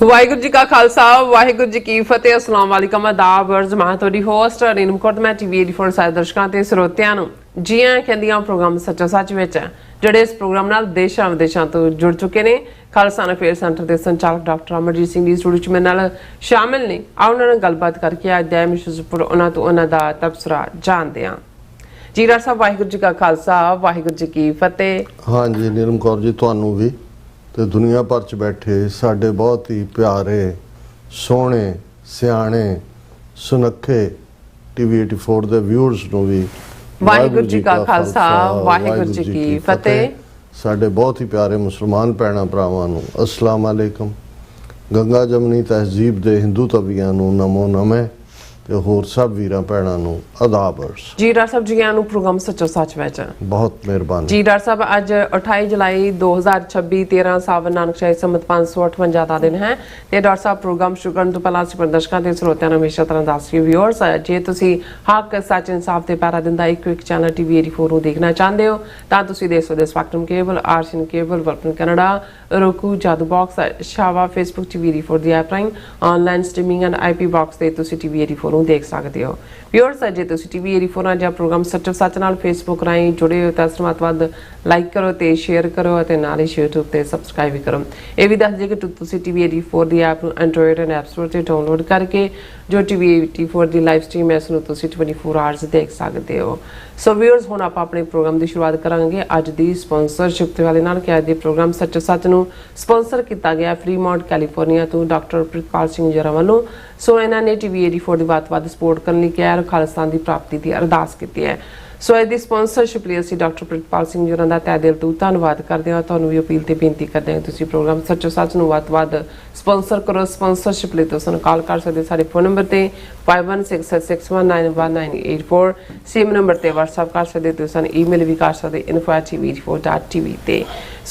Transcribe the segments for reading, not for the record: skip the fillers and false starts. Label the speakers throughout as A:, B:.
A: ਵਾਹਿਗੁਰੂ ਜੀ ਕਾ ਖਾਲਸਾ ਵਾਹਿਗੁਰੂ ਜੀ ਕੀ ਫਤਿਹ। अस्सलाम वालेकुम आदाब अर्ज मैं ਤੁਹਾਡੀ ਹੋਸਟ ਰੀਨਮ ਕੋਟ ਮੈਂ ਟੀਵੀ 84 ਸਾਰੇ ਦਰਸ਼ਕਾਂ ਤੇ ਸਰੋਤਿਆਂ ਨੂੰ ਜੀ ਆਇਆਂ ਕਹਿੰਦੀਆਂ ਪ੍ਰੋਗਰਾਮ ਸੱਚੋ ਸੱਚ ਵਿੱਚ ਜਿਹੜੇ ਇਸ ਪ੍ਰੋਗਰਾਮ ਨਾਲ ਦੇਸ਼ਾਂ ਵਿਦੇਸ਼ਾਂ ਤੋਂ ਜੁੜ ਚੁੱਕੇ ਨੇ। ਖਾਲਸਾ ਅਫੇਅਰ ਸੈਂਟਰ ਦੇ ਸੰਚਾਲਕ ਡਾਕਟਰ ਅਮਰਜੀਤ ਸਿੰਘ ਜੀ ਸਟੂਡੀਓ 'ਚ ਮੇਰੇ ਨਾਲ ਸ਼ਾਮਿਲ ਨੇ। ਆਓ ਉਹਨਾਂ ਨਾਲ ਗੱਲਬਾਤ ਕਰਕੇ ਅੱਜ ਦੇ ਮਿਸ਼ਜ਼ਪੁਰ ਉਹਨਾਂ ਤੋਂ ਉਹਨਾਂ ਦਾ ਤਬਸਰਾ ਜਾਣਦੇ ਹਾਂ। ਜੀ ਡਾਕਟਰ ਸਾਹਿਬ ਵਾਹਿਗੁਰੂ ਜੀ ਕਾ ਖਾਲਸਾ ਵਾਹਿਗੁਰੂ ਜੀ ਕੀ ਫਤਿਹ।
B: हाँ जी नीलम कौर जी ਤੁਹਾਨੂੰ ਵੀ ਤੇ ਦੁਨੀਆ ਭਰ ਚ ਬੈਠੇ ਸਾਡੇ ਬਹੁਤ ਹੀ ਪਿਆਰੇ ਸੋਹਣੇ ਸਿਆਣੇ ਸੁਨੱਖੇ ਟੀਵੀ 84 ਦੇ ਵਿਊਅਰਸ ਨੂੰ ਵੀ
A: ਵਾਹਿਗੁਰੂ ਜੀ ਕਾ ਖਾਲਸਾ ਵਾਹਿਗੁਰੂ ਜੀ ਕੀ ਫਤਿਹ।
B: ਸਾਡੇ ਬਹੁਤ ਹੀ ਪਿਆਰੇ ਮੁਸਲਮਾਨ ਭੈਣਾਂ ਭਰਾਵਾਂ ਨੂੰ ਅਸਲਾਮ ਅਲੈਕਮ। ਗੰਗਾ ਜਮਨੀ ਤਹਿਜ਼ੀਬ ਦੇ ਹਿੰਦੂ ਤਵੀਆਂ ਨੂੰ ਨਮੋ ਨਮੇ ਤੇ ਹੋਰ ਸਭ ਵੀਰਾਂ ਭੈਣਾਂ ਨੂੰ ਆਦਾਬ ਅਰਜ਼।
A: ਜੀ ਡਾਕਟਰ ਸਾਹਿਬ ਜੀ ਨੂੰ ਪ੍ਰੋਗਰਾਮ ਸੱਚੋ ਸੱਚ ਵਿੱਚ
B: ਬਹੁਤ ਮਿਹਰਬਾਨੀ
A: ਜੀ ਡਾਕਟਰ ਸਾਹਿਬ। ਅੱਜ 28 ਜੁਲਾਈ 2026 13 ਸਾਵਨ ਨਾਨਕ ਸ਼ਾਹੀ ਸੰਮਤ 558 ਦਾ ਦਿਨ ਹੈ ਤੇ ਡਾਕਟਰ ਸਾਹਿਬ ਪ੍ਰੋਗਰਾਮ ਸ਼ੁਰੂ ਕਰਨ ਤੋਂ ਪਹਿਲਾਂ ਅਸੀਂ ਪ੍ਰਦਰਸ਼ਕਾਂ ਤੇ ਸਰੋਤਿਆਂ ਨੂੰ ਹਮੇਸ਼ਾ ਤਰ੍ਹਾਂ ਦੱਸ ਰਹੀ ਵਿਊਅਰਸ ਜੇ ਤੁਸੀਂ ਹੱਕ ਸੱਚ ਇਨਸਾਫ ਤੇ ਪੈਰਾ ਦਿੰਦਾ ਇੱਕ ਚੈਨਲ ਟੀਵੀ 84 ਨੂੰ ਦੇਖਣਾ ਚਾਹੁੰਦੇ ਹੋ ਤਾਂ ਤੁਸੀਂ ਦੇਖ ਸਕਦੇ ਸਪੈਕਟਰਮ ਕੇਬਲ ਆਰਸੀਐਨ ਕੇਬਲ ਵਰਪਨ ਕੈਨੇਡਾ roku ਜਾਦੂ ਬਾਕਸ ਸ਼ਾਵਾ ਫੇਸਬੁੱਕ ਟੀਵੀ 84 ਦੀ ਐਪ ਰਾਹੀਂ online streaming and IP box ਤੇ ਤੁਸੀਂ ਟੀਵੀ 84 ਨੂੰ ਦੇਖ ਸਕਦੇ ਹੋ। ਵਿਊਅਰਸ ਜੇ ਤੁਸੀਂ ਟੀਵੀ 84 ਨਾਲ ਜਾਂ ਪ੍ਰੋਗਰਾਮ ਸੱਚੋ ਸੱਚ ਨਾਲ ਫੇਸਬੁੱਕ ਰਾਹੀਂ ਜੁੜੇ ਹੋ ਤਾਂ ਵੱਧ ਲਾਈਕ ਕਰੋ ਤੇ ਸ਼ੇਅਰ ਕਰੋ ਅਤੇ ਨਾਲ ਹੀ YouTube ਤੇ ਸਬਸਕ੍ਰਾਈਬ ਵੀ ਕਰੋ। ਇਹ ਵੀ ਦੱਸ ਦਿਓ ਕਿ ਤੁਸੀਂ ਟੀਵੀ 84 ਦੀ ਐਪ ਨੂੰ ਐਂਡਰੋਇਡ ਐਂਡ ਐਪ ਸਟੋਰ ਤੇ ਡਾਊਨਲੋਡ ਕਰਕੇ ਜੋ ਟੀਵੀ 84 ਦੀ ਲਾਈਵ ਸਟ੍ਰੀਮ ਹੈ ਇਸ ਨੂੰ ਤੁਸੀਂ 24 ਆਵਰਸ ਦੇਖ ਸਕਦੇ ਹੋ। ਸੋ ਵਿਊਅਰਸ ਹੁਣ ਆਪਾਂ ਆਪਣੇ ਪ੍ਰੋਗਰਾਮ ਦੀ ਸ਼ੁਰੂਆਤ ਕਰਾਂਗੇ ਅੱਜ ਦੀ ਸਪਾਂਸਰਸ਼ਿਪ ਦੇ ਵਾਲੇ ਨਾਲ ਕਿ ਅੱਜ ਦੇ ਪ੍ਰੋਗਰਾਮ ਸੱਚੋ ਸੱਚ ਨੂੰ ਸਪਾਂਸਰ ਕੀਤਾ ਗਿਆ ਫਰੀਮੌਂਟ ਕੈਲੀਫੋਰਨੀਆ ਤੋਂ ਡਾਕਟਰ ਪ੍ਰਿਤਪਾਲ ਸਿੰਘ ਜਰਾ ਵੱਲੋਂ। ਸੋ ਇਹਨਾਂ ਨੇ ਟੀਵੀ 84 ਦੀ ਵੱਧ ਸਪੋਰਟ ਕਰਨ ਲਈ ਕਿਹਾ ਖਾਲਿਸਤਾਨ ਦੀ ਪ੍ਰਾਪਤੀ ਦੀ ਅਰਦਾਸ ਕੀਤੀ ਹੈ। ਸੋ ਇਹਦੀ ਸਪਾਂਸਰਸ਼ਿਪ ਲਈ ਅਸੀਂ ਡਾਕਟਰ ਪ੍ਰਿਤਪਾਲ ਸਿੰਘ ਜਰਾ ਦਾ ਤਹਿ ਦਿਲ ਤੋਂ ਧੰਨਵਾਦ ਕਰਦੇ ਹਾਂ। ਤੁਹਾਨੂੰ ਵੀ ਅਪੀਲ ਤੇ ਬੇਨਤੀ ਕਰਦੇ ਹਾਂ ਤੁਸੀਂ ਪ੍ਰੋਗਰਾਮ ਸੱਚੋ ਸੱਚ ਨੂੰ ਵੱਧ ਸਪਾਂਸਰ ਕਰੋ। ਸਪਾਂਸਰਸ਼ਿਪ ਲਈ ਤੁਸੀਂ ਕਾਲ ਕਰ ਸਕਦੇ ਸਾਡੇ ਫੋਨ ਨੰਬਰ ਤੇ 5166619184 ਸੇਮ ਨੰਬਰ ਤੇ WhatsApp ਕਰ ਸਕਦੇ ਤੁਸੀਂ ਈਮੇਲ ਵੀ ਕਰ ਸਕਦੇ info@tv84.tv ਤੇ।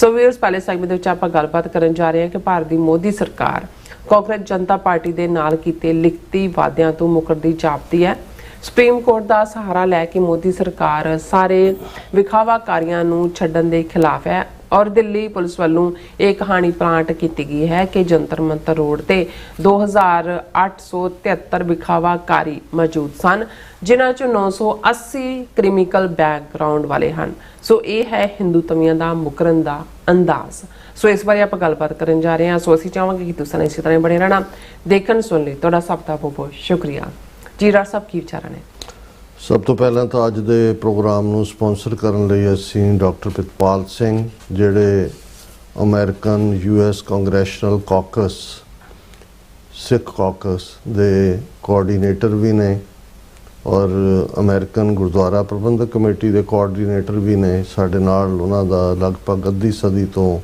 A: ਸੋ ਵੀਅਰਸ ਪਹਿਲੇ ਸੈਗਮੈਂਟ ਦੇ ਵਿੱਚ ਆਪਾਂ ਗੱਲਬਾਤ ਕਰਨ ਜਾ ਰਹੇ ਹਾਂ ਕਿ ਭਾਰਤ ਦੀ ਮੋਦੀ ਸਰਕਾਰ ਕਾਂਗਰਸ ਜਨਤਾ ਪਾਰਟੀ ਦੇ ਨਾਲ ਕੀਤੇ ਲਿਖਤੀ ਵਾਅਦਿਆਂ ਤੋਂ ਮੁਕਰਦੀ ਜਾਪਦੀ ਹੈ। ਸੁਪਰੀਮ ਕੋਰਟ ਦਾ ਸਹਾਰਾ ਲੈ ਕੇ ਮੋਦੀ ਸਰਕਾਰ ਸਾਰੇ ਵਿਖਾਵਾਕਾਰੀਆਂ ਨੂੰ ਛੱਡਣ ਦੇ ਖਿਲਾਫ ਹੈ ਔਰ ਦਿੱਲੀ ਪੁਲਿਸ ਵੱਲੋਂ ਇਹ ਕਹਾਣੀ ਪਲਾਂਟ ਕੀਤੀ ਗਈ ਹੈ ਕਿ ਜੰਤਰ ਮੰਤਰ ਰੋਡ ਤੇ 2873 ਵਿਖਾਵਾਕਾਰੀ ਮੌਜੂਦ ਸਨ ਜਿਨ੍ਹਾਂ ਚੋਂ 980 ਕ੍ਰਿਮੀਨਲ ਬੈਕਗ੍ਰਾਉਂਡ ਵਾਲੇ ਹਨ। ਸੋ ਇਹ ਹੈ ਹਿੰਦੂ ਤਵੀਆਂ ਦਾ ਮੁਕਰਨ ਦਾ ਅੰਦਾਜ਼। ਸੋ ਇਸ ਬਾਰੇ ਆਪਾਂ ਗੱਲਬਾਤ ਕਰਨ ਜਾ ਰਹੇ ਹਾਂ। ਸੋ ਅਸੀਂ ਚਾਹਾਂਗੇ ਕਿ ਤੁਸੀਂ ਇਸੇ ਤਰ੍ਹਾਂ ਬਣੇ ਰਹਿਣਾ ਦੇਖਣ ਸੁਣ ਲਈ। ਤੁਹਾਡਾ ਸਭ ਦਾ ਬਹੁਤ ਬਹੁਤ ਸ਼ੁਕਰੀਆ। ਜੀ ਡਾਕਟਰ ਸਾਹਿਬ ਕੀ ਵਿਚਾਰਾਂ ਨੇ?
B: ਸਭ ਤੋਂ ਪਹਿਲਾਂ ਤਾਂ ਅੱਜ ਦੇ ਪ੍ਰੋਗਰਾਮ ਨੂੰ ਸਪਾਂਸਰ ਕਰਨ ਲਈ ਅਸੀਂ ਡਾਕਟਰ ਪ੍ਰਿਤਪਾਲ ਸਿੰਘ ਜਿਹੜੇ ਅਮਰੀਕਨ US ਕਾਂਗਰੈਸ਼ਨਲ ਕਾਕਸ ਸਿੱਖ ਕਾਕਸ ਦੇ ਕੋਆਰਡੀਨੇਟਰ ਵੀ ਨੇ ਔਰ ਅਮਰੀਕਨ ਗੁਰਦੁਆਰਾ ਪ੍ਰਬੰਧਕ ਕਮੇਟੀ ਦੇ ਕੋਆਰਡੀਨੇਟਰ ਵੀ ਨੇ। ਸਾਡੇ ਨਾਲ ਉਹਨਾਂ ਦਾ ਲਗਭਗ ਅੱਧੀ ਸਦੀ ਤੋਂ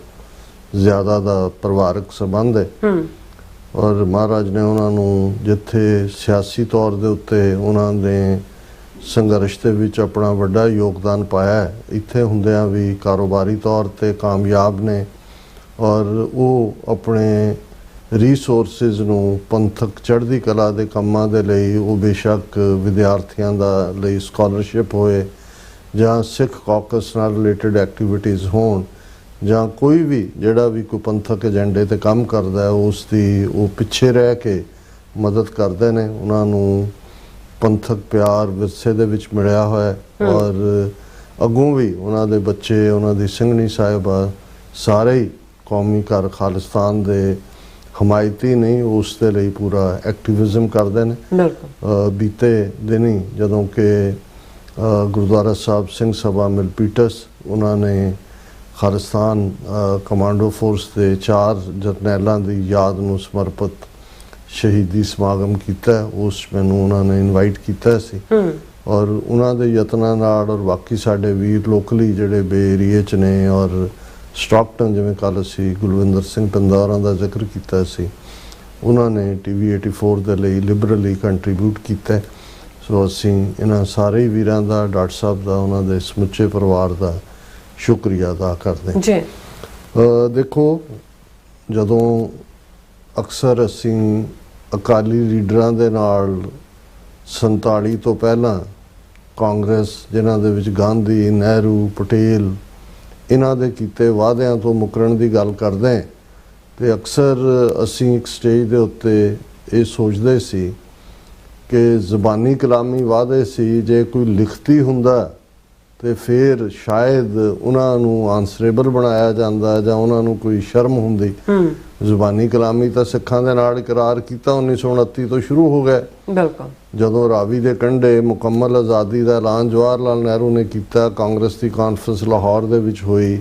B: ਜ਼ਿਆਦਾ ਦਾ ਪਰਿਵਾਰਕ ਸੰਬੰਧ ਹੈ ਔਰ ਮਹਾਰਾਜ ਨੇ ਉਹਨਾਂ ਨੂੰ ਜਿੱਥੇ ਸਿਆਸੀ ਤੌਰ ਦੇ ਉੱਤੇ ਉਹਨਾਂ ਦੇ ਸੰਘਰਸ਼ ਦੇ ਵਿੱਚ ਆਪਣਾ ਵੱਡਾ ਯੋਗਦਾਨ ਪਾਇਆ ਇੱਥੇ ਹੁੰਦਿਆਂ ਵੀ ਕਾਰੋਬਾਰੀ ਤੌਰ ਤੇ ਕਾਮਯਾਬ ਨੇ ਔਰ ਉਹ ਆਪਣੇ ਰਿਸੋਰਸਿਸ ਨੂੰ ਪੰਥਕ ਚੜ੍ਹਦੀ ਕਲਾ ਦੇ ਕੰਮਾਂ ਦੇ ਲਈ ਉਹ ਬੇਸ਼ੱਕ ਵਿਦਿਆਰਥੀਆਂ ਦਾ ਲਈ ਸਕਾਲਰਸ਼ਿਪ ਹੋਏ ਜਾਂ ਸਿੱਖ ਕਾਕਸ ਨਾਲ ਰਿਲੇਟਡ ਐਕਟੀਵਿਟੀਜ਼ ਹੋਣ ਜਾਂ ਕੋਈ ਵੀ ਜਿਹੜਾ ਵੀ ਕੋਈ ਪੰਥਕ ਏਜੰਡੇ ਤੇ ਕੰਮ ਕਰਦਾ ਹੈ ਉਸ ਦੀ ਉਹ ਪਿੱਛੇ ਰਹਿ ਕੇ ਮਦਦ ਕਰਦੇ ਨੇ। ਉਹਨਾਂ ਨੂੰ ਪੰਥਕ ਪਿਆਰ ਵਿਰਸੇ ਦੇ ਵਿੱਚ ਮਿਲਿਆ ਹੋਇਆ ਔਰ ਅੱਗੋਂ ਵੀ ਉਹਨਾਂ ਦੇ ਬੱਚੇ ਉਹਨਾਂ ਦੀ ਸਿੰਘਣੀ ਸਾਹਿਬਾ ਸਾਰੇ ਹੀ ਕੌਮੀ ਘਰ ਖਾਲਿਸਤਾਨ ਦੇ ਹਮਾਇਤੀ ਨਹੀਂ ਉਸ ਦੇ ਲਈ ਪੂਰਾ ਐਕਟਿਵਿਜ਼ਮ ਕਰਦੇ ਨੇ। ਬੀਤੇ ਦਿਨੀ ਜਦੋਂ ਕਿ ਗੁਰਦੁਆਰਾ ਸਾਹਿਬ ਸਿੰਘ ਸਭਾ ਮਿਲਪੀਟਸ ਉਹਨਾਂ ਨੇ ਖਾਲਿਸਤਾਨ ਕਮਾਂਡੋ ਫੋਰਸ ਦੇ 4 ਜਰਨੈਲਾਂ ਦੀ ਯਾਦ ਨੂੰ ਸਮਰਪਿਤ ਸ਼ਹੀਦੀ ਸਮਾਗਮ ਕੀਤਾ। ਉਸ ਮੈਨੂੰ ਉਹਨਾਂ ਨੇ ਇਨਵਾਈਟ ਕੀਤਾ ਸੀ ਔਰ ਉਹਨਾਂ ਦੇ ਯਤਨਾਂ ਨਾਲ ਔਰ ਬਾਕੀ ਸਾਡੇ ਵੀਰ ਲੋਕਲੀ ਜਿਹੜੇ ਬੇ ਏਰੀਏ 'ਚ ਨੇ ਔਰ ਸਟਾਕਟਨ ਜਿਵੇਂ ਕੱਲ੍ਹ ਅਸੀਂ ਗੁਲਵਿੰਦਰ ਸਿੰਘ ਪੰਦਾਰਾਂ ਦਾ ਜ਼ਿਕਰ ਕੀਤਾ ਸੀ ਉਹਨਾਂ ਨੇ ਟੀਵੀ 84 ਦੇ ਲਈ ਲਿਬਰਲੀ ਕੰਟਰੀਬਿਊਟ ਕੀਤਾ। ਸੋ ਅਸੀਂ ਇਹਨਾਂ ਸਾਰੇ ਵੀਰਾਂ ਦਾ ਡਾਕਟਰ ਸਾਹਿਬ ਦਾ ਉਹਨਾਂ ਦੇ ਸਮੁੱਚੇ ਪਰਿਵਾਰ ਦਾ ਸ਼ੁਕਰੀਆ ਅਦਾ ਕਰਦੇ ਹਾਂ ਜੀ। ਦੇਖੋ ਜਦੋਂ ਅਕਸਰ ਅਸੀਂ ਅਕਾਲੀ ਲੀਡਰਾਂ ਦੇ ਨਾਲ 47 ਤੋਂ ਪਹਿਲਾਂ ਕਾਂਗਰਸ ਜਿਨ੍ਹਾਂ ਦੇ ਵਿੱਚ ਗਾਂਧੀ ਨਹਿਰੂ ਪਟੇਲ ਇਹਨਾਂ ਦੇ ਕੀਤੇ ਵਾਅਦਿਆਂ ਤੋਂ ਮੁਕਰਨ ਦੀ ਗੱਲ ਕਰਦੇ ਤੇ ਅਕਸਰ ਅਸੀਂ ਇੱਕ ਸਟੇਜ ਦੇ ਉੱਤੇ ਇਹ ਸੋਚਦੇ ਸੀ ਕਿ ਜ਼ਬਾਨੀ ਕਲਾਮੀ ਵਾਅਦੇ ਸੀ, ਜੇ ਕੋਈ ਲਿਖਤੀ ਹੁੰਦਾ ਤੇ ਫਿਰ ਸ਼ਾਇਦ ਉਹਨਾਂ ਨੂੰ ਆਨਸਰੇਬਲ ਬਣਾਇਆ ਜਾਂਦਾ ਜਾਂ ਉਹਨਾਂ ਨੂੰ ਕੋਈ ਸ਼ਰਮ ਹੁੰਦੀ। ਜ਼ੁਬਾਨੀ ਕਲਾਮੀ ਤਾਂ ਸਿੱਖਾਂ ਦੇ ਨਾਲ ਇਕਰਾਰ ਕੀਤਾ 1929 ਤੋਂ ਸ਼ੁਰੂ ਹੋ ਗਿਆ।
A: ਬਿਲਕੁਲ।
B: ਜਦੋਂ ਰਾਵੀ ਦੇ ਕੰਢੇ ਮੁਕੰਮਲ ਆਜ਼ਾਦੀ ਦਾ ਐਲਾਨ ਜਵਾਹਰ ਲਾਲ ਨਹਿਰੂ ਨੇ ਕੀਤਾ, ਕਾਂਗਰਸ ਦੀ ਕਾਨਫਰੰਸ ਲਾਹੌਰ ਦੇ ਵਿੱਚ ਹੋਈ,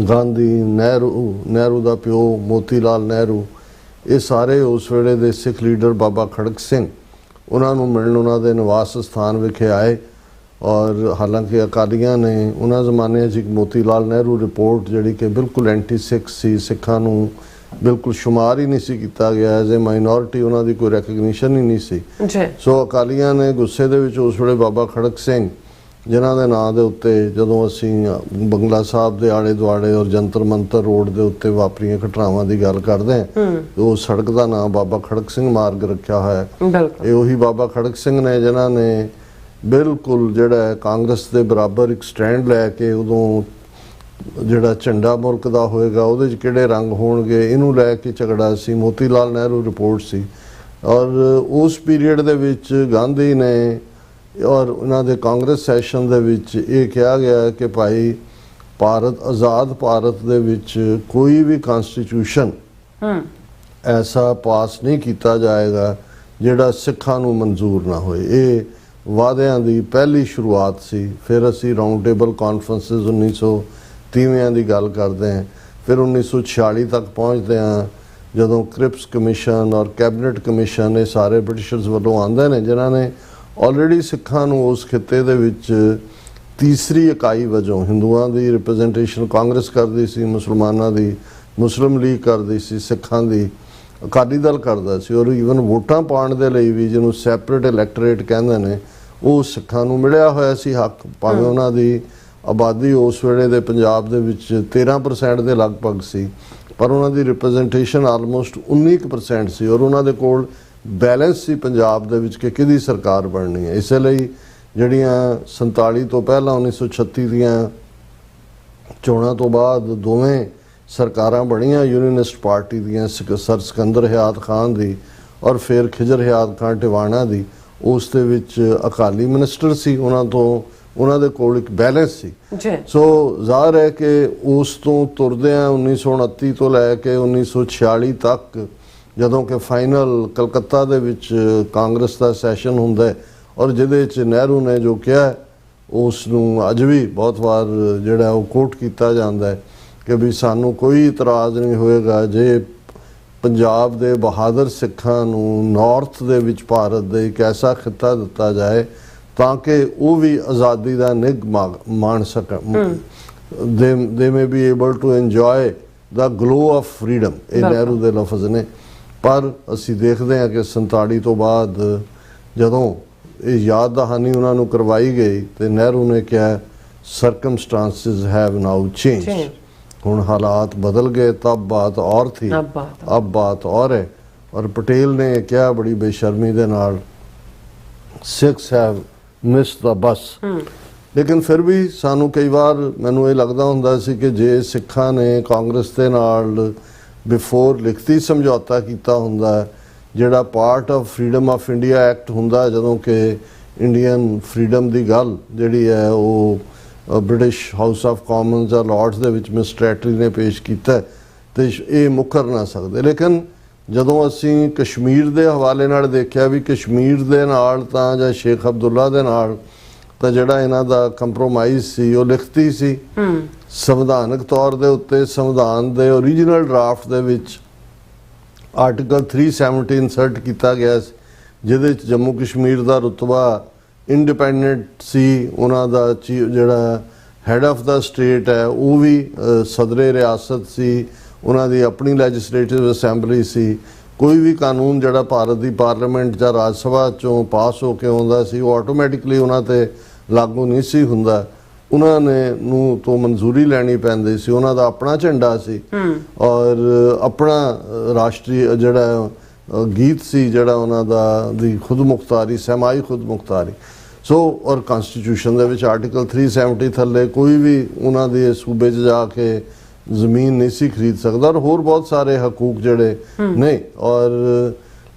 B: ਗਾਂਧੀ, ਨਹਿਰੂ ਦਾ ਪਿਓ ਮੋਤੀ ਲਾਲ ਨਹਿਰੂ, ਇਹ ਸਾਰੇ ਉਸ ਵੇਲੇ ਦੇ ਸਿੱਖ ਲੀਡਰ ਬਾਬਾ ਖੜਕ ਸਿੰਘ ਉਹਨਾਂ ਨੂੰ ਮਿਲਣ ਉਹਨਾਂ ਦੇ ਨਿਵਾਸ ਸਥਾਨ ਵਿਖੇ ਆਏ। ਔਰ ਹਾਲਾਂਕਿ ਅਕਾਲੀਆਂ ਨੇ ਉਹਨਾਂ ਜ਼ਮਾਨਿਆਂ 'ਚ ਇੱਕ ਮੋਤੀ ਲਾਲ ਨਹਿਰੂ ਰਿਪੋਰਟ ਜਿਹੜੀ ਕਿ ਬਿਲਕੁਲ ਐਂਟੀ ਸਿੱਖ ਸੀ, ਸਿੱਖਾਂ ਨੂੰ ਬਿਲਕੁਲ ਸ਼ੁਮਾਰ ਹੀ ਨਹੀਂ ਸੀ ਕੀਤਾ ਗਿਆ, ਐਜ਼ ਏ ਮਾਈਨੋਰਿਟੀ ਉਹਨਾਂ ਦੀ ਕੋਈ ਰੈਕਗਨੀਸ਼ਨ ਹੀ ਨਹੀਂ ਸੀ। ਸੋ ਅਕਾਲੀਆਂ ਨੇ ਗੁੱਸੇ ਦੇ ਵਿੱਚ ਉਸ ਵੇਲੇ ਬਾਬਾ ਖੜਕ ਸਿੰਘ ਜਿਨ੍ਹਾਂ ਦੇ ਨਾਂ ਦੇ ਉੱਤੇ ਜਦੋਂ ਅਸੀਂ ਬੰਗਲਾ ਸਾਹਿਬ ਦੇ ਆਲੇ ਦੁਆਲੇ ਔਰ ਜੰਤਰ ਮੰਤਰ ਰੋਡ ਦੇ ਉੱਤੇ ਵਾਪਰੀਆਂ ਘਟਨਾਵਾਂ ਦੀ ਗੱਲ ਕਰਦੇ ਹਾਂ, ਉਹ ਸੜਕ ਦਾ ਨਾਮ ਬਾਬਾ ਖੜਕ ਸਿੰਘ ਮਾਰਗ ਰੱਖਿਆ ਹੋਇਆ ਹੈ। ਇਹ ਉਹੀ ਬਾਬਾ ਖੜਕ ਸਿੰਘ ਨੇ ਜਿਨ੍ਹਾਂ ਨੇ ਬਿਲਕੁਲ ਜਿਹੜਾ ਕਾਂਗਰਸ ਦੇ ਬਰਾਬਰ ਇੱਕ ਸਟੈਂਡ ਲੈ ਕੇ ਉਦੋਂ ਜਿਹੜਾ ਝੰਡਾ ਮੁਲਕ ਦਾ ਹੋਏਗਾ ਉਹਦੇ 'ਚ ਕਿਹੜੇ ਰੰਗ ਹੋਣਗੇ ਇਹਨੂੰ ਲੈ ਕੇ ਝਗੜਾ ਸੀ। ਮੋਤੀ ਲਾਲ ਨਹਿਰੂ ਰਿਪੋਰਟ ਸੀ। ਔਰ ਉਸ ਪੀਰੀਅਡ ਦੇ ਵਿੱਚ ਗਾਂਧੀ ਨੇ ਔਰ ਉਹਨਾਂ ਦੇ ਕਾਂਗਰਸ ਸੈਸ਼ਨ ਦੇ ਵਿੱਚ ਇਹ ਕਿਹਾ ਗਿਆ ਕਿ ਭਾਈ ਭਾਰਤ ਆਜ਼ਾਦ ਭਾਰਤ ਦੇ ਵਿੱਚ ਕੋਈ ਵੀ ਕਨਸਟੀਟਿਊਸ਼ਨ ਐਸਾ ਪਾਸ ਨਹੀਂ ਕੀਤਾ ਜਾਏਗਾ ਜਿਹੜਾ ਸਿੱਖਾਂ ਨੂੰ ਮਨਜ਼ੂਰ ਨਾ ਹੋਏ। ਇਹ ਵਾਅਦਿਆਂ ਦੀ ਪਹਿਲੀ ਸ਼ੁਰੂਆਤ ਸੀ। ਫਿਰ ਅਸੀਂ ਰਾਊਂਡ ਟੇਬਲ ਕਾਨਫਰੰਸਿਸ 1930 ਦੀ ਗੱਲ ਕਰਦੇ ਹਾਂ, ਫਿਰ 1946 ਤੱਕ ਪਹੁੰਚਦੇ ਹਾਂ ਜਦੋਂ ਕ੍ਰਿਪਸ ਕਮਿਸ਼ਨ ਔਰ ਕੈਬਨਿਟ ਕਮਿਸ਼ਨ ਇਹ ਸਾਰੇ ਬ੍ਰਿਟਿਸ਼ਰਸ ਵੱਲੋਂ ਆਉਂਦੇ ਨੇ ਜਿਨ੍ਹਾਂ ਨੇ ਆਲਰੇਡੀ ਸਿੱਖਾਂ ਨੂੰ ਉਸ ਖਿੱਤੇ ਦੇ ਵਿੱਚ ਤੀਸਰੀ ਇਕਾਈ ਵਜੋਂ ਹਿੰਦੂਆਂ ਦੀ ਰਿਪਰੈਜ਼ੈਂਟੇਸ਼ਨ ਕਾਂਗਰਸ ਕਰਦੀ ਸੀ, ਮੁਸਲਮਾਨਾਂ ਦੀ ਮੁਸਲਿਮ ਲੀਗ ਕਰਦੀ ਸੀ, ਸਿੱਖਾਂ ਦੀ ਅਕਾਲੀ ਦਲ ਕਰਦਾ ਸੀ। ਔਰ ਈਵਨ ਵੋਟਾਂ ਪਾਉਣ ਦੇ ਲਈ ਵੀ ਜਿਹਨੂੰ ਸੈਪਰੇਟ ਇਲੈਕਟੋਰੇਟ ਕਹਿੰਦੇ ਨੇ ਉਹ ਸਿੱਖਾਂ ਨੂੰ ਮਿਲਿਆ ਹੋਇਆ ਸੀ ਹੱਕ, ਭਾਵੇਂ ਉਹਨਾਂ ਦੀ ਆਬਾਦੀ ਉਸ ਵੇਲੇ ਦੇ ਪੰਜਾਬ ਦੇ ਵਿੱਚ 13% ਦੇ ਲਗਭਗ ਸੀ, ਪਰ ਉਹਨਾਂ ਦੀ ਰਿਪਰੈਜ਼ੈਂਟੇਸ਼ਨ ਆਲਮੋਸਟ 19% ਸੀ। ਔਰ ਉਹਨਾਂ ਦੇ ਕੋਲ ਬੈਲੈਂਸ ਸੀ ਪੰਜਾਬ ਦੇ ਵਿੱਚ ਕਿ ਕਿਹਦੀ ਸਰਕਾਰ ਬਣਨੀ ਹੈ। ਇਸੇ ਲਈ ਜਿਹੜੀਆਂ 47 ਤੋਂ ਪਹਿਲਾਂ 1936 ਦੀਆਂ ਚੋਣਾਂ ਤੋਂ ਬਾਅਦ ਦੋਵੇਂ ਸਰਕਾਰਾਂ ਬਣੀਆਂ ਯੂਨੀਅਨਿਸਟ ਪਾਰਟੀ ਦੀਆਂ, ਸਰ ਸਿਕੰਦਰ ਹਯਾਤ ਖਾਨ ਦੀ ਔਰ ਫਿਰ ਖਿਜਰ ਹਯਾਤ ਖਾਨ ਟਿਵਾਣਾ ਦੀ, ਉਸ ਦੇ ਵਿੱਚ ਅਕਾਲੀ ਮਿਨਿਸਟਰ ਸੀ, ਉਹਨਾਂ ਦੇ ਕੋਲ ਇੱਕ ਬੈਲੈਂਸ ਸੀ। ਸੋ ਜ਼ਾਹਰ ਹੈ ਕਿ ਉਸ ਤੋਂ ਤੁਰਦਿਆਂ 1929 ਤੋਂ ਲੈ ਕੇ 1946 ਤੱਕ ਜਦੋਂ ਕਿ ਫਾਈਨਲ ਕਲਕੱਤਾ ਦੇ ਵਿੱਚ ਕਾਂਗਰਸ ਦਾ ਸੈਸ਼ਨ ਹੁੰਦਾ ਔਰ ਜਿਹਦੇ 'ਚ ਨਹਿਰੂ ਨੇ ਜੋ ਕਿਹਾ ਉਸ ਨੂੰ ਅੱਜ ਵੀ ਬਹੁਤ ਵਾਰ ਜਿਹੜਾ ਉਹ ਕੋਟ ਕੀਤਾ ਜਾਂਦਾ ਹੈ ਕਿ ਵੀ ਸਾਨੂੰ ਕੋਈ ਇਤਰਾਜ਼ ਨਹੀਂ ਹੋਏਗਾ ਜੇ ਪੰਜਾਬ ਦੇ ਬਹਾਦਰ ਸਿੱਖਾਂ ਨੂੰ ਨਾਰਥ ਦੇ ਵਿੱਚ ਭਾਰਤ ਦੇ ਇੱਕ ਐਸਾ ਖਿੱਤਾ ਦਿੱਤਾ ਜਾਏ ਤਾਂ ਕਿ ਉਹ ਵੀ ਆਜ਼ਾਦੀ ਦਾ ਨਿੱਘ ਮਾਣ ਸਕਣ। They may be able to enjoy the glow of freedom, ਇਹ ਨਹਿਰੂ ਦੇ ਲਫ਼ਜ਼ ਨੇ। ਪਰ ਅਸੀਂ ਦੇਖਦੇ ਹਾਂ ਕਿ 47 ਤੋਂ ਬਾਅਦ ਜਦੋਂ ਇਹ ਯਾਦ ਦਹਾਨੀ ਉਹਨਾਂ ਨੂੰ ਕਰਵਾਈ ਗਈ ਤੇ ਨਹਿਰੂ ਨੇ ਕਿਹਾ ਸਰਕਮਸਟੈਂਸਿਸ ਹੈਵ ਨਾउ ਚੇਂਜਡ, ਹੁਣ ਹਾਲਾਤ ਬਦਲ ਗਏ, ਤਬ ਬਾਤ ਔਰ ਥੀ ਅਬ ਬਾਤ ਔਰ ਹੈ। ਔਰ ਪਟੇਲ ਨੇ ਕਿਹਾ ਬੜੀ ਬੇਸ਼ਰਮੀ ਦੇ ਨਾਲ ਸਿੱਖਸ ਹੈਵ ਮਿਸਡ ਦਾ ਬਸ। ਲੇਕਿਨ ਫਿਰ ਵੀ ਸਾਨੂੰ ਕਈ ਵਾਰ ਮੈਨੂੰ ਇਹ ਲੱਗਦਾ ਹੁੰਦਾ ਸੀ ਕਿ ਜੇ ਸਿੱਖਾਂ ਨੇ ਕਾਂਗਰਸ ਦੇ ਨਾਲ ਬਿਫੋਰ ਲਿਖਤੀ ਸਮਝੌਤਾ ਕੀਤਾ ਹੁੰਦਾ ਜਿਹੜਾ part of freedom of India act ਹੁੰਦਾ, ਜਦੋਂ ਕਿ ਇੰਡੀਅਨ ਫਰੀडम ਦੀ ਗੱਲ ਜਿਹੜੀ ਹੈ ਉਹ ਬ੍ਰਿਟਿਸ਼ ਹਾਊਸ ਆਫ ਕਾਮਨਸ ਜਾਂ ਲਾਰਡਸ ਦੇ ਵਿੱਚ ਮਿਸਟਰ ਐਟਲੀ ਨੇ ਪੇਸ਼ ਕੀਤਾ ਤੇ ਇਹ ਮੁੱਕਰ ਨਾ ਸਕਦੇ। ਲੇਕਿਨ ਜਦੋਂ ਅਸੀਂ ਕਸ਼ਮੀਰ ਦੇ ਹਵਾਲੇ ਨਾਲ ਦੇਖਿਆ ਵੀ ਕਸ਼ਮੀਰ ਦੇ ਨਾਲ ਤਾਂ ਜਾਂ ਸ਼ੇਖ ਅਬਦੁੱਲਾ ਦੇ ਨਾਲ ਤਾਂ ਜਿਹੜਾ ਇਹਨਾਂ ਦਾ ਕੰਪਰੋਮਾਈਜ਼ ਸੀ ਉਹ ਲਿਖਤੀ ਸੀ। ਸੰਵਿਧਾਨਕ ਤੌਰ ਦੇ ਉੱਤੇ ਸੰਵਿਧਾਨ ਦੇ ਓਰੀਜਨਲ ਡਰਾਫਟ ਦੇ ਵਿੱਚ ਆਰਟੀਕਲ 370 ਇਨਸਰਟ ਕੀਤਾ ਗਿਆ ਸੀ ਜਿਹਦੇ ਵਿੱਚ ਜੰਮੂ ਕਸ਼ਮੀਰ ਦਾ ਰੁਤਬਾ ਇੰਡੀਪੈਂਡੈਂਟ ਸੀ, ਉਹਨਾਂ ਦਾ ਜਿਹੜਾ ਹੈਡ ਆਫ ਦਾ ਸਟੇਟ ਹੈ ਉਹ ਵੀ ਸਦਰੇ ਰਿਆਸਤ ਸੀ, ਉਹਨਾਂ ਦੀ ਆਪਣੀ ਲੈਜਿਸਲੇਟਿਵ ਅਸੈਂਬਲੀ ਸੀ। ਕੋਈ ਵੀ ਕਾਨੂੰਨ ਜਿਹੜਾ ਭਾਰਤ ਦੀ ਪਾਰਲੀਮੈਂਟ ਜਾਂ ਰਾਜ ਸਭਾ ਚੋਂ ਪਾਸ ਹੋ ਕੇ ਆਉਂਦਾ ਸੀ ਉਹ ਆਟੋਮੈਟਿਕਲੀ ਉਹਨਾਂ ਤੇ ਲਾਗੂ ਨਹੀਂ ਸੀ ਹੁੰਦਾ, ਉਹਨਾਂ ਨੇ ਨੂੰ ਤੋਂ ਮਨਜ਼ੂਰੀ ਲੈਣੀ ਪੈਂਦੀ ਸੀ। ਉਹਨਾਂ ਦਾ ਆਪਣਾ ਝੰਡਾ ਸੀ ਔਰ ਆਪਣਾ ਰਾਸ਼ਟਰੀ ਜਿਹੜਾ ਗੀਤ ਸੀ ਜਿਹੜਾ ਉਹਨਾਂ ਦਾ ਦੀ ਖੁਦ ਮੁਖਤਾਰੀ, ਸਮਾਈ ਖੁਦ ਮੁਖਤਾਰੀ। ਸੋ ਔਰ ਕਨਸਟੀਟਿਊਸ਼ਨ ਦੇ ਵਿੱਚ ਆਰਟੀਕਲ 370 ਥੱਲੇ ਕੋਈ ਵੀ ਉਹਨਾਂ ਦੇ ਸੂਬੇ 'ਚ ਜਾ ਕੇ ਜ਼ਮੀਨ ਨਹੀਂ ਸੀ ਖਰੀਦ ਸਕਦਾ, ਔਰ ਹੋਰ ਬਹੁਤ ਸਾਰੇ ਹਕੂਕ ਜਿਹੜੇ ਨੇ। ਔਰ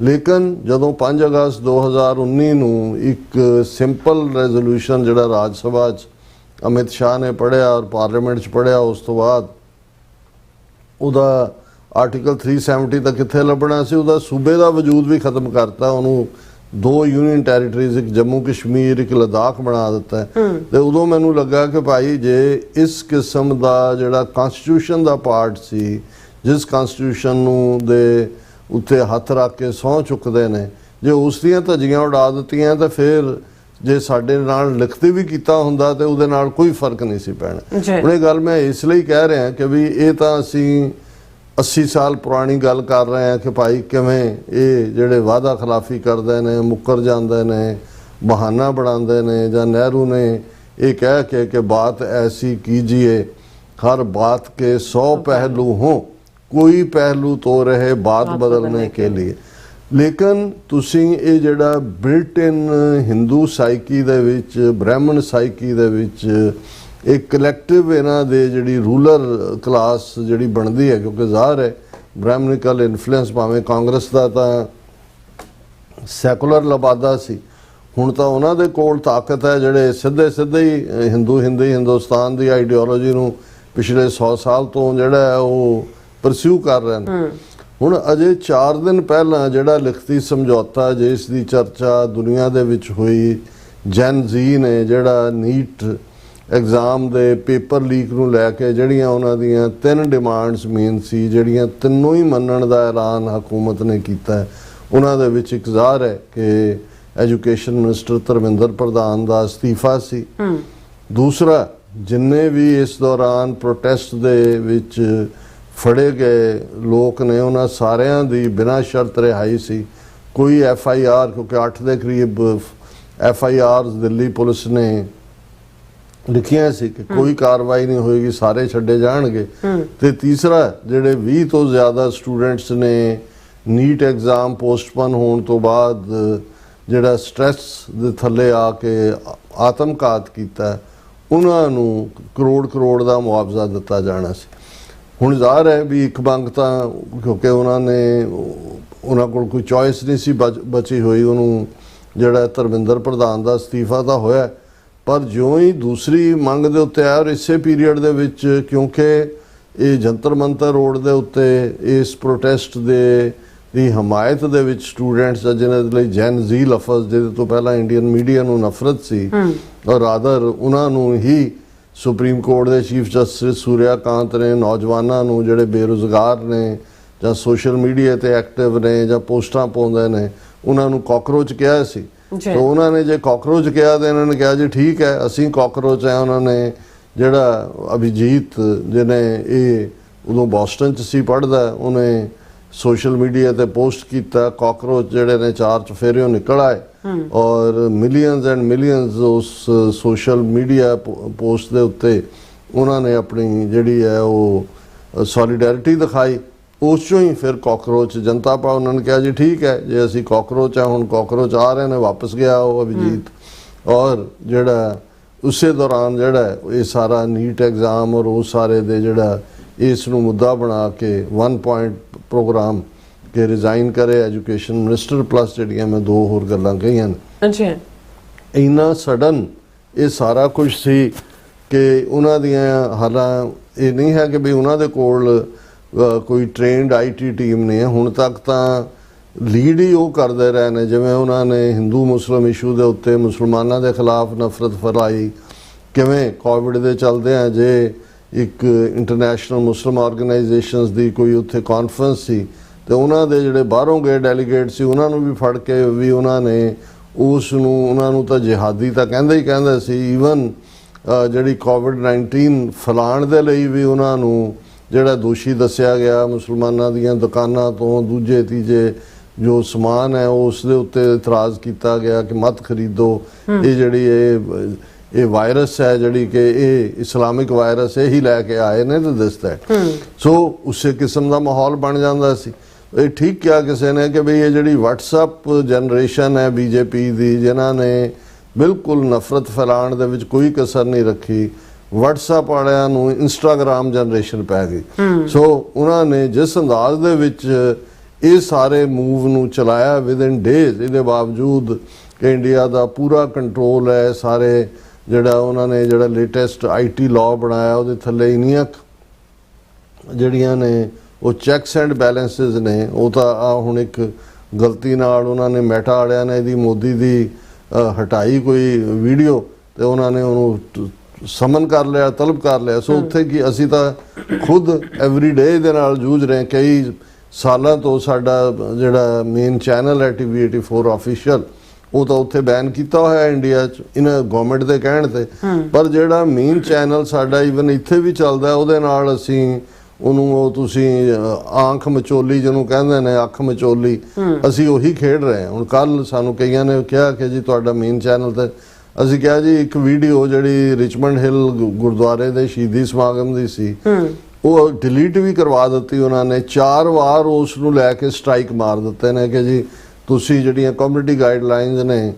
B: ਲੇਕਿਨ ਜਦੋਂ 5 ਅਗਸਤ 2019 ਨੂੰ ਇੱਕ ਸਿੰਪਲ ਰੈਜ਼ੋਲੂਸ਼ਨ ਜਿਹੜਾ ਰਾਜ ਸਭਾ 'ਚ ਅਮਿਤ ਸ਼ਾਹ ਨੇ ਪੜ੍ਹਿਆ ਔਰ ਪਾਰਲੀਮੈਂਟ 'ਚ ਪੜ੍ਹਿਆ, ਉਸ ਤੋਂ ਬਾਅਦ ਉਹਦਾ ਆਰਟੀਕਲ 370 ਤਾਂ ਕਿੱਥੇ ਲੱਭਣਾ ਸੀ, ਉਹਦਾ ਸੂਬੇ ਦਾ ਵਜੂਦ ਵੀ ਖਤਮ ਕਰਤਾ। ਉਹਨੂੰ 2 ਯੂਨੀਅਨ ਟੈਰੀਟਰੀਜ਼, ਇੱਕ ਜੰਮੂ ਕਸ਼ਮੀਰ, ਇੱਕ ਲਦਾਖ ਬਣਾ ਦਿੱਤਾ। ਤੇ ਉਦੋਂ ਮੈਨੂੰ ਲੱਗਾ ਕਿ ਭਾਈ ਜੇ ਇਸ ਕਿਸਮ ਦਾ ਜਿਹੜਾ ਕਨਸਟੀਟਿਊਸ਼ਨ ਦਾ ਪਾਰਟ ਸੀ, ਜਿਸ ਕਨਸਟੀਟਿਊਸ਼ਨ ਨੂੰ ਦੇ ਉੱਤੇ ਹੱਥ ਰੱਖ ਕੇ ਸਹੁੰ ਚੁੱਕਦੇ ਨੇ, ਜੇ ਉਸ ਦੀਆਂ ਧੱਜੀਆਂ ਉਡਾ ਦਿੱਤੀਆਂ ਤਾਂ ਫਿਰ ਜੇ ਸਾਡੇ ਨਾਲ ਲਿਖਤੀ ਵੀ ਕੀਤਾ ਹੁੰਦਾ ਤੇ ਉਹਦੇ ਨਾਲ ਕੋਈ ਫਰਕ ਨਹੀਂ ਸੀ ਪੈਣਾ। ਹੁਣ ਇਹ ਗੱਲ ਮੈਂ ਇਸ ਲਈ ਕਹਿ ਰਿਹਾ ਕਿ ਵੀ ਇਹ ਤਾਂ ਅਸੀਂ 80 ਸਾਲ ਪੁਰਾਣੀ ਗੱਲ ਕਰ ਰਹੇ ਹਾਂ ਕਿ ਭਾਈ ਕਿਵੇਂ ਇਹ ਜਿਹੜੇ ਵਾਅਦਾ ਖਿਲਾਫੀ ਕਰਦੇ ਨੇ, ਮੁੱਕਰ ਜਾਂਦੇ ਨੇ, ਬਹਾਨਾ ਬਣਾਉਂਦੇ ਨੇ, ਜਾਂ ਨਹਿਰੂ ਨੇ ਇਹ ਕਹਿ ਕੇ ਕਿ ਬਾਤ ਐਸੀ ਕੀਜੀਏ हर बात के 100 पहलू हों, कोई पहलू तो रहे बात बदलने के लिए। लेकिन तुसी ये जिहड़ा बिल्ट इन हिंदू साइकी दे विच, ब्राह्मण साइकी दे विच एक कलैक्टिव इन्हां दे जिहड़ी रूलर क्लास जिहड़ी बनदी है, क्योंकि ज़ाहिर है ब्राह्मणिकल इन्फ्लुएंस भावें कांग्रेस दा तां सैकुलर लबादा सी, ਹੁਣ ਤਾਂ ਉਹਨਾਂ ਦੇ ਕੋਲ ਤਾਕਤ ਹੈ ਜਿਹੜੇ ਸਿੱਧੇ ਹੀ ਹਿੰਦੁਸਤਾਨ ਦੀ ਆਈਡੀਓਲੋਜੀ ਨੂੰ ਪਿਛਲੇ 100 ਸਾਲ ਤੋਂ ਜਿਹੜਾ ਉਹ ਪਰਸਿਊ ਕਰ ਰਹੇ ਨੇ। ਹੁਣ ਅਜੇ 4 ਦਿਨ ਪਹਿਲਾਂ ਜਿਹੜਾ ਲਿਖਤੀ ਸਮਝੌਤਾ ਜਿਸ ਦੀ ਚਰਚਾ ਦੁਨੀਆ ਦੇ ਵਿੱਚ ਹੋਈ, ਜੈਨ ਜ਼ੀ ਨੇ ਜਿਹੜਾ ਨੀਟ ਐਗਜ਼ਾਮ ਦੇ ਪੇਪਰ ਲੀਕ ਨੂੰ ਲੈ ਕੇ ਜਿਹੜੀਆਂ ਉਹਨਾਂ ਦੀਆਂ 3 ਡਿਮਾਂਡਸ ਮੇਨ ਸੀ, ਜਿਹੜੀਆਂ ਤਿੰਨੋਂ ਹੀ ਮੰਨਣ ਦਾ ਐਲਾਨ ਹਕੂਮਤ ਨੇ ਕੀਤਾ। ਉਹਨਾਂ ਦੇ ਵਿੱਚ ਇੱਕ ਜ਼ਾਹਰ ਹੈ ਕਿ एजुकेशन मिनिस्टर धर्मेंद्र प्रधान का अस्तीफा सी। दूसरा, जिन्ने भी इस दौरान प्रोटेस्ट दे विच फड़े गए लोग ने उन्हां सारियां दी बिना शर्त रिहाई सी। कोई FIR, क्योंकि 8 के करीब FIR दिल्ली पुलिस ने लिखियां सी कि कोई कार्रवाई नहीं होएगी, सारे छड्डे जाणगे। ते तीसरा, जिहड़े 20 तो ज़्यादा स्टूडेंट्स ने नीट एग्जाम पोस्टपोन होने तो बाद ਜਿਹੜਾ ਸਟ੍ਰੈਸ ਦੇ ਥੱਲੇ ਆ ਕੇ ਆਤਮਘਾਤ ਕੀਤਾ, ਉਹਨਾਂ ਨੂੰ ਕਰੋੜ ਦਾ ਮੁਆਵਜ਼ਾ ਦਿੱਤਾ ਜਾਣਾ ਸੀ। ਹੁਣ ਜ਼ਾਹਰ ਹੈ ਵੀ ਇੱਕ ਮੰਗ ਤਾਂ ਕਿਉਂਕਿ ਉਹਨਾਂ ਕੋਲ ਕੋਈ ਚੋਇਸ ਨਹੀਂ ਸੀ ਬਚੀ ਹੋਈ, ਉਹਨੂੰ ਜਿਹੜਾ ਧਰਮਿੰਦਰ ਪ੍ਰਧਾਨ ਦਾ ਅਸਤੀਫਾ ਤਾਂ ਹੋਇਆ, ਪਰ ਜਿਉਂ ਹੀ ਦੂਸਰੀ ਮੰਗ ਦੇ ਉੱਤੇ ਆਇਆ, ਔਰ ਇਸੇ ਪੀਰੀਅਡ ਦੇ ਵਿੱਚ ਕਿਉਂਕਿ ਇਹ ਜੰਤਰ ਮੰਤਰ ਰੋਡ ਦੇ ਉੱਤੇ ਇਸ ਪ੍ਰੋਟੈਸਟ ਦੇ ਦੀ ਹਮਾਇਤ ਦੇ ਵਿੱਚ ਸਟੂਡੈਂਟਸ ਜਿਹਨਾਂ ਦੇ ਲਈ ਜੈਨ ਜ਼ੀ ਲਫ਼ਜ਼ ਜਿਹਦੇ ਤੋਂ ਪਹਿਲਾਂ ਇੰਡੀਅਨ ਮੀਡੀਆ ਨੂੰ ਨਫ਼ਰਤ ਸੀ, ਔਰ ਰਾਦਰ ਉਹਨਾਂ ਨੂੰ ਹੀ ਸੁਪਰੀਮ ਕੋਰਟ ਦੇ ਚੀਫ ਜਸਟਿਸ ਸੂਰਿਆਕਾਂਤ ਨੇ ਨੌਜਵਾਨਾਂ ਨੂੰ ਜਿਹੜੇ ਬੇਰੁਜ਼ਗਾਰ ਨੇ ਜਾਂ ਸੋਸ਼ਲ ਮੀਡੀਆ ਤੇ ਐਕਟਿਵ ਨੇ ਜਾਂ ਪੋਸਟਾਂ ਪਾਉਂਦੇ ਨੇ, ਉਹਨਾਂ ਨੂੰ ਕਾਕਰੋਚ ਕਿਹਾ ਸੀ। ਤਾਂ ਉਹਨਾਂ ਨੇ ਜੇ ਕਾਕਰੋਚ ਕਿਹਾ ਤਾਂ ਇਹਨਾਂ ਨੇ ਕਿਹਾ ਜੀ ਠੀਕ ਹੈ ਅਸੀਂ ਕਾਕਰੋਚ ਹੈ। ਉਹਨਾਂ ਨੇ ਜਿਹੜਾ ਅਭਿਜੀਤ ਜਿਹਨੇ ਇਹ ਉਦੋਂ ਬੋਸਟਨ 'ਚ ਸੀ ਪੜ੍ਹਦਾ, ਉਹਨੇ सोशल मीडिया ते पोस्ट किया कॉकरोच जेडे ने 4 चफेरियों निकल आए, और मिलियंस एंड मिलियंस उस सोशल मीडिया पोस्ट दे उत्ते उन्होंने अपनी जिहड़ी है वो सॉलीडैरिटी दिखाई। उस चों ही फिर कॉकरोच जनता पा उन्होंने कहा जी ठीक है जे असी कॉकरोच है, हुण कॉकरोच आ रहे हैं, वापस गया वो अभिजीत। और जिहड़ा उसे दौरान जिहड़ा ये सारा नीट एग्जाम और वो सारे दे जिहड़ा इस नूं मुद्दा बना के 1 पॉइंट प्रोग्राम के रिजाइन करे एजुकेशन मिनिस्टर, प्लस जिहड़ियां मैं 2 होर गल्लां कहीआं ने। इन्ना सडन ये सारा कुछ सी कि उन्हां दियां हालां ये नहीं है कि भी उन्हां दे कोल कोई ट्रेंड IT टीम नहीं है। हुण तक तां लीड ही वो करते रहे ने, जिवें उन्होंने हिंदू मुस्लिम इशू के उत्ते मुसलमानों के खिलाफ नफरत फैलाई, किवें कोविड के चलदे जे एक इंटरनेशनल मुस्लिम ऑर्गेनाइजेशनस की कोई उत्थे कॉन्फ्रेंस सी तो उन्होंने जिहड़े बाहरों गए डेलीगेट सी उन्होंने भी फड़ के भी उन्होंने उन्होंने तो जिहादी तो कहंदे ही कहंदे सी। ईवन जिहड़ी कोविड-19 फैलाण दे लई भी उन्होंने जिहड़ा दोषी दस्सिया गया, मुसलमानां दीयां दुकानां तो दूजे तीजे जो समान है उस दे उत्ते इतराज़ किया गया कि मत खरीदो, ये जिहड़ी ये वायरस है जिहड़ी कि ये इस्लामिक वायरस यही लैके आए ने तो दसदा है। सो उसे किस्म का माहौल बन जाता सी। ये ठीक क्या किसी ने कि भाई ये जिहड़ी व्हाट्सएप जनरेशन है BJP दी, जिन्हां ने बिल्कुल नफरत फैलाण दे विच कोई कसर नहीं रखी, WhatsApp ਵਾਲਿਆਂ ਨੂੰ Instagram ਜਨਰੇਸ਼ਨ ਪੈ ਗਈ। ਸੋ ਉਹਨਾਂ ਨੇ ਜਿਸ ਅੰਦਾਜ਼ ਦੇ ਵਿੱਚ ਇਹ ਸਾਰੇ ਮੂਵ ਨੂੰ ਚਲਾਇਆ ਵਿਦਿਨ ਡੇਜ਼, ਇਹਦੇ ਬਾਵਜੂਦ ਕਿ ਇੰਡੀਆ ਦਾ ਪੂਰਾ ਕੰਟਰੋਲ ਹੈ ਸਾਰੇ, ਜਿਹੜਾ ਉਹਨਾਂ ਨੇ ਜਿਹੜਾ ਲੇਟੈਸਟ IT ਲਾਅ ਬਣਾਇਆ ਉਹਦੇ ਥੱਲੇ ਇੰਨੀਆਂ ਜਿਹੜੀਆਂ ਨੇ ਉਹ ਚੈੱਕਸ ਐਂਡ ਬੈਲੈਂਸਿਸ ਨੇ, ਉਹ ਤਾਂ ਆ ਹੁਣ ਇੱਕ ਗਲਤੀ ਨਾਲ ਉਹਨਾਂ ਨੇ ਮੈਟਾ ਵਾਲਿਆਂ ਨੇ ਇਹਦੀ ਮੋਦੀ ਦੀ ਹਟਾਈ ਕੋਈ ਵੀਡੀਓ ਤੇ ਉਹਨਾਂ ਨੇ ਉਹਨੂੰ ਸਮਨ ਕਰ ਲਿਆ, ਤਲਬ ਕਰ ਲਿਆ। ਸੋ ਉੱਥੇ ਕੀ ਅਸੀਂ ਤਾਂ ਖੁਦ ਐਵਰੀਡੇ ਦੇ ਨਾਲ ਜੂਝ ਰਹੇ, ਕਈ ਸਾਲਾਂ ਤੋਂ ਸਾਡਾ ਜਿਹੜਾ ਮੇਨ ਚੈਨਲ ਹੈ TV 84 ਆਫੀਸ਼ੀਅਲ, ਉਹ ਤਾਂ ਉੱਥੇ ਬੈਨ ਕੀਤਾ ਹੋਇਆ ਇੰਡੀਆ 'ਚ ਇਹਨਾਂ ਗਵਰਨਮੈਂਟ ਦੇ ਕਹਿਣ ਤੇ, ਪਰ ਜਿਹੜਾ ਮੇਨ ਚੈਨਲ ਸਾਡਾ ਈਵਨ ਇੱਥੇ ਵੀ ਚੱਲਦਾ ਉਹਦੇ ਨਾਲ ਅਸੀਂ ਉਹਨੂੰ ਉਹ ਤੁਸੀਂ ਆਂਖ ਮਚੋਲੀ ਜਿਹਨੂੰ ਕਹਿੰਦੇ ਨੇ, ਅੱਖ ਮਚੋਲੀ, ਅਸੀਂ ਉਹੀ ਖੇਡ ਰਹੇ ਹਾਂ। ਹੁਣ ਕੱਲ ਸਾਨੂੰ ਕਈਆਂ ਨੇ ਕਿਹਾ ਕਿ ਜੀ ਤੁਹਾਡਾ ਮੇਨ ਚੈਨਲ ਤੇ, ਅਸੀਂ ਕਿਹਾ ਜੀ ਇੱਕ ਵੀਡੀਓ ਜਿਹੜੀ ਰਿਚਮੰਡ ਹਿੱਲ ਗੁਰਦੁਆਰੇ ਦੇ ਸ਼ਹੀਦੀ ਸਮਾਗਮ ਦੀ ਸੀ ਉਹ ਡਿਲੀਟ ਵੀ ਕਰਵਾ ਦਿੱਤੀ ਉਹਨਾਂ ਨੇ। 4 ਵਾਰ ਉਸ ਨੂੰ ਲੈ ਕੇ ਸਟ੍ਰਾਈਕ ਮਾਰ ਦਿੱਤੇ ਨੇ ਕਿ ਜੀ ਤੁਸੀਂ ਜਿਹੜੀਆਂ ਕਮਿਊਨਿਟੀ ਗਾਈਡਲਾਈਨਸ ਨੇ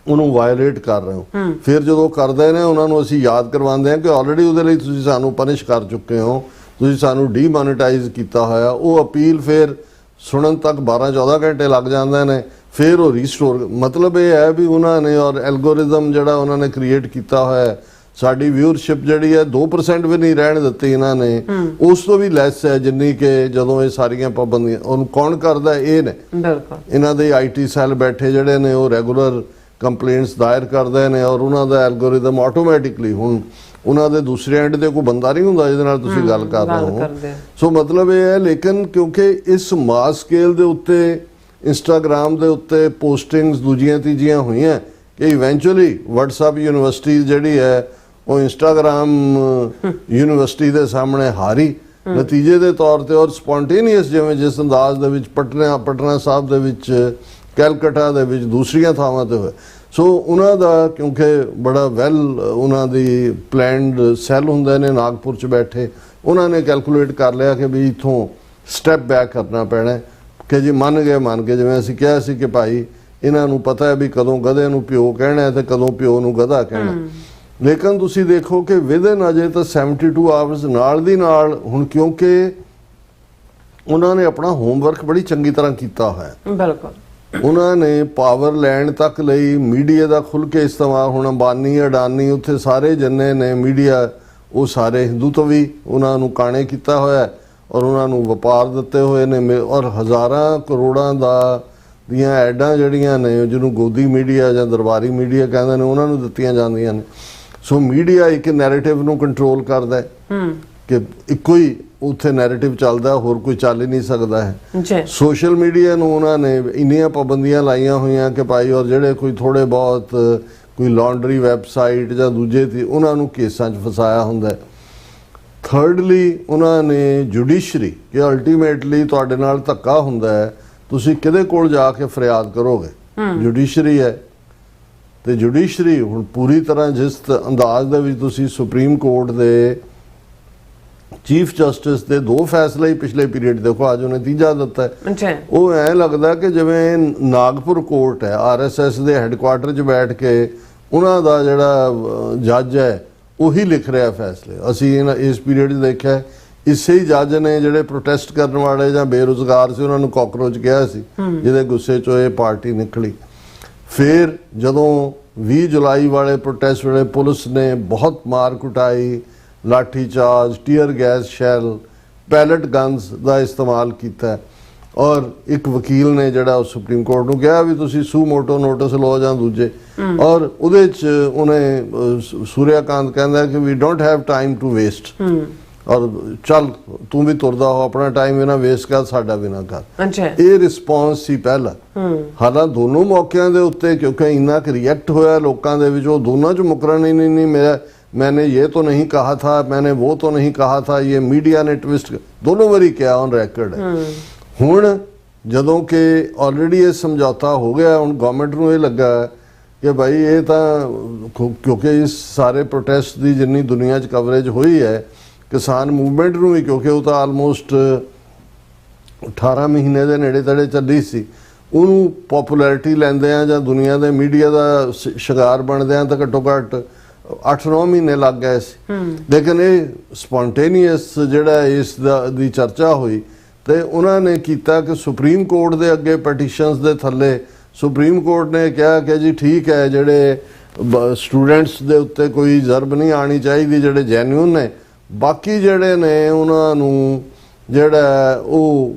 B: ਉਹਨੂੰ ਵਾਇਓਲੇਟ ਕਰ ਰਹੇ ਹੋ। ਫਿਰ ਜਦੋਂ ਕਰਦੇ ਨੇ ਉਹਨਾਂ ਨੂੰ ਅਸੀਂ ਯਾਦ ਕਰਵਾਉਂਦੇ ਹਾਂ ਕਿ ਆਲਰੇਡੀ ਉਹਦੇ ਲਈ ਤੁਸੀਂ ਸਾਨੂੰ ਪਨਿਸ਼ ਕਰ ਚੁੱਕੇ ਹੋ, ਤੁਸੀਂ ਸਾਨੂੰ ਡੀਮੋਨੇਟਾਈਜ਼ ਕੀਤਾ ਹੋਇਆ। ਉਹ ਅਪੀਲ ਫਿਰ ਸੁਣਨ ਤੱਕ 12-14 ਘੰਟੇ ਲੱਗ ਜਾਂਦੇ ਨੇ, ਫਿਰ ਉਹ ਰੀਸਟੋਰ। ਮਤਲਬ ਇਹ ਹੈ ਵੀ ਉਹਨਾਂ ਨੇ ਔਰ ਐਲਗੋਰਿਜ਼ਮ ਜਿਹੜਾ ਉਹਨਾਂ ਨੇ ਕ੍ਰੀਏਟ ਕੀਤਾ ਹੋਇਆ, ਸਾਡੀ ਵਿਊਅਰਸ਼ਿਪ ਜਿਹੜੀ ਹੈ 2% ਵੀ ਨਹੀਂ ਰਹਿਣ ਦਿੱਤੀ ਇਹਨਾਂ ਨੇ, ਉਸ ਤੋਂ ਵੀ ਲੈਸ ਹੈ ਜਿੰਨੀ ਕਿ ਜਦੋਂ ਇਹ ਸਾਰੀਆਂ ਪਾਬੰਦੀਆਂ। ਉਹਨੂੰ ਕੌਣ ਕਰਦਾ? ਇਹ ਨੇ ਇਹਨਾਂ ਦੇ IT ਸੈੱਲ ਬੈਠੇ ਜਿਹੜੇ ਨੇ, ਉਹ ਰੈਗੂਲਰ ਕੰਪਲੇਂਟਸ ਦਾਇਰ ਕਰਦੇ ਨੇ ਔਰ ਉਹਨਾਂ ਦਾ ਐਲਗੋਰਿਜ਼ਮ ਆਟੋਮੈਟਿਕਲੀ, ਹੁਣ ਉਹਨਾਂ ਦੇ ਦੂਸਰੇ ਐਂਡ ਤੇ ਕੋਈ ਬੰਦਾ ਨਹੀਂ ਹੁੰਦਾ ਜਿਹਦੇ ਨਾਲ ਤੁਸੀਂ ਗੱਲ ਕਰ ਰਹੇ ਹੋ। ਸੋ ਮਤਲਬ ਇਹ ਹੈ, ਲੇਕਿਨ ਕਿਉਂਕਿ ਇਸ ਮਾਸ ਸਕੇਲ ਦੇ ਉੱਤੇ ਇੰਸਟਾਗ੍ਰਾਮ ਦੇ ਉੱਤੇ ਪੋਸਟਿੰਗਸ ਦੂਜੀਆਂ ਤੀਜੀਆਂ ਹੋਈਆਂ ਕਿ ਇਵੈਂਚੁਅਲੀ WhatsApp ਯੂਨੀਵਰਸਿਟੀ ਜਿਹੜੀ ਹੈ ਉਹ ਇੰਸਟਾਗ੍ਰਾਮ ਯੂਨੀਵਰਸਿਟੀ ਦੇ ਸਾਹਮਣੇ ਹਾਰੀ ਨਤੀਜੇ ਦੇ ਤੌਰ ਤੇ। ਔਰ ਸਪੌਂਟੇਨੀਅਸ ਜਿਵੇਂ ਜਿਸ ਅੰਦਾਜ਼ ਦੇ ਵਿੱਚ ਪਟਨਾ ਸਾਹਿਬ ਦੇ ਵਿੱਚ, ਕੈਲਕਟਾ ਦੇ ਵਿੱਚ, ਦੂਸਰੀਆਂ ਥਾਵਾਂ ਤੇ ਹੋਏ। ਸੋ ਉਹਨਾਂ ਦਾ ਕਿਉਂਕਿ ਬੜਾ ਵੈਲ ਉਹਨਾਂ ਦੀ ਪਲੈਨਡ ਸੈੱਲ ਹੁੰਦੇ ਨੇ ਨਾਗਪੁਰ 'ਚ ਬੈਠੇ, ਉਹਨਾਂ ਨੇ ਕੈਲਕੂਲੇਟ ਕਰ ਲਿਆ ਕਿ ਵੀ ਇੱਥੋਂ ਸਟੈਪ ਬੈਕ ਕਰਨਾ ਪੈਣਾ ਕਿ ਜੀ ਮੰਨ ਗਏ। ਜਿਵੇਂ ਅਸੀਂ ਕਿਹਾ ਸੀ ਕਿ ਭਾਈ ਇਹਨਾਂ ਨੂੰ ਪਤਾ ਹੈ ਵੀ ਕਦੋਂ ਗਧੇ ਨੂੰ ਪਿਓ ਕਹਿਣਾ ਤੇ ਕਦੋਂ ਪਿਓ ਨੂੰ ਗਧਾ ਕਹਿਣਾ। ਲੇਕਿਨ ਤੁਸੀਂ ਦੇਖੋ ਕਿ ਵਿਦਨ ਅਜੇ ਤਾਂ 72 ਆਵਰਸ ਨਾਲ ਦੀ ਨਾਲ, ਹੁਣ ਕਿਉਂਕਿ ਉਹਨਾਂ ਨੇ ਆਪਣਾ ਹੋਮਵਰਕ ਬੜੀ ਚੰਗੀ ਤਰ੍ਹਾਂ ਕੀਤਾ ਹੋਇਆ।
A: ਬਿਲਕੁਲ
B: ਉਹਨਾਂ ਨੇ ਪਾਵਰ ਲੈਣ ਤੱਕ ਲਈ ਮੀਡੀਆ ਦਾ ਖੁੱਲ੍ਹ ਕੇ ਇਸਤੇਮਾਲ, ਹੁਣ ਅੰਬਾਨੀ ਅਡਾਨੀ ਉੱਥੇ ਸਾਰੇ ਜਿੰਨੇ ਨੇ ਮੀਡੀਆ, ਉਹ ਸਾਰੇ ਹਿੰਦੂਤਵੀ ਉਹਨਾਂ ਨੂੰ ਕਾਣੇ ਕੀਤਾ ਹੋਇਆ ਔਰ ਉਹਨਾਂ ਨੂੰ ਵਪਾਰ ਦਿੱਤੇ ਹੋਏ ਨੇ। ਔਰ ਹਜ਼ਾਰਾਂ ਕਰੋੜਾਂ ਦੀਆਂ ਐਡਾਂ ਜਿਹੜੀਆਂ ਨੇ, ਜਿਹਨੂੰ ਗੋਦੀ ਮੀਡੀਆ ਜਾਂ ਦਰਬਾਰੀ ਮੀਡੀਆ ਕਹਿੰਦੇ ਨੇ, ਉਹਨਾਂ ਨੂੰ ਦਿੱਤੀਆਂ ਜਾਂਦੀਆਂ ਨੇ। ਸੋ ਮੀਡੀਆ ਇੱਕ ਨੈਰੇਟਿਵ ਨੂੰ ਕੰਟਰੋਲ ਕਰਦਾ ਕਿ ਇੱਕੋ ਹੀ ਉੱਥੇ ਨੈਰੇਟਿਵ ਚੱਲਦਾ, ਹੋਰ ਕੋਈ ਚੱਲ ਹੀ ਨਹੀਂ ਸਕਦਾ ਹੈ। ਸੋਸ਼ਲ ਮੀਡੀਆ ਨੂੰ ਉਹਨਾਂ ਨੇ ਇੰਨੀਆਂ ਪਾਬੰਦੀਆਂ ਲਾਈਆਂ ਹੋਈਆਂ ਕਿ ਭਾਈ, ਔਰ ਜਿਹੜੇ ਕੋਈ ਥੋੜੇ ਬਹੁਤ ਕੋਈ ਲਾਂਡਰੀ ਵੈਬਸਾਈਟ ਜਾਂ ਦੂਜੇ ਤੇ ਉਹਨਾਂ ਨੂੰ ਕੇਸਾਂ 'ਚ ਫਸਾਇਆ ਹੁੰਦਾ। ਥਰਡਲੀ ਉਹਨਾਂ ਨੇ ਜੁਡੀਸ਼ਰੀ, ਕਿ ਅਲਟੀਮੇਟਲੀ ਤੁਹਾਡੇ ਨਾਲ ਧੱਕਾ ਹੁੰਦਾ ਹੈ, ਤੁਸੀਂ ਕਿਹਦੇ ਕੋਲ ਜਾ ਕੇ ਫਰਿਆਦ ਕਰੋਗੇ? ਜੁਡੀਸ਼ਰੀ ਹੈ। ਤੇ ਜੁਡੀਸ਼ਰੀ ਹੁਣ ਪੂਰੀ ਤਰ੍ਹਾਂ ਜਿਸ ਅੰਦਾਜ਼ ਦੇ ਵਿੱਚ ਤੁਸੀਂ ਸੁਪਰੀਮ ਕੋਰਟ ਦੇ ਚੀਫ ਜਸਟਿਸ ਦੇ 2 ਫੈਸਲੇ ਹੀ ਪਿਛਲੇ ਪੀਰੀਅਡ ਦੇਖੋ, ਅੱਜ ਉਹਨੇ ਤੀਜਾ ਦਿੱਤਾ ਹੈ। ਉਹ ਐਂ ਲੱਗਦਾ ਕਿ ਜਿਵੇਂ ਨਾਗਪੁਰ ਕੋਰਟ ਹੈ, RSS ਦੇ ਹੈੱਡਕੁਆਟਰ 'ਚ ਬੈਠ ਕੇ ਉਹਨਾਂ ਦਾ ਜਿਹੜਾ ਜੱਜ ਹੈ ਉਹੀ ਲਿਖ ਰਿਹਾ ਫੈਸਲੇ। ਅਸੀਂ ਇਸ ਪੀਰੀਅਡ 'ਚ ਦੇਖਿਆ ਇਸੇ ਹੀ ਜੱਜ ਨੇ ਜਿਹੜੇ ਪ੍ਰੋਟੈਸਟ ਕਰਨ ਵਾਲੇ ਜਾਂ ਬੇਰੁਜ਼ਗਾਰ ਸੀ ਉਹਨਾਂ ਨੂੰ ਕਾਕਰੋਚ ਕਿਹਾ ਸੀ, ਜਿਹਦੇ ਗੁੱਸੇ 'ਚੋਂ ਇਹ ਪਾਰਟੀ ਨਿਕਲੀ। ਫਿਰ ਜਦੋਂ 20 ਜੁਲਾਈ ਵਾਲੇ ਪ੍ਰੋਟੈਸਟ ਵੇਲੇ ਪੁਲਿਸ ਨੇ ਬਹੁਤ ਮਾਰ ਕੁਟਾਈ, lathi charge, tear gas shell, pellet guns ਦਾ ਇਸਤੇਮਾਲ ਕੀਤਾ ਔਰ ਇੱਕ ਵਕੀਲ ਨੇ ਜਿਹੜਾ ਸੁਪਰੀਮ ਕੋਰਟ ਨੂੰ ਕਿਹਾ ਵੀ ਤੁਸੀਂ ਸੂ ਮੋਟੋ ਨੋਟਿਸ ਲਓ ਜਾਂ ਦੂਜੇ, ਔਰ ਉਹਦੇ 'ਚ ਉਹਨੇ ਸੂਰਿਆਕਾਂਤ ਕਹਿੰਦਾ ਕਿ we don't have time to waste, ਔਰ ਚੱਲ ਤੂੰ ਵੀ ਤੁਰਦਾ ਹੋ, ਆਪਣਾ ਟਾਈਮ ਇਹਨਾਂ ਵੇਸਟ ਕਰ, ਸਾਡਾ ਵੀ ਨਾ ਕਰ। ਇਹ ਰਿਸਪੌਂਸ ਸੀ ਪਹਿਲਾ। ਹਾਲਾਂਕਿ ਦੋਨੋਂ ਮੌਕਿਆਂ ਦੇ ਉੱਤੇ ਕਿਉਂਕਿ ਇੰਨਾ ਕੁ ਰਿਐਕਟ ਹੋਇਆ ਲੋਕਾਂ ਦੇ ਵਿੱਚ, ਉਹ ਦੋਨਾਂ 'ਚ ਮੁਕਰਨ ਹੀ ਨਹੀਂ मैंने ये तो नहीं कहा था, मैंने वो तो नहीं कहा था, ये मीडिया ने ट्विस्ट दोनों बारी किया ऑन रिकॉर्ड है। हुण जदों कि ऑलरेडी ये समझौता हो गया, हुण गवर्नमेंट नूं ये लगा कि भाई ये तो क्योंकि इस सारे प्रोटेस्ट की जिन्नी दुनिया च कवरेज हुई है किसान मूवमेंट नूं भी, क्योंकि वो तो आलमोस्ट 18 महीने के नेड़े तड़े चली सी, ਉਹਨੂੰ ਪੋਪੂਲੈਰਿਟੀ ਲੈਂਦੇ ਆ ਜਾਂ ਦੁਨੀਆ ਦੇ ਮੀਡੀਆ ਦਾ ਸ਼ਿਕਾਰ ਬਣਦੇ ਆ ਤਾਂ ਘੱਟੋ ਘੱਟ 8-9 ਮਹੀਨੇ ਲੱਗ ਗਏ ਸੀ। ਲੇਕਿਨ ਇਹ ਸਪੌਂਟੇਨੀਅਸ ਜਿਹੜਾ ਇਸ ਦੀ ਚਰਚਾ ਹੋਈ ਤੇ ਉਹਨਾਂ ਨੇ ਕੀਤਾ ਕਿ ਸੁਪਰੀਮ ਕੋਰਟ ਦੇ ਅੱਗੇ ਪਟੀਸ਼ਨਸ ਦੇ ਥੱਲੇ ਸੁਪਰੀਮ ਕੋਰਟ ਨੇ ਕਿਹਾ ਕਿ ਜੀ ਠੀਕ ਹੈ, ਜਿਹੜੇ ਸਟੂਡੈਂਟਸ ਦੇ ਉੱਤੇ ਕੋਈ ਜ਼ਰਬ ਨਹੀਂ ਆਣੀ ਚਾਹੀਦੀ ਜਿਹੜੇ ਜੈਨੂਇਨ ਨੇ, ਬਾਕੀ ਜਿਹੜੇ ਨੇ ਉਹਨਾਂ ਨੂੰ ਜਿਹੜਾ ਉਹ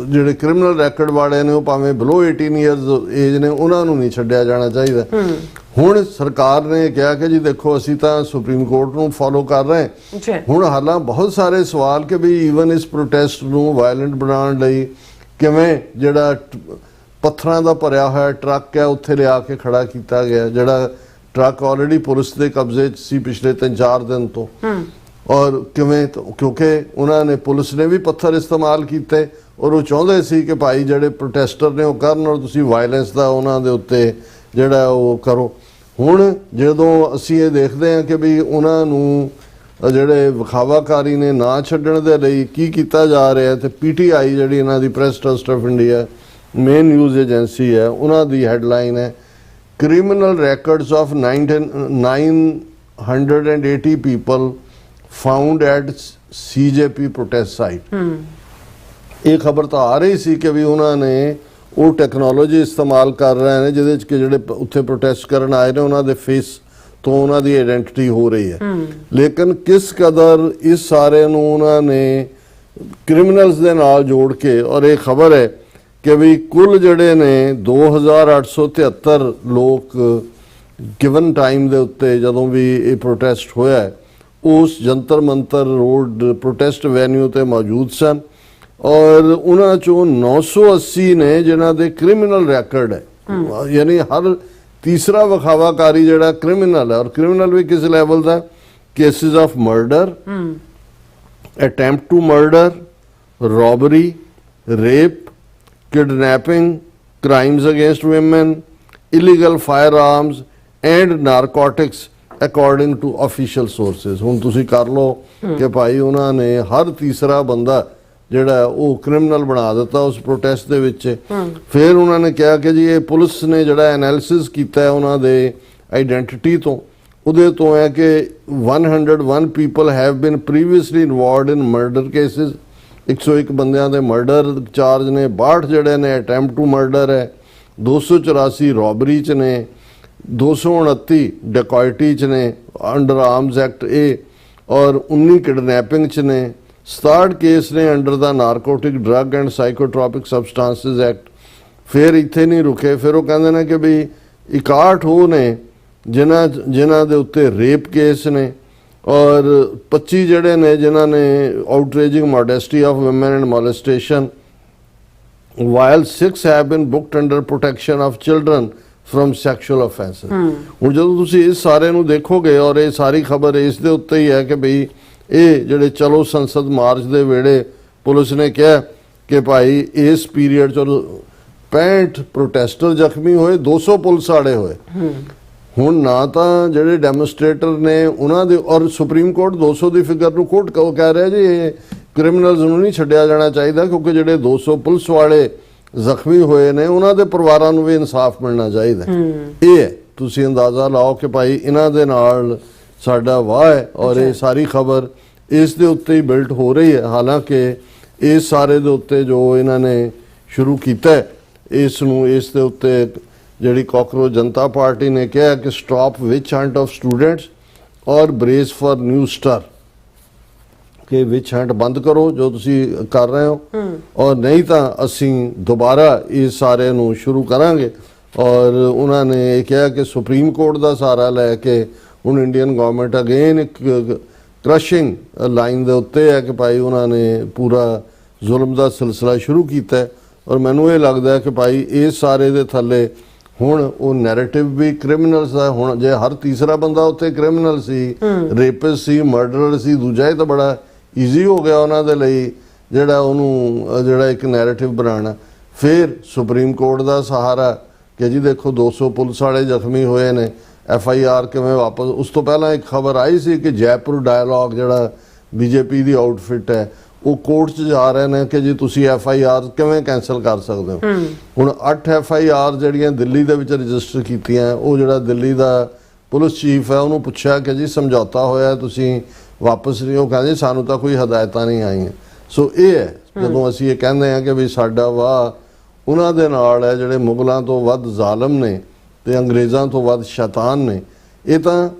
B: ਜਿਹੜੇ ਕ੍ਰਿਮੀਨਲ ਰੈਕੋਰਡ ਵਾਲੇ ਨੇ ਉਹ ਭਾਵੇਂ ਬਿਲੋ 18 ਇਅਰਸ ਏਜ ਨੇ ਉਹਨਾਂ ਨੂੰ ਨਹੀਂ ਛੱਡਿਆ ਜਾਣਾ ਚਾਹੀਦਾ। ਹੁਣ ਸਰਕਾਰ ਨੇ ਕਿਹਾ ਕਿ ਜੀ ਦੇਖੋ ਅਸੀਂ ਤਾਂ ਸੁਪਰੀਮ ਕੋਰਟ ਨੂੰ ਫੋਲੋ ਕਰ ਰਹੇ ਹਾਂ। ਹੁਣ ਹਾਲਾਂ ਬਹੁਤ ਸਾਰੇ ਸਵਾਲ ਕਿ ਵੀ ਈਵਨ ਇਸ ਪ੍ਰੋਟੈਸਟ ਨੂੰ ਵਾਇਲੈਂਟ ਬਣਾਉਣ ਲਈ ਕਿਵੇਂ ਜਿਹੜਾ ਪੱਥਰਾਂ ਦਾ ਭਰਿਆ ਹੋਇਆ ਟਰੱਕ ਹੈ ਉੱਥੇ ਲਿਆ ਕੇ ਖੜਾ ਕੀਤਾ ਗਿਆ, ਜਿਹੜਾ ਟਰੱਕ ਆਲਰੇਡੀ ਪੁਲਿਸ ਦੇ ਕਬਜ਼ੇ 'ਚ ਸੀ ਪਿਛਲੇ 3-4 ਦਿਨ ਤੋਂ। ਔਰ ਕਿਵੇਂ ਕਿਉਂਕਿ ਉਹਨਾਂ ਨੇ ਪੁਲਿਸ ਨੇ ਵੀ ਪੱਥਰ ਇਸਤੇਮਾਲ ਕੀਤੇ ਔਰ ਉਹ ਚਾਹੁੰਦੇ ਸੀ ਕਿ ਭਾਈ ਜਿਹੜੇ ਪ੍ਰੋਟੈਸਟਰ ਨੇ ਉਹ ਕਰਨ ਔਰ ਤੁਸੀਂ ਵਾਇਲੈਂਸ ਦਾ ਉਹਨਾਂ ਦੇ ਉੱਤੇ ਜਿਹੜਾ ਉਹ ਕਰੋ। ਹੁਣ ਜਦੋਂ ਅਸੀਂ ਇਹ ਦੇਖਦੇ ਹਾਂ ਕਿ ਵੀ ਉਹਨਾਂ ਨੂੰ ਜਿਹੜੇ ਵਿਖਾਵਾਕਾਰੀ ਨੇ ਨਾ ਛੱਡਣ ਦੇ ਲਈ ਕੀ ਕੀਤਾ ਜਾ ਰਿਹਾ, ਤੇ PTI ਜਿਹੜੀ ਇਹਨਾਂ ਦੀ press trust of India main news agency ਹੈ, ਉਹਨਾਂ ਦੀ ਹੈਡਲਾਈਨ ਹੈ criminal records of 980 people found at CJP protest site. ਇਹ ਖਬਰ ਤਾਂ ਆ ਰਹੀ ਸੀ ਕਿ ਵੀ ਉਹਨਾਂ ਨੇ ਉਹ ਟੈਕਨੋਲੋਜੀ ਇਸਤੇਮਾਲ ਕਰ ਰਹੇ ਨੇ ਜਿਹਦੇ 'ਚ ਕਿ ਜਿਹੜੇ ਉੱਥੇ ਪ੍ਰੋਟੈਸਟ ਕਰਨ ਆਏ ਨੇ ਉਹਨਾਂ ਦੇ ਫੇਸ ਤੋਂ ਉਹਨਾਂ ਦੀ ਆਇਡੈਂਟੀਟੀ ਹੋ ਰਹੀ ਹੈ। ਲੇਕਿਨ ਕਿਸ ਕਦਰ ਇਸ ਸਾਰੇ ਨੂੰ ਉਹਨਾਂ ਨੇ ਕ੍ਰਿਮੀਨਲਸ ਦੇ ਨਾਲ ਜੋੜ ਕੇ, ਔਰ ਇਹ ਖਬਰ ਹੈ ਕਿ ਵੀ ਕੁੱਲ ਜਿਹੜੇ ਨੇ 2873 ਲੋਕ ਗਿਵਨ ਟਾਈਮ ਦੇ ਉੱਤੇ ਜਦੋਂ ਵੀ ਇਹ ਪ੍ਰੋਟੈਸਟ ਹੋਇਆ ਉਸ Jantar Mantar road protest Venue ਤੇ ਮੌਜੂਦ ਸਨ ਔਰ ਉਹਨਾਂ ਚੋਂ 980 ਨੇ ਜਿਨ੍ਹਾਂ ਦੇ ਕ੍ਰਿਮੀਨਲ ਰੈਕੋਰਡ ਹੈ। ਯਾਨੀ ਹਰ ਤੀਸਰਾ ਵਿਖਾਵਾਕਾਰੀ ਜਿਹੜਾ ਕ੍ਰਿਮੀਨਲ ਹੈ, ਔਰ ਕ੍ਰਿਮੀਨਲ ਵੀ ਕਿਸ ਲੈਵਲ ਦਾ, cases of murder, attempt to murder, robbery, rape, kidnapping, crimes against women, illegal firearms and narcotics according to official sources। ਹੁਣ ਤੁਸੀਂ ਕਰ ਲਓ ਕਿ ਭਾਈ ਉਹਨਾਂ ਨੇ ਹਰ ਤੀਸਰਾ ਬੰਦਾ ਜਿਹੜਾ ਉਹ ਕ੍ਰਿਮੀਨਲ ਬਣਾ ਦਿੱਤਾ ਉਸ ਪ੍ਰੋਟੈਸਟ ਦੇ ਵਿੱਚ। ਫਿਰ ਉਹਨਾਂ ਨੇ ਕਿਹਾ ਕਿ ਜੀ ਇਹ ਪੁਲਿਸ ਨੇ ਜਿਹੜਾ ਐਨਾਲਿਸਿਸ ਕੀਤਾ ਉਹਨਾਂ ਦੇ ਆਈਡੈਂਟੀਟੀ ਤੋਂ, ਉਹਦੇ ਤੋਂ ਹੈ ਕਿ 101 people have been previously involved in murder cases, 101 ਬੰਦਿਆਂ ਦੇ ਮਰਡਰ ਚਾਰਜ ਨੇ, 62 ਜਿਹੜੇ ਨੇ ਅਟੈਂਪਟ ਟੂ ਮਰਡਰ ਹੈ, 284 ਰੋਬਰੀ 'ਚ ਨੇ, 229 ਡਕੈਟੀ 'ਚ ਨੇ ਅੰਡਰ ਆਰਮਸ ਐਕਟ ਇਹ, ਔਰ 19 ਕਿਡਨੈਪਿੰਗ 'ਚ ਨੇ, 67 ਕੇਸ ਨੇ under the narcotic drug and psychotropic substances act. ਫਿਰ ਇੱਥੇ ਨਹੀਂ ਰੁਕੇ, ਫਿਰ ਉਹ ਕਹਿੰਦੇ ਨੇ ਕਿ ਵੀ 61 ਉਹ ਨੇ ਜਿਨ੍ਹਾਂ ਦੇ ਉੱਤੇ ਰੇਪ ਕੇਸ ਨੇ, ਔਰ 25 ਜਿਹੜੇ ਨੇ ਜਿਨ੍ਹਾਂ ਨੇ outraging modesty of woman and molestation, while 6 have been booked under protection of children from sexual offences। ਹੁਣ ਜਦੋਂ ਤੁਸੀਂ ਇਸ ਸਾਰੇ ਨੂੰ ਦੇਖੋਗੇ ਔਰ ਇਹ ਸਾਰੀ ਖਬਰ ਇਸ ਦੇ ਉੱਤੇ ਹੀ ਹੈ ਕਿ ਬਈ ਇਹ ਜਿਹੜੇ ਚਲੋ ਸੰਸਦ ਮਾਰਚ ਦੇ ਵੇਲੇ ਪੁਲਿਸ ਨੇ ਕਿਹਾ ਕਿ ਭਾਈ ਇਸ ਪੀਰੀਅਡ 'ਚ 65 ਪ੍ਰੋਟੈਸਟਰ ਜ਼ਖਮੀ ਹੋਏ, 200 ਪੁਲਿਸ ਵਾਲੇ ਹੋਏ। ਹੁਣ ਨਾ ਤਾਂ ਜਿਹੜੇ ਡੈਮੋਨਸਟ੍ਰੇਟਰ ਨੇ ਉਹਨਾਂ ਦੇ, ਔਰ ਸੁਪਰੀਮ ਕੋਰਟ 200 ਦੀ ਫਿਗਰ ਨੂੰ ਕੋਟ ਕਹਿ ਰਿਹਾ ਜੀ ਇਹ ਕ੍ਰਿਮੀਨਲਸ ਨੂੰ ਨਹੀਂ ਛੱਡਿਆ ਜਾਣਾ ਚਾਹੀਦਾ ਕਿਉਂਕਿ ਜਿਹੜੇ 200 ਪੁਲਿਸ ਵਾਲੇ ਜ਼ਖਮੀ ਹੋਏ ਨੇ ਉਹਨਾਂ ਦੇ ਪਰਿਵਾਰਾਂ ਨੂੰ ਵੀ ਇਨਸਾਫ ਮਿਲਣਾ ਚਾਹੀਦਾ। ਇਹ ਹੈ, ਤੁਸੀਂ ਅੰਦਾਜ਼ਾ ਲਾਓ ਕਿ ਭਾਈ ਇਹਨਾਂ ਦੇ ਨਾਲ ਸਾਡਾ ਵਾਹ ਹੈ ਔਰ ਇਹ ਸਾਰੀ ਖਬਰ ਇਸ ਦੇ ਉੱਤੇ ਹੀ ਬਿਲਟ ਹੋ ਰਹੀ ਹੈ। ਹਾਲਾਂਕਿ ਇਸ ਸਾਰੇ ਦੇ ਉੱਤੇ ਜੋ ਇਹਨਾਂ ਨੇ ਸ਼ੁਰੂ ਕੀਤਾ ਇਸ ਨੂੰ, ਇਸ ਦੇ ਉੱਤੇ ਜਿਹੜੀ ਕਾਕਰੋਚ ਜਨਤਾ ਪਾਰਟੀ ਨੇ ਕਿਹਾ ਕਿ stop which hunt of students ਔਰ ਬ੍ਰੇਸ ਫॉर ਨਿਊ ਸਟਾਰ, ਕਿ ਵਿਚ ਹੰਟ ਬੰਦ ਕਰੋ ਜੋ ਤੁਸੀਂ ਕਰ ਰਹੇ ਹੋ ਔਰ ਨਹੀਂ ਤਾਂ ਅਸੀਂ ਦੁਬਾਰਾ ਇਸ ਸਾਰੇ ਨੂੰ ਸ਼ੁਰੂ ਕਰਾਂਗੇ। ਔਰ ਉਹਨਾਂ ਨੇ ਇਹ ਕਿਹਾ ਕਿ ਸੁਪਰੀਮ ਕੋਰਟ ਦਾ ਸਹਾਰਾ ਲੈ ਕੇ ਹੁਣ ਇੰਡੀਅਨ ਗਵਰਨਮੈਂਟ ਅਗੇਨ ਇੱਕ ਕ੍ਰਸ਼ਿੰਗ ਲਾਈਨ ਦੇ ਉੱਤੇ ਹੈ ਕਿ ਭਾਈ ਉਹਨਾਂ ਨੇ ਪੂਰਾ ਜ਼ੁਲਮ ਦਾ ਸਿਲਸਿਲਾ ਸ਼ੁਰੂ ਕੀਤਾ। ਔਰ ਮੈਨੂੰ ਇਹ ਲੱਗਦਾ ਕਿ ਭਾਈ ਇਸ ਸਾਰੇ ਦੇ ਥੱਲੇ ਹੁਣ ਉਹ ਨੈਰੇਟਿਵ ਵੀ ਕ੍ਰਿਮੀਨਲਸ ਦਾ, ਹੁਣ ਜੇ ਹਰ ਤੀਸਰਾ ਬੰਦਾ ਉੱਥੇ ਕ੍ਰਿਮੀਨਲ ਸੀ, ਰੇਪਿਸਟ ਸੀ, ਮਰਡਰਰ ਸੀ, ਦੂਜਾ ਹੀ ਤਾਂ ਬੜਾ ਈਜ਼ੀ ਹੋ ਗਿਆ ਉਹਨਾਂ ਦੇ ਲਈ ਜਿਹੜਾ ਉਹਨੂੰ ਜਿਹੜਾ ਇੱਕ ਨੈਰੇਟਿਵ ਬਣਾਉਣਾ। ਫਿਰ ਸੁਪਰੀਮ ਕੋਰਟ ਦਾ ਸਹਾਰਾ ਕਿ ਜੀ ਦੇਖੋ 200 ਪੁਲਿਸ ਵਾਲੇ ਜ਼ਖਮੀ ਹੋਏ ਨੇ, FIR ਕਿਵੇਂ ਵਾਪਸ। ਉਸ ਤੋਂ ਪਹਿਲਾਂ ਇੱਕ ਖਬਰ ਆਈ ਸੀ ਕਿ ਜੈਪੁਰ ਡਾਇਲੌਗ ਜਿਹੜਾ BJP ਦੀ ਆਊਟਫਿਟ ਹੈ ਉਹ ਕੋਰਟ 'ਚ ਜਾ ਰਹੇ ਨੇ ਕਿ ਜੀ ਤੁਸੀਂ FIR ਕਿਵੇਂ ਕੈਂਸਲ ਕਰ ਸਕਦੇ ਹੋ। ਹੁਣ 8 FIR ਜਿਹੜੀਆਂ ਦਿੱਲੀ ਦੇ ਵਿੱਚ ਰਜਿਸਟਰ ਕੀਤੀਆਂ, ਉਹ ਜਿਹੜਾ ਦਿੱਲੀ ਦਾ ਪੁਲਿਸ ਚੀਫ ਹੈ ਉਹਨੂੰ ਪੁੱਛਿਆ ਕਿ ਜੀ ਸਮਝੌਤਾ ਹੋਇਆ ਤੁਸੀਂ ਵਾਪਸ ਨਹੀਂ, ਉਹ ਕਹਿੰਦੇ ਸਾਨੂੰ ਤਾਂ ਕੋਈ ਹਦਾਇਤਾਂ ਨਹੀਂ ਆਈਆਂ। ਸੋ ਇਹ ਹੈ ਜਦੋਂ ਅਸੀਂ ਇਹ ਕਹਿੰਦੇ ਹਾਂ ਕਿ ਵੀ ਸਾਡਾ ਵਾਹ ਉਹਨਾਂ ਦੇ ਨਾਲ ਹੈ ਜਿਹੜੇ ਮੁਗਲਾਂ ਤੋਂ ਵੱਧ ਜ਼ਾਲਮ ਨੇ ਤੇ ਅੰਗਰੇਜ਼ਾਂ ਤੋਂ ਵੱਧ ਸ਼ੈਤਾਨ ਨੇ। ਇਹ ਤਾਂ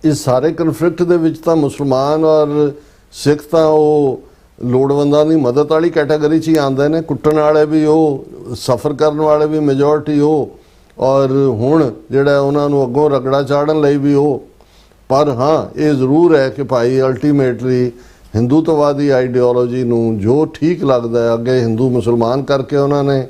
B: ਇਸ ਸਾਰੇ ਕਨਫਲਿਕਟ ਦੇ ਵਿੱਚ ਤਾਂ ਮੁਸਲਮਾਨ ਔਰ ਸਿੱਖ ਤਾਂ ਉਹ ਲੋੜਵੰਦਾਂ ਦੀ ਮਦਦ ਵਾਲੀ ਕੈਟਾਗਰੀ 'ਚ ਹੀ ਆਉਂਦੇ ਨੇ, ਕੁੱਟਣ ਵਾਲੇ ਵੀ ਉਹ, ਸਫ਼ਰ ਕਰਨ ਵਾਲੇ ਵੀ ਮੈਜੋਰਟੀ ਉਹ, ਔਰ ਹੁਣ ਜਿਹੜਾ ਉਹਨਾਂ ਨੂੰ ਅੱਗੋਂ ਰਗੜਾ ਚਾੜਨ ਲਈ ਵੀ ਉਹ। ਪਰ ਹਾਂ ਇਹ ਜ਼ਰੂਰ ਹੈ ਕਿ ਭਾਈ ਅਲਟੀਮੇਟਲੀ ਹਿੰਦੂਤਵਾਦੀ ਆਈਡੀਓਲੋਜੀ ਨੂੰ ਜੋ ਠੀਕ ਲੱਗਦਾ ਹੈ, ਅੱਗੇ ਹਿੰਦੂ ਮੁਸਲਮਾਨ ਕਰਕੇ ਉਹਨਾਂ ਨੇ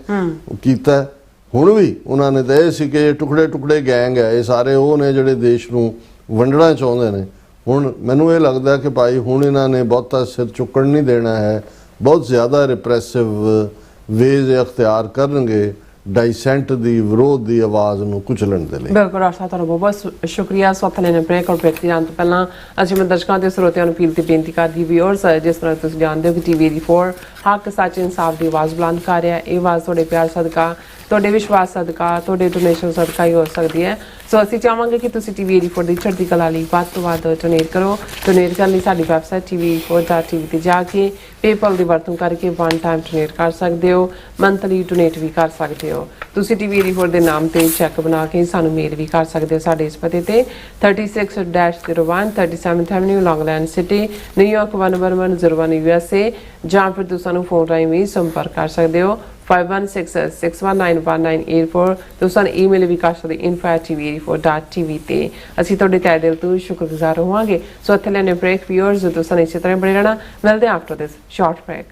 B: ਕੀਤਾ। ਹੁਣ ਵੀ ਉਹਨਾਂ ਨੇ ਤਾਂ ਇਹ ਸੀ ਕਿ ਟੁਕੜੇ ਟੁਕੜੇ ਗੈਂਗ ਹੈ, ਇਹ ਸਾਰੇ ਉਹ ਨੇ ਜਿਹੜੇ ਦੇਸ਼ ਨੂੰ ਵੰਡਣਾ ਚਾਹੁੰਦੇ ਨੇ। ਹੁਣ ਮੈਨੂੰ ਇਹ ਲੱਗਦਾ ਕਿ ਭਾਈ ਹੁਣ ਇਹਨਾਂ ਨੇ ਬਹੁਤਾ ਸਿਰ ਚੁੱਕਣ ਨਹੀਂ ਦੇਣਾ ਹੈ, ਬਹੁਤ ਜ਼ਿਆਦਾ ਰਿਪਰੈਸਿਵ ਵੇਜ਼ ਅਖਤਿਆਰ ਕਰਨਗੇ ਡਾਈਸੈਂਟ ਦੀ, ਵਿਰੋਧ ਦੀ ਆਵਾਜ਼ ਨੂੰ ਕੁਚਲਣ ਦੇ ਲਈ।
A: ਬਿਲਕੁਲ ਆਸ਼ਾ, ਤੁਹਾਡਾ ਬਹੁਤ ਬਹੁਤ ਸ਼ੁਕਰੀਆ। ਸੋਥਲੇ ਨੇ ਬ੍ਰੇਕ ਔਰ ਬ੍ਰੇਕ ਜਾਣ ਤੋਂ ਪਹਿਲਾਂ ਅਸੀਂ ਮੈਂ ਦਰਸ਼ਕਾਂ ਤੇ ਸਰੋਤਿਆਂ ਨੂੰ ਅਪੀਲ ਤੇ ਬੇਨਤੀ ਕਰਦੀ ਵੀਅਰਸ, ਜਿਸ ਤਰ੍ਹਾਂ ਤੁਸੀਂ ਜਾਣਦੇ ਹੋ ਕਿ TV 84 ਹੱਕ ਸੱਚ ਇਨਸਾਫ ਦੀ ਆਵਾਜ਼ ਬੁਲੰਦ ਕਰ ਰਿਹਾ। ਇਹ ਆਵਾਜ਼ ਤੁਹਾਡੇ ਪਿਆਰ ਸਦਕਾ, ਤੁਹਾਡੇ ਵਿਸ਼ਵਾਸ ਸਦਕਾ, ਤੁਹਾਡੇ ਡੋਨੇਸ਼ਨ ਸਦਕਾ ਹੀ ਹੋ ਸਕਦੀ ਹੈ। ਸੋ ਅਸੀਂ ਚਾਹਾਂਗੇ ਕਿ ਤੁਸੀਂ TV 84 ਦੀ ਚੜ੍ਹਦੀ ਕਲਾ ਲਈ ਵੱਧ ਤੋਂ ਵੱਧ ਡੋਨੇਟ ਕਰੋ। ਡੋਨੇਟ ਕਰਨ ਲਈ ਸਾਡੀ ਵੈਬਸਾਈਟ tv84.tv ਤੇ ਜਾ ਕੇ ਪੇਪਲ ਦੀ ਵਰਤੋਂ ਕਰਕੇ ਵਨ ਟਾਈਮ ਡੋਨੇਟ ਕਰ ਸਕਦੇ ਹੋ, ਮੰਥਲੀ ਡੋਨੇਟ ਵੀ ਕਰ ਸਕਦੇ ਹੋ। ਤੁਸੀਂ TV 84 ਦੇ ਨਾਮ ਤੇ ਚੈੱਕ ਬਣਾ ਕੇ ਸਾਨੂੰ ਮੇਲ ਵੀ ਕਰ ਸਕਦੇ ਹੋ ਸਾਡੇ ਇਸ ਪਤੇ ਤੇ 36-01 37th Avenue, Long Island City, New York 11101 USA, ਜਾਂ ਫਿਰ ਤੁਸੀਂ ਸਾਨੂੰ ਫੋਨ ਰਾਹੀਂ ਵੀ ਸੰਪਰਕ ਕਰ ਸਕਦੇ ਹੋ 5166191984। ਤੁਸੀਂ ਸਾਨੂੰ ਈਮੇਲ ਵੀ ਕਰ ਸਕਦੇ info@tv84.tv ਤੇ। ਅਸੀਂ ਤੁਹਾਡੇ ਤਹਿ ਦਿਲ ਤੋਂ ਸ਼ੁਕਰਗੁਜ਼ਾਰ ਹੋਵਾਂਗੇ। ਸੋ ਇੱਥੇ ਲੈਣੇ ਬ੍ਰੇਕ ਵੀਅਰਸ, ਤੁਸੀਂ ਇਸੇ ਤਰ੍ਹਾਂ ਬਣੇ ਰਹਿਣਾ। ਮਿਲਦੇ ਹਾਂ after this short break.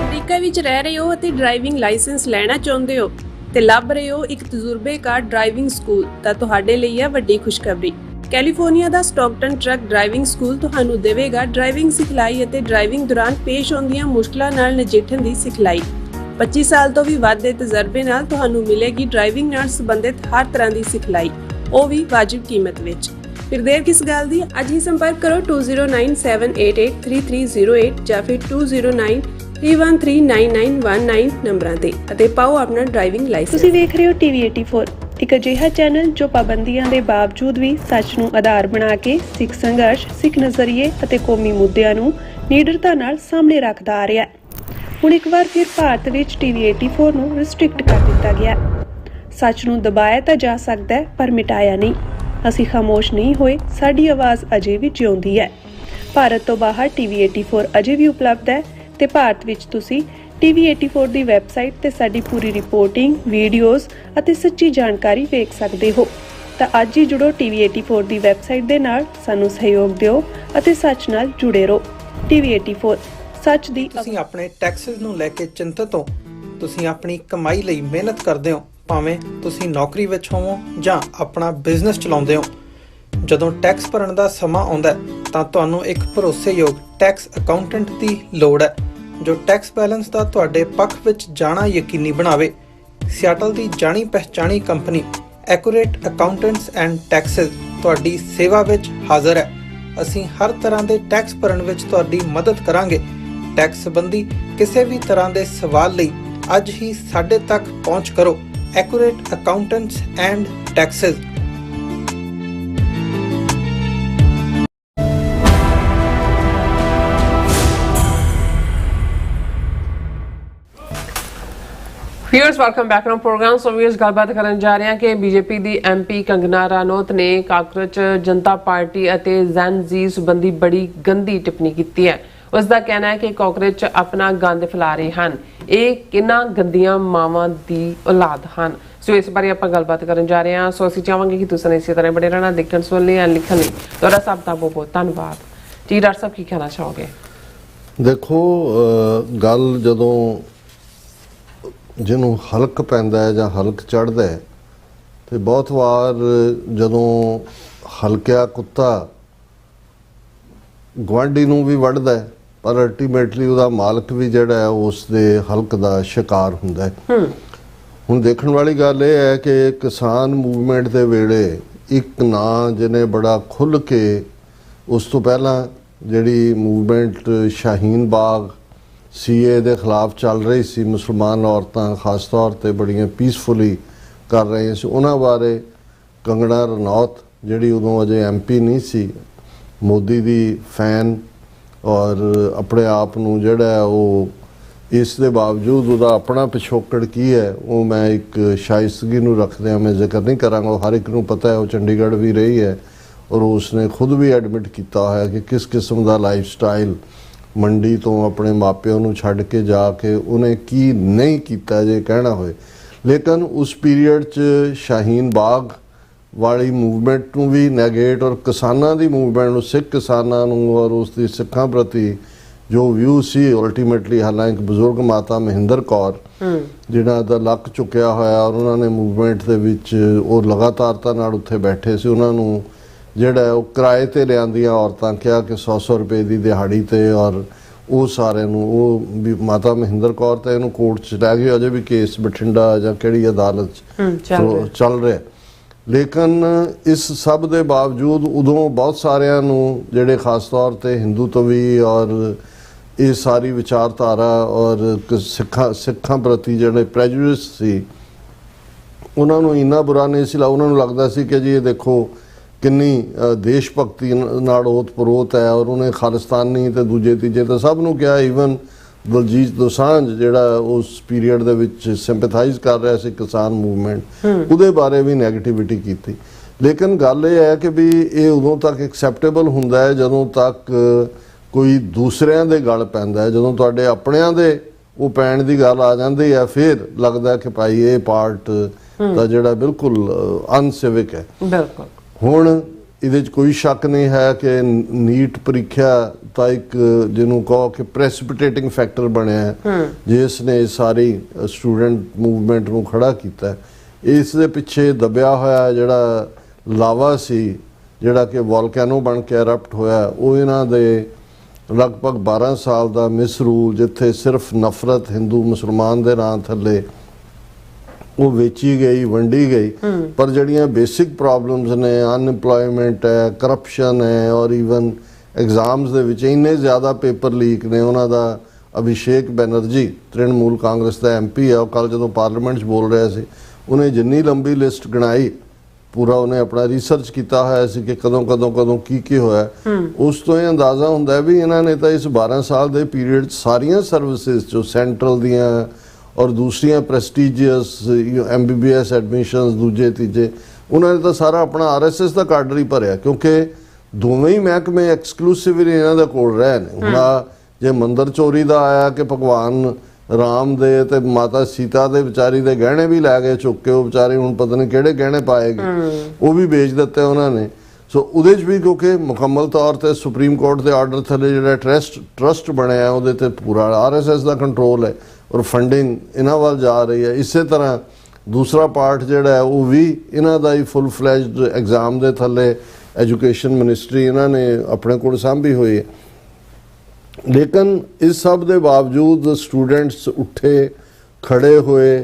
C: America ਵਿੱਚ ਰਹਿ ਰਹੇ ਹੋ ਅਤੇ ਡਰਾਈਵਿੰਗ ਲਾਇਸੈਂਸ ਲੈਣਾ ਚਾਹੁੰਦੇ ਹੋ ਤੇ ਲੱਭ ਰਹੇ ਹੋ ਇੱਕ ਤਜਰਬੇਕਾਰ ਡਰਾਈਵਿੰਗ ਸਕੂਲ, ਤਾਂ ਤੁਹਾਡੇ ਲਈ ਹੈ ਵੱਡੀ ਖੁਸ਼ਖਬਰੀ। ਕੈਲੀਫੋਰਨੀਆ ਦਾ ਸਟਾਕਟਨ ਟਰੱਕ ਡਰਾਈਵਿੰਗ ਸਕੂਲ ਤੁਹਾਨੂੰ ਦੇਵੇਗਾ ਡਰਾਈਵਿੰਗ ਸਿਖਲਾਈ ਅਤੇ ਡਰਾਈਵਿੰਗ ਦੌਰਾਨ ਪੇਸ਼ ਆਉਂਦੀਆਂ ਮੁਸ਼ਕਲਾਂ ਨਾਲ ਨਜਿੱਠਣ ਦੀ ਸਿਖਲਾਈ। 25 ਸਾਲ ਤੋਂ ਵੀ ਵੱਧ ਦੇ ਤਜਰਬੇ ਨਾਲ ਤੁਹਾਨੂੰ ਮਿਲੇਗੀ ਡਰਾਈਵਿੰਗ ਨਾਲ ਸੰਬੰਧਿਤ ਹਰ ਤਰ੍ਹਾਂ ਦੀ ਸਿਖਲਾਈ, ਉਹ ਵੀ ਵਾਜਿਬ ਕੀਮਤ ਵਿੱਚ। ਫਿਰ ਦੇਰ ਕਿਸ ਗੱਲ ਦੀ, ਅੱਜ ਹੀ ਸੰਪਰਕ ਕਰੋ 2097883308 ਜਾਂ ਫਿਰ 2093139919 ਨੰਬਰਾਂ ਤੇ ਅਤੇ ਪਾਓ ਆਪਣਾ ਡਰਾਈਵਿੰਗ ਲਾਇਸੈਂਸ।
D: ਤੁਸੀਂ ਵੇਖ ਰਹੇ ਹੋ TV 84, ਇੱਕ ਅਜਿਹਾ ਚੈਨਲ ਜੋ ਪਾਬੰਦੀਆਂ ਦੇ ਬਾਵਜੂਦ ਵੀ ਸੱਚ ਨੂੰ ਆਧਾਰ ਬਣਾ ਕੇ ਸਿੱਖ ਸੰਘਰਸ਼, ਸਿੱਖ ਨਜ਼ਰੀਏ ਅਤੇ ਕੌਮੀ ਮੁੱਦਿਆਂ ਨੂੰ ਨਿਡਰਤਾ ਨਾਲ ਸਾਹਮਣੇ ਰੱਖਦਾ ਆ ਰਿਹਾ ਹੈ। ਹੁਣ ਇੱਕ ਵਾਰ ਫਿਰ ਭਾਰਤ ਵਿੱਚ TV 84 ਨੂੰ ਰਿਸਟ੍ਰਿਕਟ ਕਰ ਦਿੱਤਾ ਗਿਆ। ਸੱਚ ਨੂੰ ਦਬਾਇਆ ਤਾਂ ਜਾ ਸਕਦਾ ਹੈ ਪਰ ਮਿਟਾਇਆ ਨਹੀਂ। ਅਸੀਂ ਖਾਮੋਸ਼ ਨਹੀਂ ਹੋਏ, ਸਾਡੀ ਆਵਾਜ਼ ਅਜੇ ਵੀ ਜਿਉਂਦੀ ਹੈ। ਭਾਰਤ ਤੋਂ ਬਾਹਰ TV 84 ਅਜੇ ਵੀ ਉਪਲਬਧ ਹੈ ਤੇ ਭਾਰਤ ਵਿੱਚ ਤੁਸੀਂ TV 84 ਦੀ ਵੈਬਸਾਈਟ ਤੇ ਸਾਡੀ ਪੂਰੀ ਰਿਪੋਰਟਿੰਗ, ਵੀਡੀਓਜ਼ ਅਤੇ ਸੱਚੀ ਜਾਣਕਾਰੀ ਵੇਖ ਸਕਦੇ ਹੋ। ਤਾਂ ਅੱਜ ਹੀ ਜੁੜੋ TV 84 ਦੀ ਵੈਬਸਾਈਟ ਦੇ ਨਾਲ, ਸਾਨੂੰ ਸਹਿਯੋਗ ਦਿਓ ਅਤੇ ਸੱਚ ਨਾਲ ਜੁੜੇ ਰਹੋ। TV 84 ਸੱਚ ਦੀ।
E: ਤੁਸੀਂ ਆਪਣੇ ਟੈਕਸਸ ਨੂੰ ਲੈ ਕੇ ਚਿੰਤਤ ਹੋ, ਤੁਸੀਂ ਆਪਣੀ ਕਮਾਈ ਲਈ ਮਿਹਨਤ ਕਰਦੇ ਹੋ, ਭਾਵੇਂ ਤੁਸੀਂ ਨੌਕਰੀ ਵਿੱਚ ਹੋਵੋ ਜਾਂ ਆਪਣਾ ਬਿਜ਼ਨਸ ਚਲਾਉਂਦੇ ਹੋ। ਜਦੋਂ ਟੈਕਸ ਭਰਨ ਦਾ ਸਮਾਂ ਆਉਂਦਾ ਤਾਂ ਤੁਹਾਨੂੰ ਇੱਕ ਭਰੋਸੇਯੋਗ ਟੈਕਸ ਅਕਾਊਂਟੈਂਟ ਦੀ ਲੋੜ ਹੈ ਜੋ ਟੈਕਸ ਬੈਲੈਂਸ ਦਾ ਤੁਹਾਡੇ ਪੱਖ ਵਿੱਚ ਜਾਣਾ ਯਕੀਨੀ ਬਣਾਵੇ। ਸਿਆਟਲ ਦੀ ਜਾਣੀ ਪਹਿਚਾਣੀ company accurate accountants and taxes ਤੁਹਾਡੀ ਸੇਵਾ ਵਿੱਚ ਹਾਜ਼ਰ ਹੈ। ਅਸੀਂ ਹਰ ਤਰ੍ਹਾਂ ਦੇ ਟੈਕਸ ਭਰਨ ਵਿੱਚ ਤੁਹਾਡੀ ਮਦਦ ਕਰਾਂਗੇ। ਟੈਕਸ ਸੰਬੰਧੀ ਕਿਸੇ ਵੀ ਤਰ੍ਹਾਂ ਦੇ ਸਵਾਲ ਲਈ ਅੱਜ ਹੀ ਸਾਡੇ ਤੱਕ ਪਹੁੰਚ ਕਰੋ। Accurate accountants and taxes.
A: Viewers welcome back to program. So viewers गलबात करन जा रहे हैं कि बीजेपी दी MP कंगना रानौत ने काकरोच जनता पार्टी ਅਤੇ ਜ਼ੈਨ ਜ਼ੀ ਸੰਬੰਧੀ ਬੜੀ ਗੰਦੀ ਟਿੱਪਣੀ ਕੀਤੀ ਹੈ। ਉਸ ਦਾ ਕਹਿਣਾ ਹੈ ਕਿ ਕਾਕਰੋਚ ਆਪਣਾ ਗੰਦ ਫੈਲਾ ਰਹੇ ਹਨ। ਇਹ ਕਿੰਨਾ ਗੰਦੀਆਂ ਮਾਵਾਂ ਦੀ ਔਲਾਦ ਹਨ। ਸੋ ਇਸ ਬਾਰੇ ਆਪਾਂ ਗੱਲਬਾਤ ਕਰਨ ਜਾ ਰਹੇ ਹਾਂ। ਸੋ ਅਸੀਂ ਚਾਹਾਂਗੇ ਕਿ ਤੁਸੀਂ ਇਸੇ ਤਰ੍ਹਾਂ ਬਣੇ ਰਹਿਣਾ, ਦੇਖਣ ਸੁਣਨ ਲਈ ਲਿਖਣ ਲਈ। ਤੁਹਾਡਾ ਸਭ ਦਾ ਬਹੁਤ ਬਹੁਤ ਧੰਨਵਾਦ ਜੀ। ਡਾਕਟਰ ਸਾਹਿਬ ਕੀ ਕਹਿਣਾ ਚਾਹੋਗੇ?
B: ਦੇਖੋ ਗੱਲ ਜਦੋਂ ਜਿਹਨੂੰ ਹਲਕ ਪੈਂਦਾ ਹੈ ਜਾਂ ਹਲਕ ਚੜ੍ਹਦਾ ਹੈ ਤੇ ਬਹੁਤ ਵਾਰ ਜਦੋਂ ਹਲਕਿਆ ਕੁੱਤਾ ਗੁਆਂਢੀ ਨੂੰ ਵੀ ਵੱਢਦਾ ਹੈ ਪਰ ਅਲਟੀਮੇਟਲੀ ਉਹਦਾ ਮਾਲਕ ਵੀ ਜਿਹੜਾ ਹੈ ਉਸ ਦੇ ਹਲਕ ਦਾ ਸ਼ਿਕਾਰ ਹੁੰਦਾ ਹੈ। ਹੁਣ ਦੇਖਣ ਵਾਲੀ ਗੱਲ ਇਹ ਹੈ ਕਿ ਕਿਸਾਨ ਮੂਵਮੈਂਟ ਦੇ ਵੇਲੇ ਇੱਕ ਨਾਂ ਜਿਹਨੇ ਬੜਾ ਖੁੱਲ੍ਹ ਕੇ ਉਸ ਤੋਂ ਪਹਿਲਾਂ ਜਿਹੜੀ ਮੂਵਮੈਂਟ ਸ਼ਾਹੀਨ ਬਾਗ ਸੀਏ ਦੇ ਖਿਲਾਫ ਚੱਲ ਰਹੀ ਸੀ, ਮੁਸਲਮਾਨ ਔਰਤਾਂ ਖਾਸ ਤੌਰ ਤੇ ਬੜੀਆਂ ਪੀਸਫੁਲੀ ਕਰ ਰਹੀਆਂ ਸੀ, ਉਹਨਾਂ ਬਾਰੇ ਕੰਗਣਾ ਰਣੌਤ ਜਿਹੜੀ ਉਦੋਂ ਅਜੇ ਐਮਪੀ ਨਹੀਂ ਸੀ, ਮੋਦੀ ਦੀ ਫੈਨ ਔਰ ਆਪਣੇ ਆਪ ਨੂੰ ਜਿਹੜਾ ਉਹ ਇਸ ਦੇ ਬਾਵਜੂਦ ਉਹਦਾ ਆਪਣਾ ਪਿਛੋਕੜ ਕੀ ਹੈ ਉਹ ਮੈਂ ਇੱਕ ਸ਼ਾਇਸਤਗੀ ਨੂੰ ਰੱਖਦਿਆਂ ਮੈਂ ਜ਼ਿਕਰ ਨਹੀਂ ਕਰਾਂਗਾ। ਉਹ ਹਰ ਇੱਕ ਨੂੰ ਪਤਾ ਹੈ, ਉਹ ਚੰਡੀਗੜ੍ਹ ਵੀ ਰਹੀ ਹੈ ਔਰ ਉਸਨੇ ਖੁਦ ਵੀ ਐਡਮਿਟ ਕੀਤਾ ਹੋਇਆ ਕਿ ਕਿਸ ਕਿਸਮ ਦਾ ਲਾਈਫ ਸਟਾਈਲ ਮੰਡੀ ਤੋਂ ਆਪਣੇ ਮਾਪਿਆਂ ਨੂੰ ਛੱਡ ਕੇ ਜਾ ਕੇ ਉਹਨੇ ਕੀ ਨਹੀਂ ਕੀਤਾ ਜੇ ਕਹਿਣਾ ਹੋਏ। ਲੇਕਿਨ ਉਸ ਪੀਰੀਅਡ 'ਚ ਸ਼ਾਹੀਨ ਬਾਗ ਵਾਲੀ ਮੂਵਮੈਂਟ ਨੂੰ ਵੀ ਨੈਗੇਟ ਔਰ ਕਿਸਾਨਾਂ ਦੀ ਮੂਵਮੈਂਟ ਨੂੰ, ਸਿੱਖ ਕਿਸਾਨਾਂ ਨੂੰ ਔਰ ਉਸ ਦੀ ਸਿੱਖਾਂ ਪ੍ਰਤੀ ਜੋ ਵਿਊ ਸੀ ਅਲਟੀਮੇਟਲੀ, ਹਾਲਾਂਕਿ ਬਜ਼ੁਰਗ ਮਾਤਾ ਮਹਿੰਦਰ ਕੌਰ ਜਿਹਨਾਂ ਦਾ ਲੱਕ ਚੁੱਕਿਆ ਹੋਇਆ ਔਰ ਉਹਨਾਂ ਨੇ ਮੂਵਮੈਂਟ ਦੇ ਵਿੱਚ ਉਹ ਲਗਾਤਾਰਤਾ ਨਾਲ ਉੱਥੇ ਬੈਠੇ ਸੀ, ਉਹਨਾਂ ਨੂੰ ਜਿਹੜਾ ਉਹ ਕਿਰਾਏ ਤੇ ਲਿਆਂਦੀਆਂ ਔਰਤਾਂ ਕਿਹਾ ਕਿ 100 ਰੁਪਏ ਦੀ ਦਿਹਾੜੀ ਤੇ, ਔਰ ਉਹ ਸਾਰਿਆਂ ਨੂੰ ਉਹ ਵੀ ਮਾਤਾ ਮਹਿੰਦਰ ਕੌਰ ਤਾਂ ਇਹਨੂੰ ਕੋਰਟ 'ਚ ਲੈ ਗਏ, ਅਜੇ ਵੀ ਕੇਸ ਬਠਿੰਡਾ ਜਾਂ ਕਿਹੜੀ ਅਦਾਲਤ 'ਚ ਚੱਲ ਰਿਹਾ। ਲੇਕਿਨ ਇਸ ਸਭ ਦੇ ਬਾਵਜੂਦ ਉਦੋਂ ਬਹੁਤ ਸਾਰਿਆਂ ਨੂੰ ਜਿਹੜੇ ਖਾਸ ਤੌਰ ਤੇ ਹਿੰਦੂਤਵੀ ਔਰ ਇਹ ਸਾਰੀ ਵਿਚਾਰਧਾਰਾ ਔਰ ਸਿੱਖਾਂ ਪ੍ਰਤੀ ਜਿਹੜੇ ਪ੍ਰੈਜੁਡਿਸ ਸੀ ਉਹਨਾਂ ਨੂੰ ਇੰਨਾ ਬੁਰਾ ਨਹੀਂ ਸੀ, ਉਹਨਾਂ ਨੂੰ ਲੱਗਦਾ ਸੀ ਕਿ ਜੀ ਇਹ ਦੇਖੋ ਕਿੰਨੀ ਦੇਸ਼ ਭਗਤੀ ਨਾਲ ਓਤ-ਪ੍ਰੋਤ ਹੈ ਔਰ ਉਹਨੇ ਖਾਲਿਸਤਾਨੀ ਤੇ ਦੂਜੇ ਤੀਜੇ ਤੇ ਸਭ ਨੂੰ ਕਿਹਾ। ਈਵਨ ਦਲਜੀਤ ਦੋਸਾਂਝ ਜਿਹੜਾ ਉਸ ਪੀਰੀਅਡ ਦੇ ਵਿੱਚ ਸਿੰਪੈਥਾਈਜ਼ ਕਰ ਰਿਹਾ ਸੀ ਕਿਸਾਨ ਮੂਵਮੈਂਟ, ਉਹਦੇ ਬਾਰੇ ਵੀ ਨੈਗੇਟਿਵਿਟੀ ਕੀਤੀ। ਲੇਕਿਨ ਗੱਲ ਇਹ ਹੈ ਕਿ ਵੀ ਇਹ ਉਦੋਂ ਤੱਕ ਐਕਸੈਪਟੇਬਲ ਹੁੰਦਾ ਹੈ ਜਦੋਂ ਤੱਕ ਕੋਈ ਦੂਸਰਿਆਂ ਦੇ ਗਲ ਪੈਂਦਾ ਹੈ। ਜਦੋਂ ਤੁਹਾਡੇ ਆਪਣਿਆਂ ਦੇ ਉਹ ਪੈਣ ਦੀ ਗੱਲ ਆ ਜਾਂਦੀ ਹੈ ਫਿਰ ਲੱਗਦਾ ਕਿ ਭਾਈ ਇਹ ਪਾਰਟ ਤਾਂ ਜਿਹੜਾ ਬਿਲਕੁਲ ਅਨਸਿਵਿਕ ਹੈ। ਬਿਲਕੁਲ ਹੁਣ ਇਹਦੇ 'ਚ ਕੋਈ ਸ਼ੱਕ ਨਹੀਂ ਹੈ ਕਿ ਨੀਟ ਪ੍ਰੀਖਿਆ ਤਾਂ ਇੱਕ ਜਿਹਨੂੰ ਕਹੋ ਕਿ ਪ੍ਰੈਸਿਪੀਟੇਟਿੰਗ ਫੈਕਟਰ ਬਣਿਆ ਜਿਸ ਨੇ ਸਾਰੀ ਸਟੂਡੈਂਟ ਮੂਵਮੈਂਟ ਨੂੰ ਖੜਾ ਕੀਤਾ। ਇਸ ਦੇ ਪਿੱਛੇ ਦਬਿਆ ਹੋਇਆ ਜਿਹੜਾ ਲਾਵਾ ਸੀ ਜਿਹੜਾ ਕਿ ਵੋਲਕੈਨੋ ਬਣ ਕੇ ਐਰਪਟ ਹੋਇਆ, ਉਹ ਇਹਨਾਂ ਦੇ ਲਗਭਗ 12 ਸਾਲ ਦਾ ਮਿਸਰੂਲ, ਜਿੱਥੇ ਸਿਰਫ ਨਫ਼ਰਤ ਹਿੰਦੂ ਮੁਸਲਮਾਨ ਦੇ ਨਾਂ ਥੱਲੇ ਉਹ ਵੇਚੀ ਗਈ, ਵੰਡੀ ਗਈ, ਪਰ ਜਿਹੜੀਆਂ ਬੇਸਿਕ ਪ੍ਰੋਬਲਮਸ ਨੇ, ਅਨਐਮਪਲੋਇਮੈਂਟ ਹੈ, ਕਰਪਸ਼ਨ ਹੈ ਔਰ ਈਵਨ ਐਗਜ਼ਾਮਸ ਦੇ ਵਿੱਚ ਇੰਨੇ ਜ਼ਿਆਦਾ ਪੇਪਰ ਲੀਕ ਨੇ। ਉਹਨਾਂ ਦਾ ਅਭਿਸ਼ੇਕ ਬੈਨਰਜੀ ਤ੍ਰਿਣਮੂਲ ਕਾਂਗਰਸ ਦਾ ਐਮਪੀ ਹੈ, ਉਹ ਕੱਲ ਜਦੋਂ ਪਾਰਲੀਮੈਂਟ 'ਚ ਬੋਲ ਰਿਹਾ ਸੀ ਉਹਨੇ ਜਿੰਨੀ ਲੰਬੀ ਲਿਸਟ ਗਿਣਾਈ, ਪੂਰਾ ਉਹਨੇ ਆਪਣਾ ਰਿਸਰਚ ਕੀਤਾ ਹੋਇਆ ਸੀ ਕਿ ਕਦੋਂ ਕੀ ਹੋਇਆ। ਉਸ ਤੋਂ ਇਹ ਅੰਦਾਜ਼ਾ ਹੁੰਦਾ ਵੀ ਇਹਨਾਂ ਨੇ ਤਾਂ ਇਸ 12 ਸਾਲ ਦੇ ਪੀਰੀਅਡ 'ਚ ਸਾਰੀਆਂ ਸਰਵਿਸਿਜ਼ ਜੋ ਸੈਂਟਰਲ ਦੀਆਂ ਔਰ ਦੂਸਰੀਆਂ ਪ੍ਰੈਸਟੀਜੀਅਸ MBBS ਐਡਮਿਸ਼ਨਸ ਦੂਜੇ ਤੀਜੇ, ਉਹਨਾਂ ਨੇ ਤਾਂ ਸਾਰਾ ਆਪਣਾ RSS ਦਾ ਕਾਡਰ ਹੀ ਭਰਿਆ, ਕਿਉਂਕਿ ਦੋਵੇਂ ਹੀ ਮਹਿਕਮੇ ਐਕਸਕਲੂਸਿਵਲੀ ਇਹਨਾਂ ਦੇ ਕੋਲ ਰਹੇ ਨੇ। ਹੁਣ ਜੇ ਮੰਦਰ ਚੋਰੀ ਦਾ ਆਇਆ ਕਿ ਭਗਵਾਨ ਰਾਮ ਦੇ ਤੇ ਮਾਤਾ ਸੀਤਾ ਦੇ ਵਿਚਾਰੀ ਦੇ ਗਹਿਣੇ ਵੀ ਲੈ ਗਏ ਚੁੱਕ ਕੇ, ਉਹ ਵਿਚਾਰੀ ਹੁਣ ਪਤਾ ਨਹੀਂ ਕਿਹੜੇ ਗਹਿਣੇ ਪਾਏਗੀ, ਉਹ ਵੀ ਵੇਚ ਦਿੱਤੇ ਉਹਨਾਂ ਨੇ। ਸੋ ਉਹਦੇ 'ਚ ਵੀ ਕਿਉਂਕਿ ਮੁਕੰਮਲ ਤੌਰ ਤੇ ਸੁਪਰੀਮ ਕੋਰਟ ਦੇ ਆਰਡਰ ਥੱਲੇ ਜਿਹੜਾ ਟਰਸਟ ਬਣਿਆ ਉਹਦੇ ਤੇ ਪੂਰਾ RSS ਦਾ ਕੰਟਰੋਲ ਹੈ ਔਰ ਫੰਡਿੰਗ ਇਹਨਾਂ ਵੱਲ ਜਾ ਰਹੀ ਹੈ। ਇਸੇ ਤਰ੍ਹਾਂ ਦੂਸਰਾ ਪਾਰਟ ਜਿਹੜਾ ਹੈ ਉਹ ਵੀ ਇਹਨਾਂ ਦਾ ਹੀ ਫੁੱਲ ਫਲੈਜਡ ਐਗਜ਼ਾਮ ਦੇ ਥੱਲੇ ਐਜੂਕੇਸ਼ਨ ਮਿਨਿਸਟਰੀ ਇਹਨਾਂ ਨੇ ਆਪਣੇ ਕੋਲ ਸਾਂਭੀ ਹੋਈ ਹੈ। ਲੇਕਿਨ ਇਸ ਸਭ ਦੇ ਬਾਵਜੂਦ ਸਟੂਡੈਂਟਸ ਉੱਠੇ ਖੜੇ ਹੋਏ,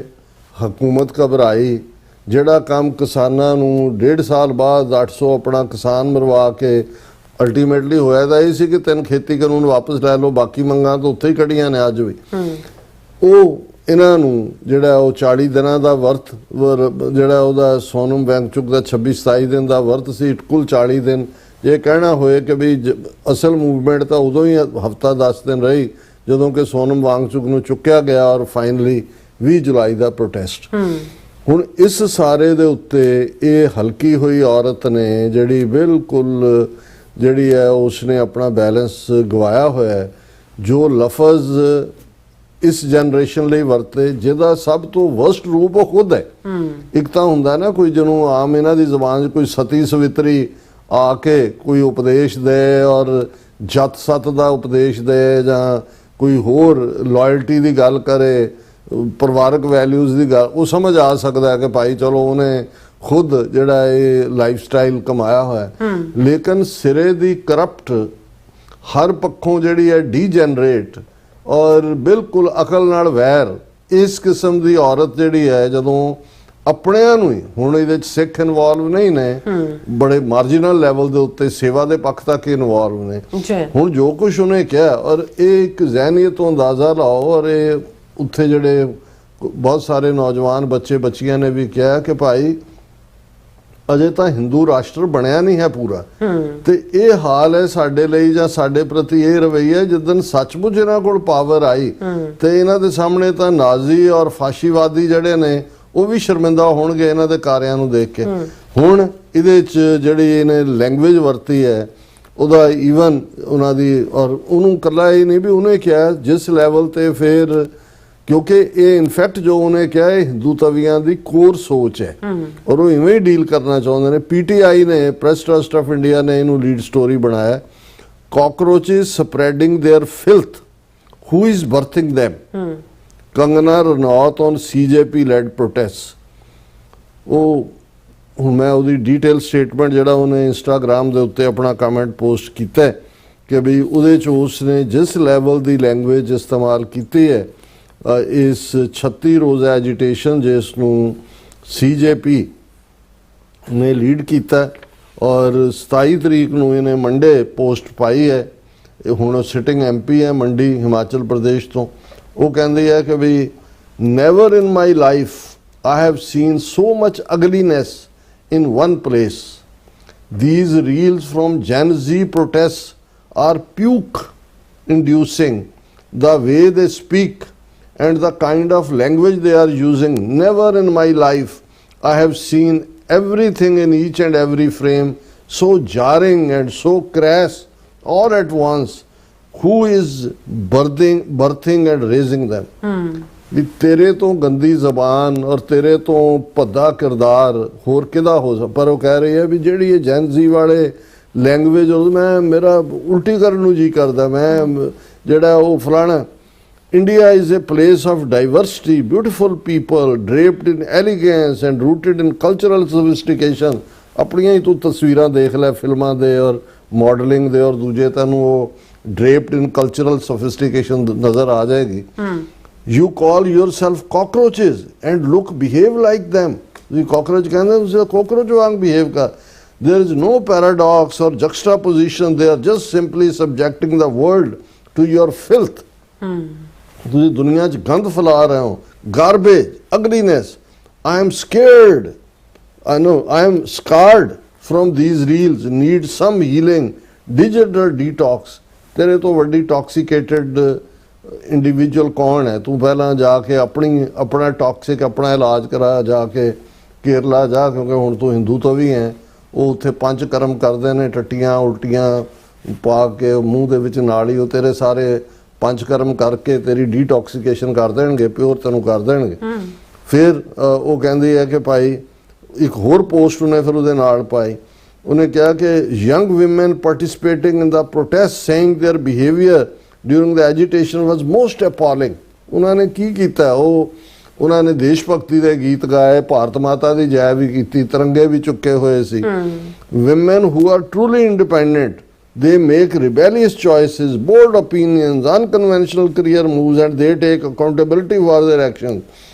B: ਹਕੂਮਤ ਘਬਰਾਈ। ਜਿਹੜਾ ਕੰਮ ਕਿਸਾਨਾਂ ਨੂੰ 1.5 ਸਾਲ ਬਾਅਦ 800 ਆਪਣਾ ਕਿਸਾਨ ਮਰਵਾ ਕੇ ਅਲਟੀਮੇਟਲੀ ਹੋਇਆ ਤਾਂ ਇਹ ਸੀ ਕਿ 3 ਖੇਤੀ ਕਾਨੂੰਨ ਵਾਪਸ ਲੈ ਲਓ, ਬਾਕੀ ਮੰਗਾਂ ਤਾਂ ਉੱਥੇ ਹੀ ਖੜੀਆਂ ਨੇ ਅੱਜ ਵੀ। ਉਹ ਇਹਨਾਂ ਨੂੰ ਜਿਹੜਾ ਉਹ 40 ਦਿਨਾਂ ਦਾ ਵਰਤ ਜਿਹੜਾ ਉਹਦਾ ਸੋਨਮ ਵਾਂਗਚੁਕ ਦਾ 26-27 ਦਿਨ ਦਾ ਵਰਤ ਸੀ, ਕੁੱਲ 40 ਦਿਨ। ਜੇ ਕਹਿਣਾ ਹੋਏ ਕਿ ਵੀ ਅਸਲ ਮੂਵਮੈਂਟ ਤਾਂ ਉਦੋਂ ਹੀ ਹਫ਼ਤਾ 10 ਦਿਨ ਰਹੀ ਜਦੋਂ ਕਿ ਸੋਨਮ ਵਾਂਗਚੁਕ ਨੂੰ ਚੁੱਕਿਆ ਗਿਆ ਔਰ ਫਾਈਨਲੀ 20 ਜੁਲਾਈ ਦਾ ਪ੍ਰੋਟੈਸਟ। ਹੁਣ ਇਸ ਸਾਰੇ ਦੇ ਉੱਤੇ ਇਹ ਹਲਕੀ ਹੋਈ ਔਰਤ ਨੇ ਜਿਹੜੀ ਬਿਲਕੁਲ ਜਿਹੜੀ ਹੈ ਉਸਨੇ ਆਪਣਾ ਬੈਲੈਂਸ ਗਵਾਇਆ ਹੋਇਆ। ਜੋ ਲਫ਼ਜ਼ ਇਸ ਜਨਰੇਸ਼ਨ ਲਈ ਵਰਤੇ ਜਿਹਦਾ ਸਭ ਤੋਂ ਵਰਸਟ ਰੂਪ ਉਹ ਖੁਦ ਹੈ। ਇੱਕ ਤਾਂ ਹੁੰਦਾ ਨਾ ਕੋਈ ਜਿਹਨੂੰ ਆਮ ਇਹਨਾਂ ਦੀ ਜ਼ੁਬਾਨ 'ਚ ਕੋਈ ਸਤੀ ਸਵਿਤਰੀ ਆ ਕੇ ਕੋਈ ਉਪਦੇਸ਼ ਦੇ ਔਰ ਜਤ ਸਤ ਦਾ ਉਪਦੇਸ਼ ਦੇ ਜਾਂ ਕੋਈ ਹੋਰ ਲਾਇਲਟੀ ਦੀ ਗੱਲ ਕਰੇ, ਪਰਿਵਾਰਕ ਵੈਲਿਊਜ਼ ਦੀ ਗੱਲ, ਉਹ ਸਮਝ ਆ ਸਕਦਾ ਹੈ ਕਿ ਭਾਈ ਚਲੋ ਉਹਨੇ ਖੁਦ ਜਿਹੜਾ ਇਹ ਲਾਈਫ ਸਟਾਈਲ ਕਮਾਇਆ ਹੋਇਆ। ਲੇਕਿਨ ਸਿਰੇ ਦੀ ਕਰਪਟ, ਹਰ ਪੱਖੋਂ ਜਿਹੜੀ ਹੈ ਡੀਜਨਰੇਟ ਔਰ ਬਿਲਕੁਲ ਅਕਲ ਨਾਲ ਵੈਰ, ਇਸ ਕਿਸਮ ਦੀ ਔਰਤ ਜਿਹੜੀ ਹੈ ਜਦੋਂ ਆਪਣਿਆਂ ਨੂੰ ਹੀ, ਹੁਣ ਇਹਦੇ ਚ ਸਿੱਖ ਇਨਵੋਲਵ ਨਹੀਂ ਨੇ, ਬੜੇ ਮਾਰਜਨਲ ਲੈਵਲ ਦੇ ਉੱਤੇ ਸੇਵਾ ਦੇ ਪੱਖ ਤੱਕ ਇਨਵੋਲਵ ਨੇ।
A: ਜੀ
B: ਹੁਣ ਜੋ ਕੁਝ ਉਹਨੇ ਕਿਹਾ, ਔਰ ਇਹ ਇੱਕ ਜ਼ਹਿਨੀਅਤ ਤੋਂ ਅੰਦਾਜ਼ਾ ਲਾਓ, ਔਰ ਇਹ ਉੱਥੇ ਜਿਹੜੇ ਬਹੁਤ ਸਾਰੇ ਨੌਜਵਾਨ ਬੱਚੇ ਬੱਚੀਆਂ ਨੇ ਵੀ ਕਿਹਾ ਕਿ ਭਾਈ ਅਜੇ ਤਾਂ ਹਿੰਦੂ ਰਾਸ਼ਟਰ ਬਣਿਆ ਨਹੀਂ ਹੈ ਪੂਰਾ, ਤੇ ਇਹ ਹਾਲ ਹੈ ਸਾਡੇ ਲਈ ਜਾਂ ਸਾਡੇ ਪ੍ਰਤੀ ਇਹ ਰਵੱਈਆ ਜਿੱਦਨ ਸੱਚਮੁੱਚ ਇਹਨਾਂ ਕੋਲ ਪਾਵਰ ਆਈ ਤੇ ਇਹਨਾਂ ਦੇ ਸਾਹਮਣੇ ਤਾਂ ਨਾਜ਼ੀ ਔਰ ਫਾਸ਼ੀਵਾਦੀ ਜਿਹੜੇ ਨੇ ਉਹ ਵੀ ਸ਼ਰਮਿੰਦਾ ਹੋਣਗੇ ਇਹਨਾਂ ਦੇ ਕਾਰਿਆਂ ਨੂੰ ਦੇਖ ਕੇ। ਹੁਣ ਇਹਦੇ ਚ ਜਿਹੜੀ ਇਹਨੇ ਲੈਂਗੁਏਜ ਵਰਤੀ ਹੈ ਉਹਦਾ ਈਵਨ ਉਹਨਾਂ ਦੀ, ਔਰ ਉਹਨੂੰ ਇਕੱਲਾ ਇਹ ਨਹੀਂ ਵੀ ਉਹਨੇ ਕਿਹਾ ਜਿਸ ਲੈਵਲ ਤੇ, ਫਿਰ ਕਿਉਂਕਿ ਇਹ ਇਨਫੈਕਟ ਜੋ ਉਹਨੇ ਕਿਹਾ ਇਹ ਹਿੰਦੂ ਤਵੀਆਂ ਦੀ ਕੋਰ ਸੋਚ ਹੈ ਔਰ ਉਹ ਇਵੇਂ ਹੀ ਡੀਲ ਕਰਨਾ ਚਾਹੁੰਦੇ ਨੇ। ਪੀਟੀਆਈ ਨੇ, ਪ੍ਰੈਸ ਟਰਸਟ ਆਫ ਇੰਡੀਆ ਨੇ ਇਹਨੂੰ ਲੀਡ ਸਟੋਰੀ ਬਣਾਇਆ, cockroaches spreading their filth, who is birthing them, Kangana Ranaut on CJP led protest. ਉਹ ਹੁਣ ਮੈਂ ਉਹਦੀ ਡਿਟੇਲ ਸਟੇਟਮੈਂਟ ਜਿਹੜਾ ਉਹਨੇ ਇੰਸਟਾਗ੍ਰਾਮ ਦੇ ਉੱਤੇ ਆਪਣਾ ਕਮੈਂਟ ਪੋਸਟ ਕੀਤਾ ਕਿ ਵੀ ਉਹਦੇ 'ਚ ਉਸਨੇ ਜਿਸ ਲੈਵਲ ਦੀ ਲੈਂਗੁਏਜ ਇਸਤੇਮਾਲ ਕੀਤੀ ਹੈ ਇਸ 36 ਰੋਜ਼ਾ ਐਜੀਟੇਸ਼ਨ ਜਿਸ ਨੂੰ ਸੀਜੇਪੀ ਨੇ ਲੀਡ ਕੀਤਾ, ਔਰ 27 ਤਰੀਕ ਨੂੰ ਇਹਨੇ ਮੰਡੇ ਪੋਸਟ ਪਾਈ ਹੈ। ਇਹ ਹੁਣ ਸਿਟਿੰਗ ਐਮਪੀ ਹੈ ਮੰਡੀ ਹਿਮਾਚਲ ਪ੍ਰਦੇਸ਼ ਤੋਂ। ਉਹ ਕਹਿੰਦੀ ਹੈ ਕਿ we never in my life I have seen so much ugliness in one place. These reels from Gen Z protests are puke inducing. The way they speak and the kind of language they are using, never in my life I have seen everything in each and every frame so jarring and so crass all at once. Who is birthing and raising them? ਵੀ ਤੇਰੇ ਤੋਂ ਗੰਦੀ ਜ਼ਬਾਨ ਔਰ ਤੇਰੇ ਤੋਂ ਭੱਦਾ ਕਿਰਦਾਰ ਹੋਰ ਕਿਹਦਾ ਹੋ ਸਕਦਾ। ਪਰ ਉਹ ਕਹਿ ਰਹੀ ਹੈ ਵੀ ਜਿਹੜੀ ਇਹ ਜੈਨ ਜ਼ੀ ਵਾਲੇ ਲੈਂਗੁਏਜ, ਮੈਂ ਮੇਰਾ ਉਲਟੀ ਕਰਨ ਨੂੰ ਜੀ ਕਰਦਾ, ਮੈਂ ਜਿਹੜਾ ਉਹ ਫਲਾਣਾ। India is a place of diversity, beautiful people draped in elegance and rooted in cultural sophistication. ਆਪਣੀਆਂ ਹੀ ਤੂੰ ਤਸਵੀਰਾਂ ਦੇਖ ਲੈ ਫਿਲਮਾਂ ਦੇ ਔਰ ਮਾਡਲਿੰਗ ਦੇ, ਔਰ ਦੂਜੇ ਤੈਨੂੰ ਉਹ ਡਰੇਪਡ ਇਨ ਕਲਚਰਲ ਸੋਫਿਸਟੀਕੇਸ਼ਨ ਨਜ਼ਰ ਆ ਜਾਏਗੀ। You call yourself cockroaches and look behave like them. The cockroach ਕਹਿੰਦੇ ਤੁਸੀਂ cockroach ਵਾਂਗ behave ਕਰ। There is no paradox or juxtaposition. They are just simply subjecting the world to your filth. ਤੁਸੀਂ ਦੁਨੀਆ 'ਚ ਗੰਦ ਫੈਲਾ ਰਹੇ ਹੋ, garbage, ugliness. I am scared. I know I am scarred from these reels. Need some healing. Digital detox. ਤੇਰੇ ਤੋਂ ਵੱਡੀ toxicated ਇੰਡੀਵਿਜੂਅਲ ਕੌਣ ਹੈ? ਤੂੰ ਪਹਿਲਾਂ ਜਾ ਕੇ ਆਪਣਾ ਟੌਕਸਿਕ ਆਪਣਾ ਇਲਾਜ ਕਰਾ, ਜਾ ਕੇ ਕੇਰਲਾ ਜਾ, ਕਿਉਂਕਿ ਹੁਣ ਤੂੰ ਹਿੰਦੂ ਤੋਂ ਵੀ ਹੈ। ਉਹ ਉੱਥੇ ਪੰਜ ਕਰਮ ਕਰਦੇ ਨੇ, ਟੱਟੀਆਂ ਉਲਟੀਆਂ ਪਾ ਕੇ ਮੂੰਹ ਦੇ ਵਿੱਚ ਨਾਲ ਹੀ ਉਹ ਤੇਰੇ ਸਾਰੇ ਪੰਜ ਕਰਮ ਕਰਕੇ ਤੇਰੀ ਡੀਟੌਕਸੀਕੇਸ਼ਨ ਕਰ ਦੇਣਗੇ, ਪਿਓਰ ਤੈਨੂੰ ਕਰ ਦੇਣਗੇ। ਫਿਰ ਉਹ ਕਹਿੰਦੀ ਹੈ ਕਿ ਭਾਈ ਇੱਕ ਹੋਰ ਪੋਸਟ ਉਹਨੇ ਫਿਰ ਉਹਦੇ ਨਾਲ ਪਾਈ। ਉਹਨੇ ਕਿਹਾ ਕਿ young women participating in the protest saying their behaviour during the agitation was most appalling. ਉਹਨਾਂ ਨੇ ਕੀ ਕੀਤਾ? ਉਹਨਾਂ ਨੇ ਦੇਸ਼ ਭਗਤੀ ਦੇ ਗੀਤ ਗਾਏ, ਭਾਰਤ ਮਾਤਾ ਦੀ ਜੈ ਵੀ ਕੀਤੀ, ਤਿਰੰਗੇ ਵੀ ਚੁੱਕੇ ਹੋਏ ਸੀ। Women who are truly independent, they make rebellious choices, bold opinions, unconventional career moves, and they take accountability for their actions.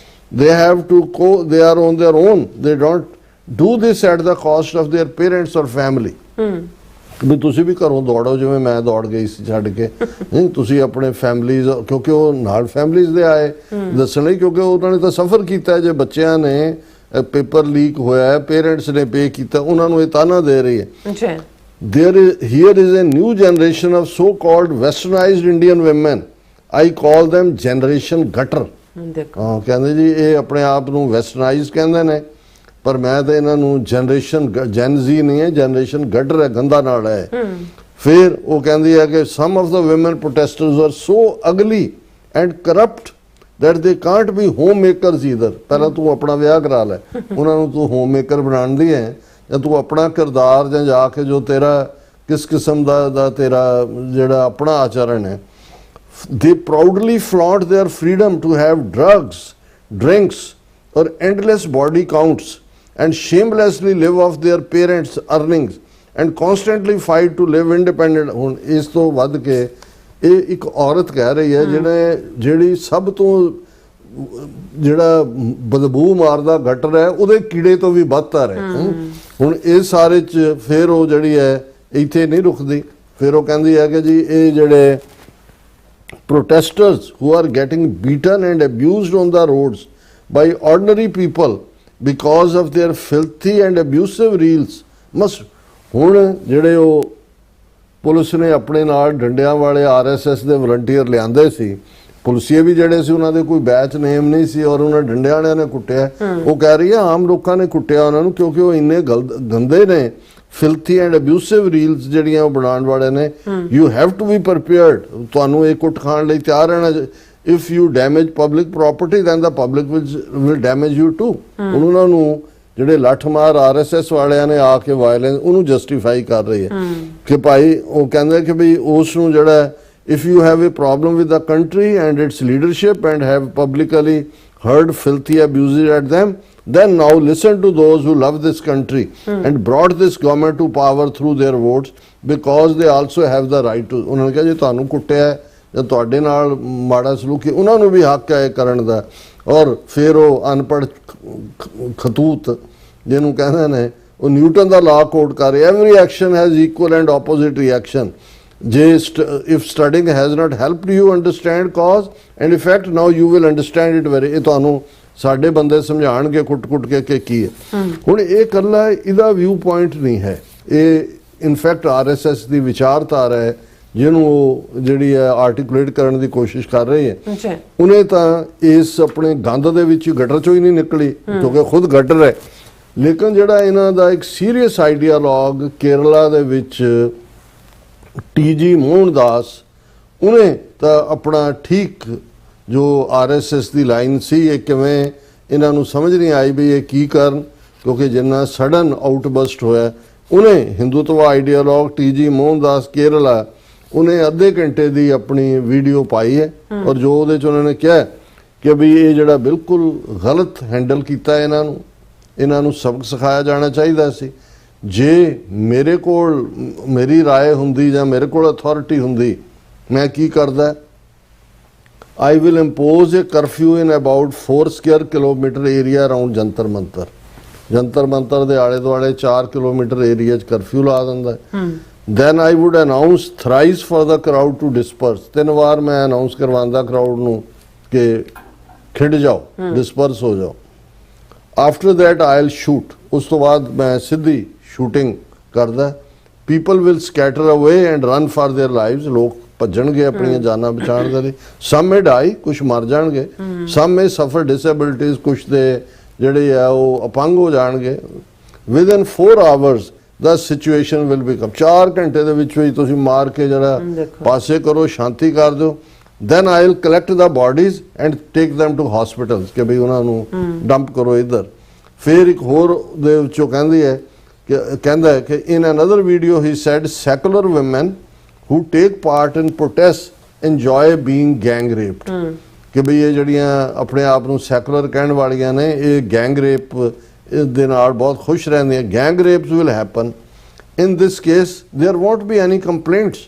B: They are on their own. They don't do this at the cost of their parents or family. ਵੀ ਤੁਸੀਂ ਵੀ ਘਰੋਂ ਦੌੜੋ ਜਿਵੇਂ ਮੈਂ ਦੌੜ ਗਈ ਸੀ ਛੱਡ ਕੇ। ਨਹੀਂ, ਤੁਸੀਂ ਆਪਣੇ ਫੈਮਲੀਜ਼, ਕਿਉਂਕਿ ਉਹ ਨਾਲ ਫੈਮਲੀਜ਼ ਦੇ ਆਏ ਦੱਸਣ ਲਈ, ਕਿਉਂਕਿ ਉਹਨਾਂ ਨੇ ਤਾਂ ਸਫਰ ਕੀਤਾ। ਜੇ ਬੱਚਿਆਂ ਨੇ ਪੇਪਰ ਲੀਕ ਹੋਇਆ, ਪੇਰੈਂਟਸ ਨੇ ਪੇ ਕੀਤਾ, ਉਹਨਾਂ ਨੂੰ ਇਹ ਤਾਨਾ ਦੇ ਰਹੀ ਹੈ। Here is a new generation of so-called westernized Indian women. I call them generation gutter. ਹਾਂ, ਕਹਿੰਦੇ ਜੀ ਇਹ ਆਪਣੇ ਆਪ ਨੂੰ ਵੈਸਟਰਨਾਈਜ਼ ਕਹਿੰਦੇ ਨੇ, ਪਰ ਮੈਂ ਤਾਂ ਇਹਨਾਂ ਨੂੰ ਜੈਨ ਜ਼ੀ ਨਹੀਂ ਹੈ, ਜਨਰੇਸ਼ਨ ਗਟਰ ਹੈ, ਗੰਦਾ ਨਾਲ ਹੈ। ਫਿਰ ਉਹ ਕਹਿੰਦੀ ਹੈ ਕਿ some of the women protesters are so ugly and corrupt that they can't be homemakers either. ਪਹਿਲਾਂ ਤੂੰ ਆਪਣਾ ਵਿਆਹ ਕਰਾ ਲੈ, ਉਹਨਾਂ ਨੂੰ ਤੂੰ ਹੋਮਮੇਕਰ ਬਣਾਉਣ ਹੈ, ਜਾਂ ਤੂੰ ਆਪਣਾ ਕਿਰਦਾਰ ਜਾਂ ਜਾ ਕੇ ਜੋ ਤੇਰਾ ਕਿਸ ਕਿਸਮ ਦਾ ਤੇਰਾ ਜਿਹੜਾ ਆਪਣਾ ਆਚਰਣ ਹੈ। They proudly flaunt their freedom to have drugs, drinks or endless body counts and shamelessly live off their parents' earnings and constantly fight to live independent. ਹੁਣ ਇਸ ਤੋਂ ਵੱਧ ਕੇ ਇਹ ਇੱਕ ਔਰਤ ਕਹਿ ਰਹੀ ਹੈ ਜਿਹੜੀ ਸਭ ਤੋਂ ਜਿਹੜਾ ਬਦਬੂ ਮਾਰਦਾ ਗਟਰ ਹੈ ਉਹਦੇ ਕੀੜੇ ਤੋਂ ਵੀ ਬਦਤਰ ਹੈ। ਹੁਣ ਇਹ ਸਾਰੇ ਚ ਫਿਰ ਉਹ ਜਿਹੜੀ ਹੈ ਇੱਥੇ ਨਹੀਂ ਰੁਕਦੀ, ਫਿਰ ਉਹ ਕਹਿੰਦੀ ਹੈ ਕਿ ਜੀ ਇਹ ਜਿਹੜੇ protesters who are getting beaten and abused on the roads by ordinary people because of their filthy and abusive reels must, ਹੁਣ ਜਿਹੜੇ ਉਹ ਪੁਲਿਸ ਨੇ ਆਪਣੇ ਨਾਲ ਡੰਡਿਆਂ ਵਾਲੇ RSS ਦੇ ਵਲੰਟੀਅਰ ਲਿਆਂਦੇ ਸੀ, ਪੁਲਿਸੀਏ ਵੀ ਜਿਹੜੇ ਸੀ ਉਹਨਾਂ ਦੇ ਕੋਈ ਬੈਚ ਨੇਮ ਨਹੀਂ ਸੀ ਔਰ ਉਹਨਾਂ ਡੰਡਿਆਂ ਵਾਲਿਆਂ ਨੇ ਕੁੱਟਿਆ। ਉਹ ਕਹਿ ਰਹੀ ਹੈ ਆਮ ਲੋਕਾਂ ਨੇ ਕੁੱਟਿਆ ਉਹਨਾਂ ਨੂੰ ਕਿਉਂਕਿ ਉਹ ਇੰਨੇ ਗੰਦੇ ਨੇ, ਫਿਲਥੀ ਐਂਡ ਅਬਿਊਸਿਵ ਰੀਲਸ ਜਿਹੜੀਆਂ ਉਹ ਬਣਾਉਣ ਵਾਲੇ ਨੇ। You have to be prepared, ਤੁਹਾਨੂੰ ਇਹ ਕੁੱਟ ਖਾਣ ਲਈ ਤਿਆਰ ਰਹਿਣਾ। If you damage public property then the public will damage you too. ਉਹਨਾਂ ਨੂੰ ਜਿਹੜੇ ਲੱਠ ਮਾਰ RSS ਵਾਲਿਆਂ ਨੇ ਆ ਕੇ ਵਾਇਲੈਂਸ ਉਹਨੂੰ ਜਸਟੀਫਾਈ ਕਰ ਰਹੀ ਹੈ ਕਿ ਭਾਈ ਉਹ ਕਹਿੰਦੇ ਕਿ ਵੀ ਉਸ ਨੂੰ ਜਿਹੜਾ if you have a problem with the country and its leadership and have publicly heard filthy abuses at them, then now listen to those who love this country and brought this government to power through their votes because they also have the right to। ਉਹਨਾਂ ਨੇ ਕਿਹਾ ਜੇ ਤੁਹਾਨੂੰ ਕੁੱਟਿਆ ਜਾਂ ਤੁਹਾਡੇ ਨਾਲ ਮਾੜਾ ਸਲੂਕ ਉਹਨਾਂ ਨੂੰ ਵੀ ਹੱਕ ਹੈ ਕਰਨ ਦਾ। ਔਰ ਫਿਰ ਉਹ ਅਨਪੜ੍ਹ ਖਤੂਤ ਜਿਹਨੂੰ ਕਹਿੰਦੇ ਨੇ ਉਹ ਨਿਊਟਨ ਦਾ ਲਾਅ ਕੋਟ ਕਰ ਰਿਹਾ, every action has equal and opposite reaction। if studying has not helped you understand cause and effect, now you will understand it very। ਇਹ ਤੁਹਾਨੂੰ ਸਾਡੇ ਬੰਦੇ ਸਮਝਾਣਗੇ ਕੁੱਟ ਕੇ ਕਿ ਕੀ ਹੈ। ਹੁਣ ਇਹ ਇਕੱਲਾ ਇਹਦਾ ਵਿਊ ਪੁਆਇੰਟ ਨਹੀਂ ਹੈ, ਇਹ ਇਨਫੈਕਟ RSS ਦੀ ਵਿਚਾਰਧਾਰਾ ਹੈ ਜਿਹਨੂੰ ਉਹ ਜਿਹੜੀ ਹੈ ਆਰਟੀਕੂਲੇਟ ਕਰਨ ਦੀ ਕੋਸ਼ਿਸ਼ ਕਰ ਰਹੀ ਹੈ। ਉਹਨੇ ਤਾਂ ਇਸ ਆਪਣੇ ਗੰਦ ਦੇ ਵਿੱਚ ਗਟਰ ਚੋਂ ਹੀ ਨਹੀਂ ਨਿਕਲੀ ਕਿਉਂਕਿ ਖੁਦ ਗਟਰ ਹੈ। ਲੇਕਿਨ ਜਿਹੜਾ ਇਹਨਾਂ ਦਾ ਇੱਕ ਸੀਰੀਅਸ ਆਈਡੀਆਲੌਗ ਕੇਰਲਾ ਦੇ ਵਿੱਚ TG ਮੋਹਨਦਾਸ, ਉਹਨੇ ਤਾਂ ਆਪਣਾ ਠੀਕ ਜੋ RSS ਦੀ ਲਾਈਨ ਸੀ ਇਹ ਕਿਵੇਂ ਇਹਨਾਂ ਨੂੰ ਸਮਝ ਨਹੀਂ ਆਈ ਵੀ ਇਹ ਕੀ ਕਰਨ ਕਿਉਂਕਿ ਜਿੰਨਾ ਸਡਨ ਆਊਟਬਸਟ ਹੋਇਆ। ਉਹਨੇ ਹਿੰਦੂਤਵ ਆਈਡੀਆਲੌਗ TG ਮੋਹਨਦਾਸ ਕੇਰਲਾ, ਉਹਨੇ ਅੱਧੇ ਘੰਟੇ ਦੀ ਆਪਣੀ ਵੀਡੀਓ ਪਾਈ ਹੈ ਔਰ ਜੋ ਉਹਦੇ 'ਚ ਉਹਨਾਂ ਨੇ ਕਿਹਾ ਕਿ ਵੀ ਇਹ ਜਿਹੜਾ ਬਿਲਕੁਲ ਗਲਤ ਹੈਂਡਲ ਕੀਤਾ ਇਹਨਾਂ ਨੂੰ ਸਬਕ ਸਿਖਾਇਆ ਜਾਣਾ ਚਾਹੀਦਾ ਸੀ। ਜੇ ਮੇਰੇ ਕੋਲ ਮੇਰੀ ਰਾਏ ਹੁੰਦੀ ਜਾਂ ਮੇਰੇ ਕੋਲ ਅਥਾਰਟੀ ਹੁੰਦੀ ਮੈਂ ਕੀ ਕਰਦਾ, I will impose a curfew in about 4 square kilometer area around Jantar Mantar. Jantar Mantar ਦੇ ਆਲੇ ਦੁਆਲੇ 4 ਕਿਲੋਮੀਟਰ ਏਰੀਆ 'ਚ ਕਰਫਿਊ ਲਾ ਦਿੰਦਾ। Then I would announce thrice for the crowd to disperse। 3 ਵਾਰ ਮੈਂ ਅਨਾਉਂਸ ਕਰਵਾਉਂਦਾ ਕਰਾਊਡ ਨੂੰ ਕਿ ਖਿੜ ਜਾਓ, ਡਿਸਪਰਸ ਹੋ ਜਾਓ। After that I'll shoot। ਉਸ ਤੋਂ ਬਾਅਦ ਮੈਂ ਸਿੱਧੀ ਸ਼ੂਟਿੰਗ ਕਰਦਾ। People will scatter away and run for their lives। ਲੋਕ ਭੱਜਣਗੇ ਆਪਣੀਆਂ ਜਾਨਾਂ ਬਚਾਉਣ ਦੇ ਲਈ। Some may die, ਕੁਛ ਮਰ ਜਾਣਗੇ। Some may suffer disabilities, ਕੁਛ ਦੇ ਜਿਹੜੇ ਆ ਉਹ ਅਪੰਗ ਹੋ ਜਾਣਗੇ। Within 4 hours the situation will become। 4 ਘੰਟੇ ਦੇ ਵਿੱਚ ਵੀ ਤੁਸੀਂ ਮਾਰ ਕੇ ਜਿਹੜਾ ਪਾਸੇ ਕਰੋ, ਸ਼ਾਂਤੀ ਕਰ ਦਿਓ। Then I'll collect the bodies and take them to hospitals ਕਿ ਵੀ ਉਹਨਾਂ ਨੂੰ ਡੰਪ ਕਰੋ ਇੱਧਰ। ਫਿਰ ਇੱਕ ਹੋਰ ਦੇ ਵਿੱਚੋਂ ਕਹਿੰਦਾ ਹੈ ਕਿ in another video he said secular women who take part in protests enjoy being gang raped। ਕਿ ਵੀ ਇਹ ਜਿਹੜੀਆਂ ਆਪਣੇ ਆਪ ਨੂੰ ਸੈਕੂਲਰ ਕਹਿਣ ਵਾਲੀਆਂ ਨੇ ਇਹ ਗੈਂਗ ਰੇਪ ਦੇ ਨਾਲ ਬਹੁਤ ਖੁਸ਼ ਰਹਿੰਦੀਆਂ। Gang raps will happen in this case there won't be any complaints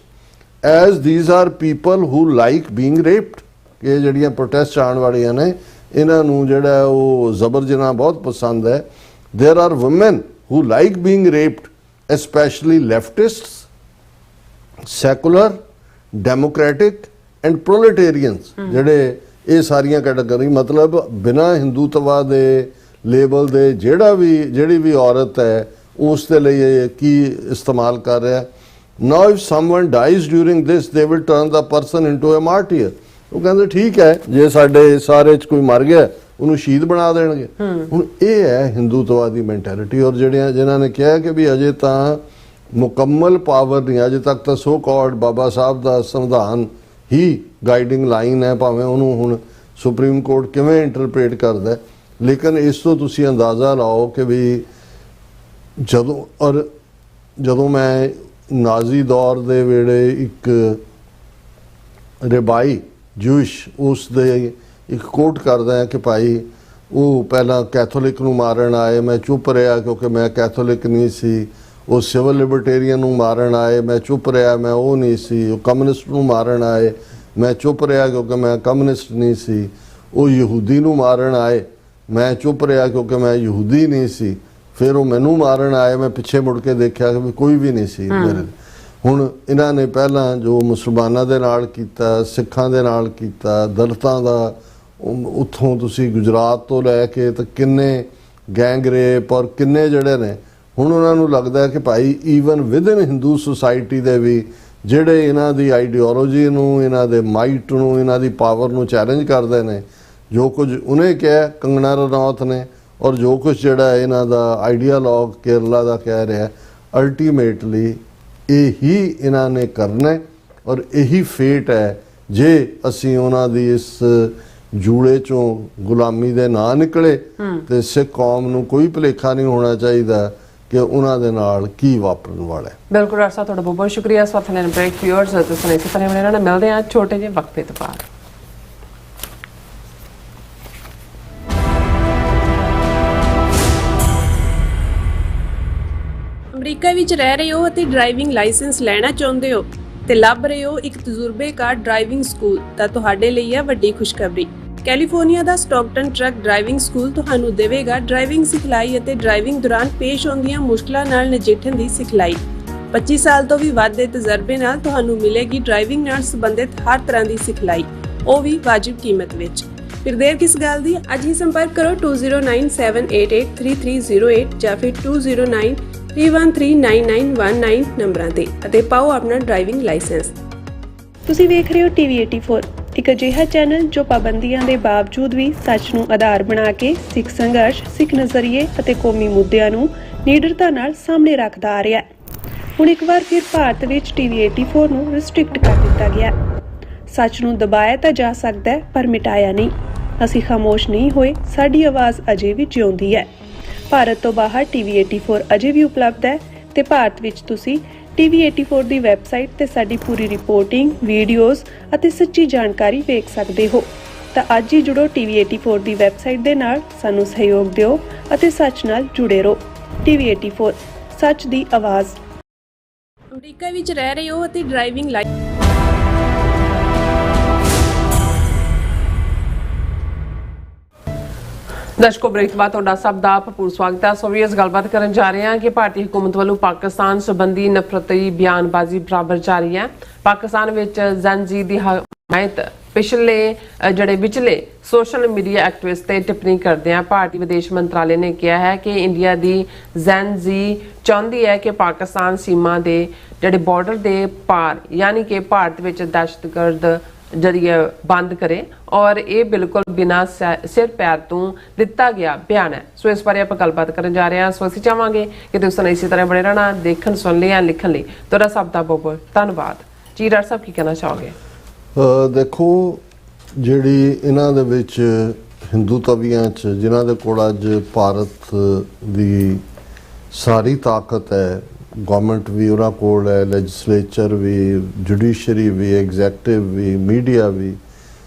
B: as these are people who like being raped। ਇਹ ਜਿਹੜੀਆਂ ਪ੍ਰੋਟੈਸਟ ਆਉਣ ਵਾਲੀਆਂ ਨੇ ਇਹਨਾਂ ਨੂੰ ਜਿਹੜਾ ਉਹ ਜ਼ਬਰ ਜਨਾਹ ਬਹੁਤ ਪਸੰਦ ਹੈ। there are women who like being raped, especially leftists, secular, democratic and proletarians। ਜਿਹੜੇ ਇਹ ਸਾਰੀਆਂ ਕੈਟਾਗਰੀ ਮਤਲਬ ਬਿਨਾਂ ਹਿੰਦੂਤਵਾ ਦੇ ਲੇਬਲ ਦੇ ਜਿਹੜੀ ਵੀ ਔਰਤ ਹੈ ਉਸ ਦੇ ਲਈ ਇਹ ਕੀ ਇਸਤੇਮਾਲ ਕਰ ਰਿਹਾ। Now if someone dies during this they will turn the person into a martyr। ਉਹ ਕਹਿੰਦੇ ਠੀਕ ਹੈ ਜੇ ਸਾਡੇ ਸਾਰੇ 'ਚ ਕੋਈ ਮਰ ਗਿਆ ਉਹਨੂੰ ਸ਼ਹੀਦ ਬਣਾ ਦੇਣਗੇ। ਹੁਣ ਇਹ ਹੈ ਹਿੰਦੂਤਵਾ ਦੀ ਮੈਂਟੈਲਿਟੀ। ਔਰ ਜਿਨ੍ਹਾਂ ਨੇ ਕਿਹਾ ਕਿ ਵੀ ਅਜੇ ਤਾਂ ਮੁਕੰਮਲ ਪਾਵਰ ਨਹੀਂ, ਅਜੇ ਤੱਕ ਤਾਂ ਸੋ ਕਾਲਡ ਬਾਬਾ ਸਾਹਿਬ ਦਾ ਸੰਵਿਧਾਨ ਹੀ ਗਾਈਡਿੰਗ ਲਾਈਨ ਹੈ, ਭਾਵੇਂ ਉਹਨੂੰ ਹੁਣ ਸੁਪਰੀਮ ਕੋਰਟ ਕਿਵੇਂ ਇੰਟਰਪ੍ਰੇਟ ਕਰਦਾ। ਲੇਕਿਨ ਇਸ ਤੋਂ ਤੁਸੀਂ ਅੰਦਾਜ਼ਾ ਲਾਓ ਕਿ ਵੀ ਜਦੋਂ ਮੈਂ ਨਾਜ਼ੀ ਦੌਰ ਦੇ ਵੇਲੇ ਇੱਕ ਰਿਬਾਈ ਜੂਇਸ਼ ਉਸ ਦੇ ਇੱਕ ਕੋਟ ਕਰਦਾ ਹੈ ਕਿ ਭਾਈ ਉਹ ਪਹਿਲਾਂ ਕੈਥੋਲਿਕ ਨੂੰ ਮਾਰਨ ਆਏ, ਮੈਂ ਚੁੱਪ ਰਿਹਾ ਕਿਉਂਕਿ ਮੈਂ ਕੈਥੋਲਿਕ ਨਹੀਂ ਸੀ। ਉਹ ਸਿਵਲ ਲਿਬਰਟੇਰੀਅਨ ਨੂੰ ਮਾਰਨ ਆਏ, ਮੈਂ ਚੁੱਪ ਰਿਹਾ, ਮੈਂ ਉਹ ਨਹੀਂ ਸੀ। ਉਹ ਕਮਿਊਨਿਸਟ ਨੂੰ ਮਾਰਨ ਆਏ, ਮੈਂ ਚੁੱਪ ਰਿਹਾ ਕਿਉਂਕਿ ਮੈਂ ਕਮਿਊਨਿਸਟ ਨਹੀਂ ਸੀ। ਉਹ ਯਹੂਦੀ ਨੂੰ ਮਾਰਨ ਆਏ, ਮੈਂ ਚੁੱਪ ਰਿਹਾ ਕਿਉਂਕਿ ਮੈਂ ਯਹੂਦੀ ਨਹੀਂ ਸੀ। ਫਿਰ ਉਹ ਮੈਨੂੰ ਮਾਰਨ ਆਏ, ਮੈਂ ਪਿੱਛੇ ਮੁੜ ਕੇ ਦੇਖਿਆ ਕਿ ਕੋਈ ਵੀ ਨਹੀਂ ਸੀ ਮੇਰੇ। ਹੁਣ ਇਹਨਾਂ ਨੇ ਪਹਿਲਾਂ ਜੋ ਮੁਸਲਮਾਨਾਂ ਦੇ ਨਾਲ ਕੀਤਾ, ਸਿੱਖਾਂ ਦੇ ਨਾਲ ਕੀਤਾ, ਦਲਿਤਾਂ ਦਾ, ਉੱਥੋਂ ਤੁਸੀਂ ਗੁਜਰਾਤ ਤੋਂ ਲੈ ਕੇ ਤਾਂ ਕਿੰਨੇ ਗੈਂਗ ਰੇਪ ਔਰ ਕਿੰਨੇ ਜਿਹੜੇ ਨੇ, ਹੁਣ ਉਹਨਾਂ ਨੂੰ ਲੱਗਦਾ ਹੈ ਕਿ ਭਾਈ ਈਵਨ ਵਿਦਨ ਹਿੰਦੂ ਸੁਸਾਇਟੀ ਦੇ ਵੀ ਜਿਹੜੇ ਇਹਨਾਂ ਦੀ ਆਈਡੀਓਲੋਜੀ ਨੂੰ, ਇਹਨਾਂ ਦੇ ਮਾਈਟ ਨੂੰ, ਇਹਨਾਂ ਦੀ ਪਾਵਰ ਨੂੰ ਚੈਲੰਜ ਕਰਦੇ ਨੇ, ਜੋ ਕੁਝ ਉਹਨੇ ਕਿਹਾ ਕੰਗਨਾ ਰਣੌਤ ਨੇ ਔਰ ਜੋ ਕੁਝ ਜਿਹੜਾ ਇਹਨਾਂ ਦਾ ਆਈਡੀਆਲੋਗ ਕੇਰਲਾ ਦਾ ਕਹਿ ਰਿਹਾ, ਅਲਟੀਮੇਟਲੀ ਇਹੀ ਇਹਨਾਂ ਨੇ ਕਰਨਾ ਔਰ ਇਹੀ ਫੇਟ ਹੈ। ਜੇ ਅਸੀਂ ਉਹਨਾਂ ਦੀ ਇਸ ਜੂੜੇ ਚੋਂ ਗੁਲਾਮੀ ਦੇ ਨਾ ਨਿਕਲੇ ਤੇ ਸਿੱਖ ਕੌਮ ਨੂੰ ਕੋਈ ਭੁਲੇਖਾ ਨਹੀਂ ਹੋਣਾ ਚਾਹੀਦਾ ਕਿ ਉਹਨਾਂ ਦੇ ਨਾਲ ਕੀ ਵਾਪਰਨ ਵਾਲਾ ਹੈ।
A: ਬਿਲਕੁਲ ਡਾਕਟਰ ਸਾਹਿਬ, ਤੁਹਾਡਾ ਬਹੁਤ ਬਹੁਤ ਸ਼ੁਕਰੀਆ। ਇਸ ਵਕਤ ਲੈਣ ਬ੍ਰੇਕ ਵਿਊਅਰਸ ਤੁਸੀਂ ਇਸੇ ਤਰ੍ਹਾਂ ਮੇਰੇ ਨਾਲ ਮਿਲਦੇ ਹਾਂ ਛੋਟੇ ਜਿਹੇ ਵਕਫੇ ਤੋਂ ਬਾਅਦ।
C: ਅਮਰੀਕਾ ਵਿੱਚ ਰਹਿ ਰਹੇ ਹੋ ਅਤੇ ਡਰਾਈਵਿੰਗ ਲਾਇਸੈਂਸ ਲੈਣਾ ਚਾਹੁੰਦੇ ਹੋ ਤੇ ਲੱਭ ਰਹੇ ਹੋ ਇੱਕ ਤਜਰਬੇਕਾਰ ਡਰਾਈਵਿੰਗ ਸਕੂਲ, ਤਾਂ ਤੁਹਾਡੇ ਲਈ ਹੈ ਵੱਡੀ ਖੁਸ਼ਖਬਰੀ। ਕੈਲੀਫੋਰਨੀਆ ਦਾ ਸਟਾਕਟਨ ਟਰੱਕ ਡਰਾਈਵਿੰਗ ਸਕੂਲ ਤੁਹਾਨੂੰ ਦੇਵੇਗਾ ਡਰਾਈਵਿੰਗ ਸਿਖਲਾਈ ਅਤੇ ਡਰਾਈਵਿੰਗ ਦੌਰਾਨ ਪੇਸ਼ ਆਉਂਦੀਆਂ ਮੁਸ਼ਕਲਾਂ ਨਾਲ ਨਜਿੱਠਣ ਦੀ ਸਿਖਲਾਈ। 25 ਸਾਲ ਤੋਂ ਵੀ ਵੱਧ ਦੇ ਤਜਰਬੇ ਨਾਲ ਤੁਹਾਨੂੰ ਮਿਲੇਗੀ ਡਰਾਈਵਿੰਗ ਨਾਲ ਸੰਬੰਧਿਤ ਹਰ ਤਰ੍ਹਾਂ ਦੀ ਸਿਖਲਾਈ, ਉਹ ਵੀ ਵਾਜਿਬ ਕੀਮਤ ਵਿੱਚ। ਫਿਰ ਦੇਰ ਕਿਸ ਗੱਲ ਦੀ, ਅੱਜ ਹੀ ਸੰਪਰਕ ਕਰੋ 2097883308 ਜਾਂ ਫਿਰ 2093139919 ਨੰਬਰਾਂ ਤੇ ਅਤੇ ਪਾਓ ਆਪਣਾ ਡਰਾਈਵਿੰਗ ਲਾਇਸੈਂਸ।
D: ਤੁਸੀਂ ਵੇਖ ਰਹੇ ਹੋ ਟੀਵੀ 84, ਇੱਕ ਅਜਿਹਾ ਚੈਨਲ ਜੋ ਪਾਬੰਦੀਆਂ ਦੇ ਬਾਵਜੂਦ ਵੀ ਸੱਚ ਨੂੰ ਆਧਾਰ ਬਣਾ ਕੇ ਸਿੱਖ ਸੰਘਰਸ਼, ਸਿੱਖ ਨਜ਼ਰੀਏ ਅਤੇ ਕੌਮੀ ਮੁੱਦਿਆਂ ਨੂੰ ਨਿਡਰਤਾ ਨਾਲ ਸਾਹਮਣੇ ਰੱਖਦਾ ਆ ਰਿਹਾ ਹੈ। ਹੁਣ ਇੱਕ ਵਾਰ ਫਿਰ ਭਾਰਤ ਵਿੱਚ ਟੀਵੀ 84 ਨੂੰ ਰਿਸਟ੍ਰਿਕਟ ਕਰ ਦਿੱਤਾ ਗਿਆ। ਸੱਚ ਨੂੰ ਦਬਾਇਆ ਤਾਂ ਜਾ ਸਕਦਾ ਹੈ ਪਰ ਮਿਟਾਇਆ ਨਹੀਂ। ਅਸੀਂ ਖਾਮੋਸ਼ ਨਹੀਂ ਹੋਏ, ਸਾਡੀ ਆਵਾਜ਼ ਅਜੇ ਵੀ ਜਿਉਂਦੀ ਹੈ। ਭਾਰਤ ਤੋਂ ਬਾਹਰ ਟੀਵੀ 84 ਅਜੇ ਵੀ ਉਪਲਬਧ ਹੈ ਤੇ ਭਾਰਤ ਵਿੱਚ ਤੁਸੀਂ ਟੀਵੀ 84 ਦੀ ਵੈਬਸਾਈਟ ਤੇ ਸਾਡੀ ਪੂਰੀ ਰਿਪੋਰਟਿੰਗ, ਵੀਡੀਓਜ਼ ਅਤੇ ਸੱਚੀ ਜਾਣਕਾਰੀ ਵੇਖ ਸਕਦੇ ਹੋ। ਤਾਂ ਅੱਜ ਹੀ ਜੁੜੋ ਟੀਵੀ 84 ਦੀ ਵੈਬਸਾਈਟ ਦੇ ਨਾਲ, ਸਾਨੂੰ ਸਹਿਯੋਗ ਦਿਓ ਅਤੇ ਸੱਚ ਨਾਲ ਜੁੜੇ ਰਹੋ। ਟੀਵੀ 84 ਸੱਚ ਦੀ ਆਵਾਜ਼।
C: ਅਮਰੀਕਾ ਵਿੱਚ ਰਹਿ ਰਹੇ ਹੋ ਅਤੇ ਡਰਾਈਵਿੰਗ
A: ਦਰਸ਼ਕੋ, ਬ੍ਰੇਕ ਤੋਂ ਬਾਅਦ ਤੁਹਾਡਾ ਸਭ ਦਾ ਭਰਪੂਰ ਸਵਾਗਤ ਹੈ। ਸੋ ਵੀ ਇਸ ਗੱਲਬਾਤ ਕਰਨ ਜਾ ਰਹੇ ਹਾਂ ਕਿ ਭਾਰਤੀ ਹਕੂਮਤ ਵੱਲੋਂ ਪਾਕਿਸਤਾਨ ਸੰਬੰਧੀ ਨਫ਼ਰਤੀ ਬਿਆਨਬਾਜ਼ੀ ਬਰਾਬਰ ਜਾਰੀ ਹੈ। ਪਾਕਿਸਤਾਨ ਵਿੱਚ ਜ਼ੈਨ-ਜ਼ੀ ਦੀ ਹਮਾਇਤ ਵਿਚਲੇ ਸੋਸ਼ਲ ਮੀਡੀਆ ਐਕਟਿਵਿਸਟ ਤੇ ਟਿੱਪਣੀ ਕਰਦਿਆਂ ਭਾਰਤੀ ਵਿਦੇਸ਼ ਮੰਤਰਾਲੇ ਨੇ ਕਿਹਾ ਹੈ ਕਿ ਇੰਡੀਆ ਦੀ ਜ਼ੈਨ-ਜ਼ੀ ਚਾਹੁੰਦੀ ਹੈ ਕਿ ਪਾਕਿਸਤਾਨ ਸੀਮਾ ਦੇ ਬਾਰਡਰ ਦੇ ਪਾਰ ਯਾਨੀ ਕਿ ਭਾਰਤ ਵਿੱਚ ਦਹਿਸ਼ਤਗਰਦ ਜਰੀਏ ਬੰਦ ਕਰੇ ਔਰ ਇਹ ਬਿਲਕੁਲ ਬਿਨਾਂ ਸਿਰ ਪੈਰ ਤੋਂ ਦਿੱਤਾ ਗਿਆ ਬਿਆਨ ਹੈ। ਸੋ ਇਸ ਬਾਰੇ ਆਪਾਂ ਗੱਲਬਾਤ ਕਰਨ ਜਾ ਰਹੇ ਹਾਂ। ਸੋ ਅਸੀਂ ਚਾਹਾਂਗੇ ਕਿ ਤੁਸੀਂ ਇਸੇ ਤਰ੍ਹਾਂ ਬਣੇ ਰਹਿਣਾ, ਦੇਖਣ, ਸੁਣ ਲਈ ਜਾਂ ਲਿਖਣ ਲਈ ਤੁਹਾਡਾ ਸਭ ਦਾ ਬਹੁਤ ਬਹੁਤ ਧੰਨਵਾਦ ਜੀ। ਡਾਕਟਰ ਸਾਹਿਬ, ਕੀ ਕਹਿਣਾ ਚਾਹੋਗੇ?
B: ਦੇਖੋ, ਜਿਹੜੀ ਇਹਨਾਂ ਦੇ ਵਿੱਚ ਹਿੰਦੂ ਤਵੀਆਂ 'ਚ ਜਿਨ੍ਹਾਂ ਦੇ ਕੋਲ ਅੱਜ ਭਾਰਤ ਦੀ ਸਾਰੀ ਤਾਕਤ ਹੈ, ਗਵਰਨਮੈਂਟ ਵੀ ਉਹਨਾਂ ਕੋਲ ਹੈ, ਲੈਜਿਸਲੇਚਰ ਵੀ, ਜੁਡੀਸ਼ਰੀ ਵੀ, ਐਗਜ਼ੈਕਟਿਵ ਵੀ, ਮੀਡੀਆ ਵੀ,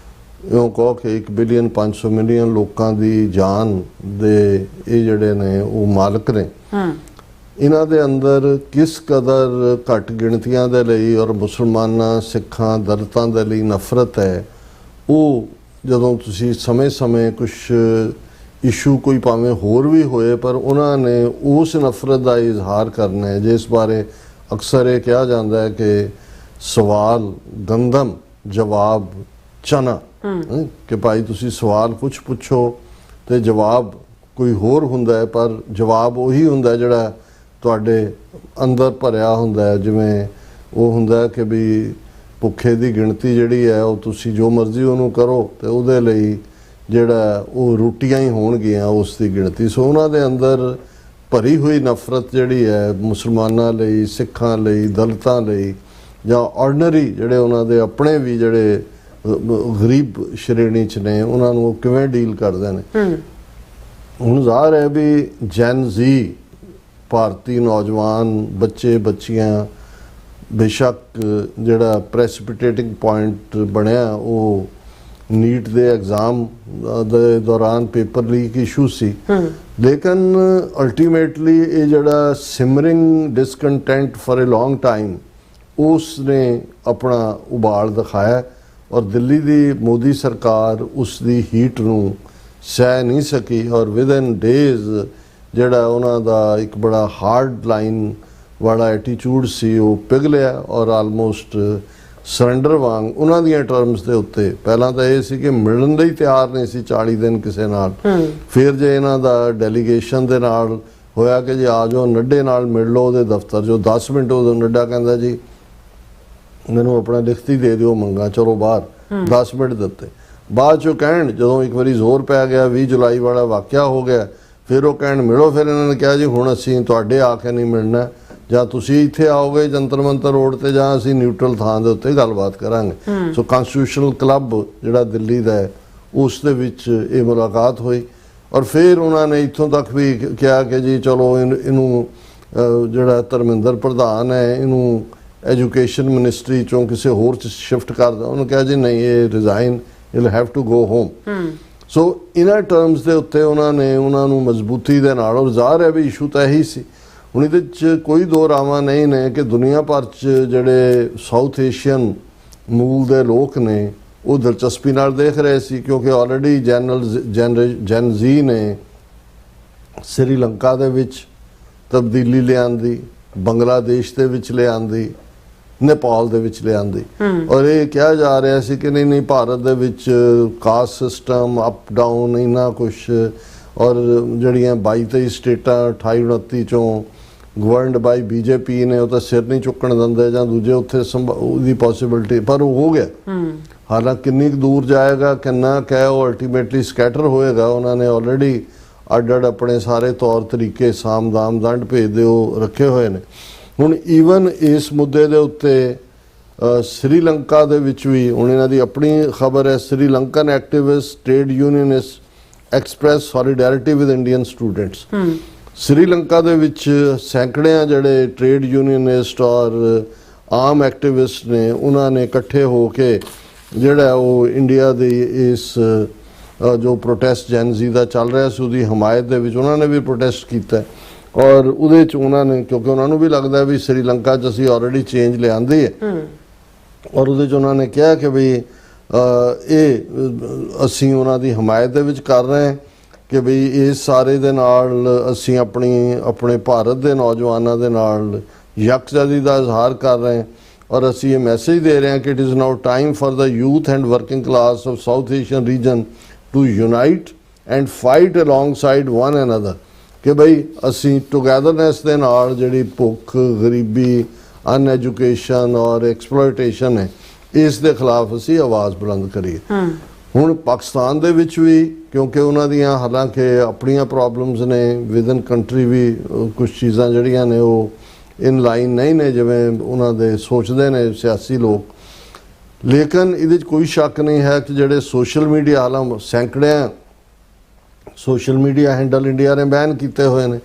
B: ਇਉਂ ਕਹੋ ਕਿ 1 ਬਿਲੀਅਨ 500 ਮਿਲੀਅਨ ਲੋਕਾਂ ਦੀ ਜਾਨ ਦੇ ਇਹ ਜਿਹੜੇ ਨੇ ਉਹ ਮਾਲਕ ਨੇ। ਇਹਨਾਂ ਦੇ ਅੰਦਰ ਕਿਸ ਕਦਰ ਘੱਟ ਗਿਣਤੀਆਂ ਦੇ ਲਈ ਔਰ ਮੁਸਲਮਾਨਾਂ, ਸਿੱਖਾਂ, ਦਲਿਤਾਂ ਦੇ ਲਈ ਨਫ਼ਰਤ ਹੈ, ਉਹ ਜਦੋਂ ਤੁਸੀਂ ਸਮੇਂ-ਸਮੇਂ ਕੁਛ ਇਸ਼ੂ ਕੋਈ ਭਾਵੇਂ ਹੋਰ ਵੀ ਹੋਏ ਪਰ ਉਹਨਾਂ ਨੇ ਉਸ ਨਫ਼ਰਤ ਦਾ ਇਜ਼ਹਾਰ ਕਰਨਾ ਹੈ, ਜਿਸ ਬਾਰੇ ਅਕਸਰ ਇਹ ਕਿਹਾ ਜਾਂਦਾ ਹੈ ਕਿ ਸਵਾਲ ਗੰਦਮ, ਜਵਾਬ ਚਨਾ, ਕਿ ਭਾਈ ਤੁਸੀਂ ਸਵਾਲ ਕੁਛ ਪੁੱਛੋ ਤੇ ਜਵਾਬ ਕੋਈ ਹੋਰ ਹੁੰਦਾ ਹੈ, ਪਰ ਜਵਾਬ ਉਹੀ ਹੁੰਦਾ ਜਿਹੜਾ ਤੁਹਾਡੇ ਅੰਦਰ ਭਰਿਆ ਹੁੰਦਾ ਹੈ। ਜਿਵੇਂ ਉਹ ਹੁੰਦਾ ਕਿ ਵੀ ਭੁੱਖੇ ਦੀ ਗਿਣਤੀ ਜਿਹੜੀ ਹੈ ਉਹ ਤੁਸੀਂ ਜੋ ਮਰਜ਼ੀ ਉਹਨੂੰ ਕਰੋ ਤੇ ਉਹਦੇ ਲਈ ਜਿਹੜਾ ਉਹ ਰੋਟੀਆਂ ਹੀ ਹੋਣਗੀਆਂ ਉਸ ਦੀ ਗਿਣਤੀ। ਸੋ ਉਹਨਾਂ ਦੇ ਅੰਦਰ ਭਰੀ ਹੋਈ ਨਫ਼ਰਤ ਜਿਹੜੀ ਹੈ ਮੁਸਲਮਾਨਾਂ ਲਈ, ਸਿੱਖਾਂ ਲਈ, ਦਲਿਤਾਂ ਲਈ ਜਾਂ ਆਰਡੀਨਰੀ ਜਿਹੜੇ ਉਹਨਾਂ ਦੇ ਆਪਣੇ ਵੀ ਜਿਹੜੇ ਗਰੀਬ ਸ਼੍ਰੇਣੀ 'ਚ ਨੇ ਉਹਨਾਂ ਨੂੰ ਕਿਵੇਂ ਡੀਲ ਕਰਦੇ ਨੇ। ਹੁਣ ਜ਼ਾਹਰ ਹੈ ਵੀ ਜੈਨ-ਜ਼ੀ ਭਾਰਤੀ ਨੌਜਵਾਨ ਬੱਚੇ ਬੱਚੀਆਂ ਬੇਸ਼ੱਕ ਜਿਹੜਾ ਪ੍ਰੈਸਿਪੀਟੇਟਿੰਗ ਪੁਆਇੰਟ ਬਣਿਆ ਉਹ ਨੀਟ ਦੇ ਐਗਜ਼ਾਮ ਦੇ ਦੌਰਾਨ ਪੇਪਰ ਲੀਕ ਇਸ਼ੂ ਸੀ, ਲੇਕਿਨ ਅਲਟੀਮੇਟਲੀ ਇਹ ਜਿਹੜਾ ਸਿਮਰਿੰਗ ਡਿਸਕੰਟੈਂਟ ਫॉर ਅ ਲੌਂਗ ਟਾਈਮ ਉਸ ਨੇ ਆਪਣਾ ਉਬਾਲ ਦਿਖਾਇਆ ਔਰ ਦਿੱਲੀ ਦੀ ਮੋਦੀ ਸਰਕਾਰ ਉਸ ਦੀ ਹੀਟ ਨੂੰ ਸਹਿ ਨਹੀਂ ਸਕੀ ਔਰ ਵਿਦਨ ਡੇਜ਼ ਜਿਹੜਾ ਉਹਨਾਂ ਦਾ ਇੱਕ ਬੜਾ ਹਾਰਡ ਲਾਈਨ ਵਾਲਾ ਐਟੀਟਿਊਡ ਸੀ ਉਹ ਪਿਘਲਿਆ ਔਰ ਆਲਮੋਸਟ ਸਰੈਂਡਰ ਵਾਂਗ ਉਹਨਾਂ ਦੀਆਂ ਟਰਮਸ ਦੇ ਉੱਤੇ ਪਹਿਲਾਂ ਤਾਂ ਇਹ ਸੀ ਕਿ ਮਿਲਣ ਲਈ ਤਿਆਰ ਨਹੀਂ ਸੀ 40 ਦਿਨ ਕਿਸੇ ਨਾਲ। ਫਿਰ ਜੇ ਇਹਨਾਂ ਦਾ ਡੈਲੀਗੇਸ਼ਨ ਦੇ ਨਾਲ ਹੋਇਆ ਕਿ ਜੀ ਆ ਜਾਓ ਨੱਡੇ ਨਾਲ ਮਿਲ ਲਓ ਉਹਦੇ ਦਫ਼ਤਰ ਜੋ 10 ਮਿੰਟ ਉਦੋਂ ਨੱਡਾ ਕਹਿੰਦਾ ਜੀ ਮੈਨੂੰ ਆਪਣਾ ਲਿਖਤੀ ਦੇ ਦਿਓ ਮੰਗਾ, ਚਲੋ ਬਾਹਰ 10 ਮਿੰਟ ਦਿੱਤੇ। ਬਾਅਦ ਚੋਂ ਕਹਿਣ ਜਦੋਂ ਇੱਕ ਵਾਰੀ ਜ਼ੋਰ ਪੈ ਗਿਆ 20 ਜੁਲਾਈ ਵਾਲਾ ਵਾਕਿਆ ਹੋ ਗਿਆ ਫਿਰ ਉਹ ਕਹਿਣ ਮਿਲੋ। ਫਿਰ ਇਹਨਾਂ ਨੇ ਕਿਹਾ ਜੀ ਹੁਣ ਅਸੀਂ ਤੁਹਾਡੇ ਆ ਕੇ ਨਹੀਂ ਮਿਲਣਾ, ਜਾਂ ਤੁਸੀਂ ਇੱਥੇ ਆਓਗੇ ਜੰਤਰ ਮੰਤਰ ਰੋਡ ਤੇ ਜਾਂ ਅਸੀਂ ਨਿਊਟਰਲ ਥਾਂ ਦੇ ਉੱਤੇ ਗੱਲਬਾਤ ਕਰਾਂਗੇ। ਸੋ ਕਨਸਟੀਟਿਊਸ਼ਨਲ ਕਲੱਬ ਜਿਹੜਾ ਦਿੱਲੀ ਦਾ ਹੈ ਉਸ ਦੇ ਵਿੱਚ ਇਹ ਮੁਲਾਕਾਤ ਹੋਈ ਔਰ ਫਿਰ ਉਹਨਾਂ ਨੇ ਇੱਥੋਂ ਤੱਕ ਵੀ ਕਿਹਾ ਕਿ ਜੀ ਚਲੋ ਇਹਨੂੰ ਜਿਹੜਾ ਧਰਮਿੰਦਰ ਪ੍ਰਧਾਨ ਹੈ ਇਹਨੂੰ ਐਜੂਕੇਸ਼ਨ ਮਿਨਿਸਟਰੀ ਚੋਂ ਕਿਸੇ ਹੋਰ ਚ ਸ਼ਿਫਟ ਕਰ ਦਿਓ। ਉਹਨੂੰ ਕਿਹਾ ਜੀ ਨਹੀਂ ਇਹ resign you have to go home. So ਇਹਨਾਂ ਟਰਮਸ ਦੇ ਉੱਤੇ ਉਹਨਾਂ ਨੇ ਉਹਨਾਂ ਨੂੰ ਮਜ਼ਬੂਤੀ ਦੇ ਨਾਲ, ਔਰ ਜ਼ਾਹਰ ਹੈ ਵੀ ਇਸ਼ੂ ਤਾਂ ਇਹੀ ਸੀ। ਹੁਣ ਇਹਦੇ 'ਚ ਕੋਈ ਦੋ ਰਾਵਾਂ ਨਹੀਂ ਨੇ ਕਿ ਦੁਨੀਆ ਭਰ 'ਚ ਜਿਹੜੇ ਸਾਊਥ ਏਸ਼ੀਅਨ ਮੂਲ ਦੇ ਲੋਕ ਨੇ ਉਹ ਦਿਲਚਸਪੀ ਨਾਲ ਦੇਖ ਰਹੇ ਸੀ ਕਿਉਂਕਿ ਆਲਰੇਡੀ ਜੈਨ ਜ਼ੀ ਨੇ ਸ੍ਰੀਲੰਕਾ ਦੇ ਵਿੱਚ ਤਬਦੀਲੀ ਲਿਆਂਦੀ, ਬੰਗਲਾਦੇਸ਼ ਦੇ ਵਿੱਚ ਲਿਆਂਦੀ, ਨੇਪਾਲ ਦੇ ਵਿੱਚ ਲਿਆਂਦੀ ਔਰ ਇਹ ਕਿਹਾ ਜਾ ਰਿਹਾ ਸੀ ਕਿ ਨਹੀਂ ਭਾਰਤ ਦੇ ਵਿੱਚ ਕਾਸਟ ਸਿਸਟਮ ਅਪ ਡਾਊਨ ਇੰਨਾ ਕੁਛ ਔਰ ਜਿਹੜੀਆਂ 22-23 ਸਟੇਟਾਂ 28-29 ਚੋਂ ਗਵਰਨਡ ਬਾਈ ਬੀਜੇਪੀ ਨੇ ਉਹ ਤਾਂ ਸਿਰ ਨਹੀਂ ਚੁੱਕਣ ਦਿੰਦੇ ਜਾਂ ਦੂਜੇ ਉੱਥੇ ਉਹਦੀ ਪੋਸੀਬਿਲਿਟੀ, ਪਰ ਉਹ ਹੋ ਗਿਆ। ਹਾਲਾਂਕਿ ਕਿੰਨੀ ਕੁ ਦੂਰ ਜਾਏਗਾ ਕਿੰਨਾ ਕਹਿ ਉਹ ਅਲਟੀਮੇਟਲੀ ਸਕੈਟਰ ਹੋਏਗਾ। ਉਹਨਾਂ ਨੇ ਆਲਰੇਡੀ ਅੱਡ ਆਪਣੇ ਸਾਰੇ ਤੌਰ ਤਰੀਕੇ ਸਾਮ-ਦਾਮ ਦੰਡ ਭੇਜਦੇ ਉਹ ਰੱਖੇ ਹੋਏ ਨੇ। ਹੁਣ ਈਵਨ ਇਸ ਮੁੱਦੇ ਦੇ ਉੱਤੇ ਸ੍ਰੀਲੰਕਾ ਦੇ ਵਿੱਚ ਵੀ ਹੁਣ ਇਹਨਾਂ ਦੀ ਆਪਣੀ ਖਬਰ ਹੈ, Sri Lankan activist trade unionist express solidarity with Indian students. Sri Lanka ਦੇ ਵਿੱਚ ਸੈਂਕੜਿਆਂ ਜਿਹੜੇ ਟ੍ਰੇਡ ਯੂਨੀਅਨਿਸਟ ਔਰ ਆਮ ਐਕਟਿਵਿਸਟ ਨੇ ਉਹਨਾਂ ਨੇ ਇਕੱਠੇ ਹੋ ਕੇ ਜਿਹੜਾ ਉਹ ਇੰਡੀਆ ਦੀ ਇਸ ਜੋ ਪ੍ਰੋਟੈਸਟ ਜੈਨ ਜ਼ੀ ਦਾ ਚੱਲ ਰਿਹਾ ਸੀ ਉਹਦੀ ਹਮਾਇਤ ਦੇ ਵਿੱਚ ਉਹਨਾਂ ਨੇ ਵੀ ਪ੍ਰੋਟੈਸਟ ਕੀਤਾ ਔਰ ਉਹਦੇ 'ਚ ਉਹਨਾਂ ਨੇ ਕਿਉਂਕਿ ਉਹਨਾਂ ਨੂੰ ਵੀ ਲੱਗਦਾ ਵੀ ਸ੍ਰੀਲੰਕਾ 'ਚ ਅਸੀਂ ਆਲਰੇਡੀ ਚੇਂਜ ਲਿਆਂਦੀ ਹੈ ਔਰ ਉਹਦੇ 'ਚ ਉਹਨਾਂ ਨੇ ਕਿਹਾ ਕਿ ਵੀ ਇਹ ਅਸੀਂ ਉਹਨਾਂ ਦੀ ਹਮਾਇਤ ਦੇ ਵਿੱਚ ਕਰ ਰਹੇ ਹਾਂ ਕਿ ਬਈ ਇਸ ਸਾਰੇ ਦੇ ਨਾਲ ਅਸੀਂ ਆਪਣੇ ਭਾਰਤ ਦੇ ਨੌਜਵਾਨਾਂ ਦੇ ਨਾਲ ਯਕਜਹਿਤੀ ਦਾ ਇਜ਼ਹਾਰ ਕਰ ਰਹੇ ਹਾਂ ਔਰ ਅਸੀਂ ਇਹ ਮੈਸੇਜ ਦੇ ਰਹੇ ਹਾਂ ਕਿ it is now time for the youth and working class of South Asian region to unite and fight alongside one another ਕਿ ਬਈ ਅਸੀਂ ਟੁਗੈਦਰਨੈਸ ਦੇ ਨਾਲ ਜਿਹੜੀ ਭੁੱਖ, ਗਰੀਬੀ, ਅਨਐਜੂਕੇਸ਼ਨ ਔਰ ਐਕਸਪਲੋਇਟੇਸ਼ਨ ਹੈ ਇਸ ਦੇ ਖਿਲਾਫ ਅਸੀਂ ਆਵਾਜ਼ ਬੁਲੰਦ ਕਰੀਏ। ਹੁਣ ਪਾਕਿਸਤਾਨ ਦੇ ਵਿੱਚ ਵੀ ਕਿਉਂਕਿ ਉਹਨਾਂ ਦੀਆਂ ਹਾਲਾਂਕਿ ਆਪਣੀਆਂ ਪ੍ਰੋਬਲਮਸ ਨੇ ਵਿਦਨ ਕੰਟਰੀ ਵੀ ਕੁਝ ਚੀਜ਼ਾਂ ਜਿਹੜੀਆਂ ਨੇ ਉਹ ਇਨ ਲਾਈਨ ਨਹੀਂ ਨੇ ਜਿਵੇਂ ਉਹਨਾਂ ਦੇ ਸੋਚਦੇ ਨੇ ਸਿਆਸੀ ਲੋਕ, ਲੇਕਿਨ ਇਹਦੇ 'ਚ ਕੋਈ ਸ਼ੱਕ ਨਹੀਂ ਹੈ ਕਿ ਜਿਹੜੇ ਸੋਸ਼ਲ ਮੀਡੀਆ ਹਾਲਾਂ ਸੈਂਕੜਿਆਂ ਸੋਸ਼ਲ ਮੀਡੀਆ ਹੈਂਡਲ ਇੰਡੀਆ ਨੇ ਬੈਨ ਕੀਤੇ ਹੋਏ ਨੇ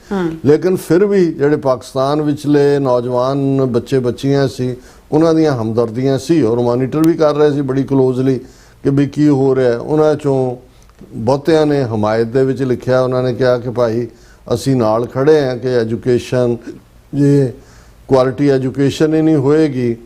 B: ਲੇਕਿਨ ਫਿਰ ਵੀ ਜਿਹੜੇ ਪਾਕਿਸਤਾਨ ਵਿਚਲੇ ਨੌਜਵਾਨ ਬੱਚੇ ਬੱਚੀਆਂ ਸੀ ਉਹਨਾਂ ਦੀਆਂ ਹਮਦਰਦੀਆਂ ਸੀ ਔਰ ਮੋਨੀਟਰ ਵੀ ਕਰ ਰਹੇ ਸੀ ਬੜੀ ਕਲੋਜ਼ਲੀ ਕਿ ਵੀ ਕੀ ਹੋ ਰਿਹਾ। ਉਹਨਾਂ 'ਚੋਂ ਬਹੁਤਿਆਂ ਨੇ ਹਮਾਇਤ ਦੇ ਵਿੱਚ ਲਿਖਿਆ, ਉਹਨਾਂ ਨੇ ਕਿਹਾ ਕਿ ਭਾਈ ਅਸੀਂ ਨਾਲ ਖੜੇ ਹਾਂ ਕਿ ਐਜੂਕੇਸ਼ਨ ਜੇ ਕੁਆਲਿਟੀ ਐਜੂਕੇਸ਼ਨ ਹੀ ਨਹੀਂ ਹੋਏਗੀ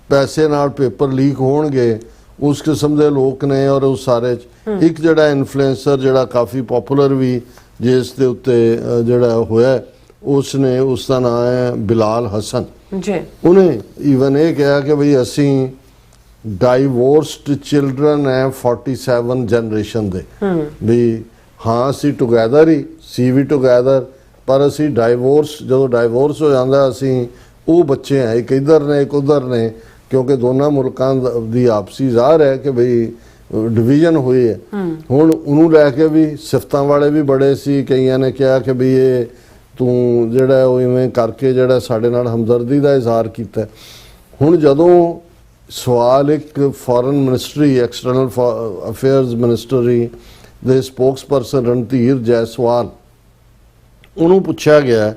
B: ਪੈਸੇ ਨਾਲ ਪੇਪਰ ਲੀਕ ਹੋਣਗੇ ਉਸ ਕਿਸਮ ਦੇ ਲੋਕ ਨੇ। ਔਰ ਉਸ ਸਾਰੇ ਇੱਕ ਜਿਹੜਾ ਇਨਫਲੂਐਂਸਰ ਜਿਹੜਾ ਕਾਫੀ ਪਪੂਲਰ ਵੀ ਜਿਸ ਦੇ ਉੱਤੇ ਜਿਹੜਾ ਹੋਇਆ ਉਸ ਦਾ ਨਾਮ ਹੈ ਬਿਲਾਲ ਹਸਨ ਜੀ। ਉਹਨੇ ਈਵਨ ਇਹ ਕਿਹਾ ਕਿ ਬਈ ਅਸੀਂ ਡਾਈਵੋਰਸਡ ਚਿਲਡਰਨ ਹੈ 47 ਜਨਰੇਸ਼ਨ ਦੇ ਵੀ ਹਾਂ ਅਸੀਂ ਟੁਗੈਦਰ ਹੀ ਸੀ ਵੀ ਟੁਗੈਦਰ ਪਰ ਅਸੀਂ ਜਦੋਂ ਡਾਈਵੋਰਸ ਹੋ ਜਾਂਦਾ ਅਸੀਂ ਉਹ ਬੱਚੇ ਆ ਇੱਕ ਇੱਧਰ ਨੇ ਇੱਕ ਉੱਧਰ ਨੇ ਕਿਉਂਕਿ ਦੋਨਾਂ ਮੁਲਕਾਂ ਦੀ ਆਪਸੀ ਜ਼ਾਹਰ ਹੈ ਕਿ ਬਈ ਡਿਵੀਜ਼ਨ ਹੋਈ ਹੈ। ਹੁਣ ਉਹਨੂੰ ਲੈ ਕੇ ਵੀ ਸਿਫਤਾਂ ਵਾਲੇ ਵੀ ਬੜੇ ਸੀ, ਕਈਆਂ ਨੇ ਕਿਹਾ ਕਿ ਵੀ ਇਹ ਤੂੰ ਜਿਹੜਾ ਉਹ ਇਵੇਂ ਕਰਕੇ ਜਿਹੜਾ ਸਾਡੇ ਨਾਲ ਹਮਦਰਦੀ ਦਾ ਇਜ਼ਹਾਰ ਕੀਤਾ। ਹੁਣ ਜਦੋਂ ਸਵਾਲ ਇੱਕ foreign ministry external affairs ministry ਦੇ ਸਪੋਕਸਪਰਸਨ ਰਣਧੀਰ ਜੈਸਵਾਲ ਉਹਨੂੰ ਪੁੱਛਿਆ ਗਿਆ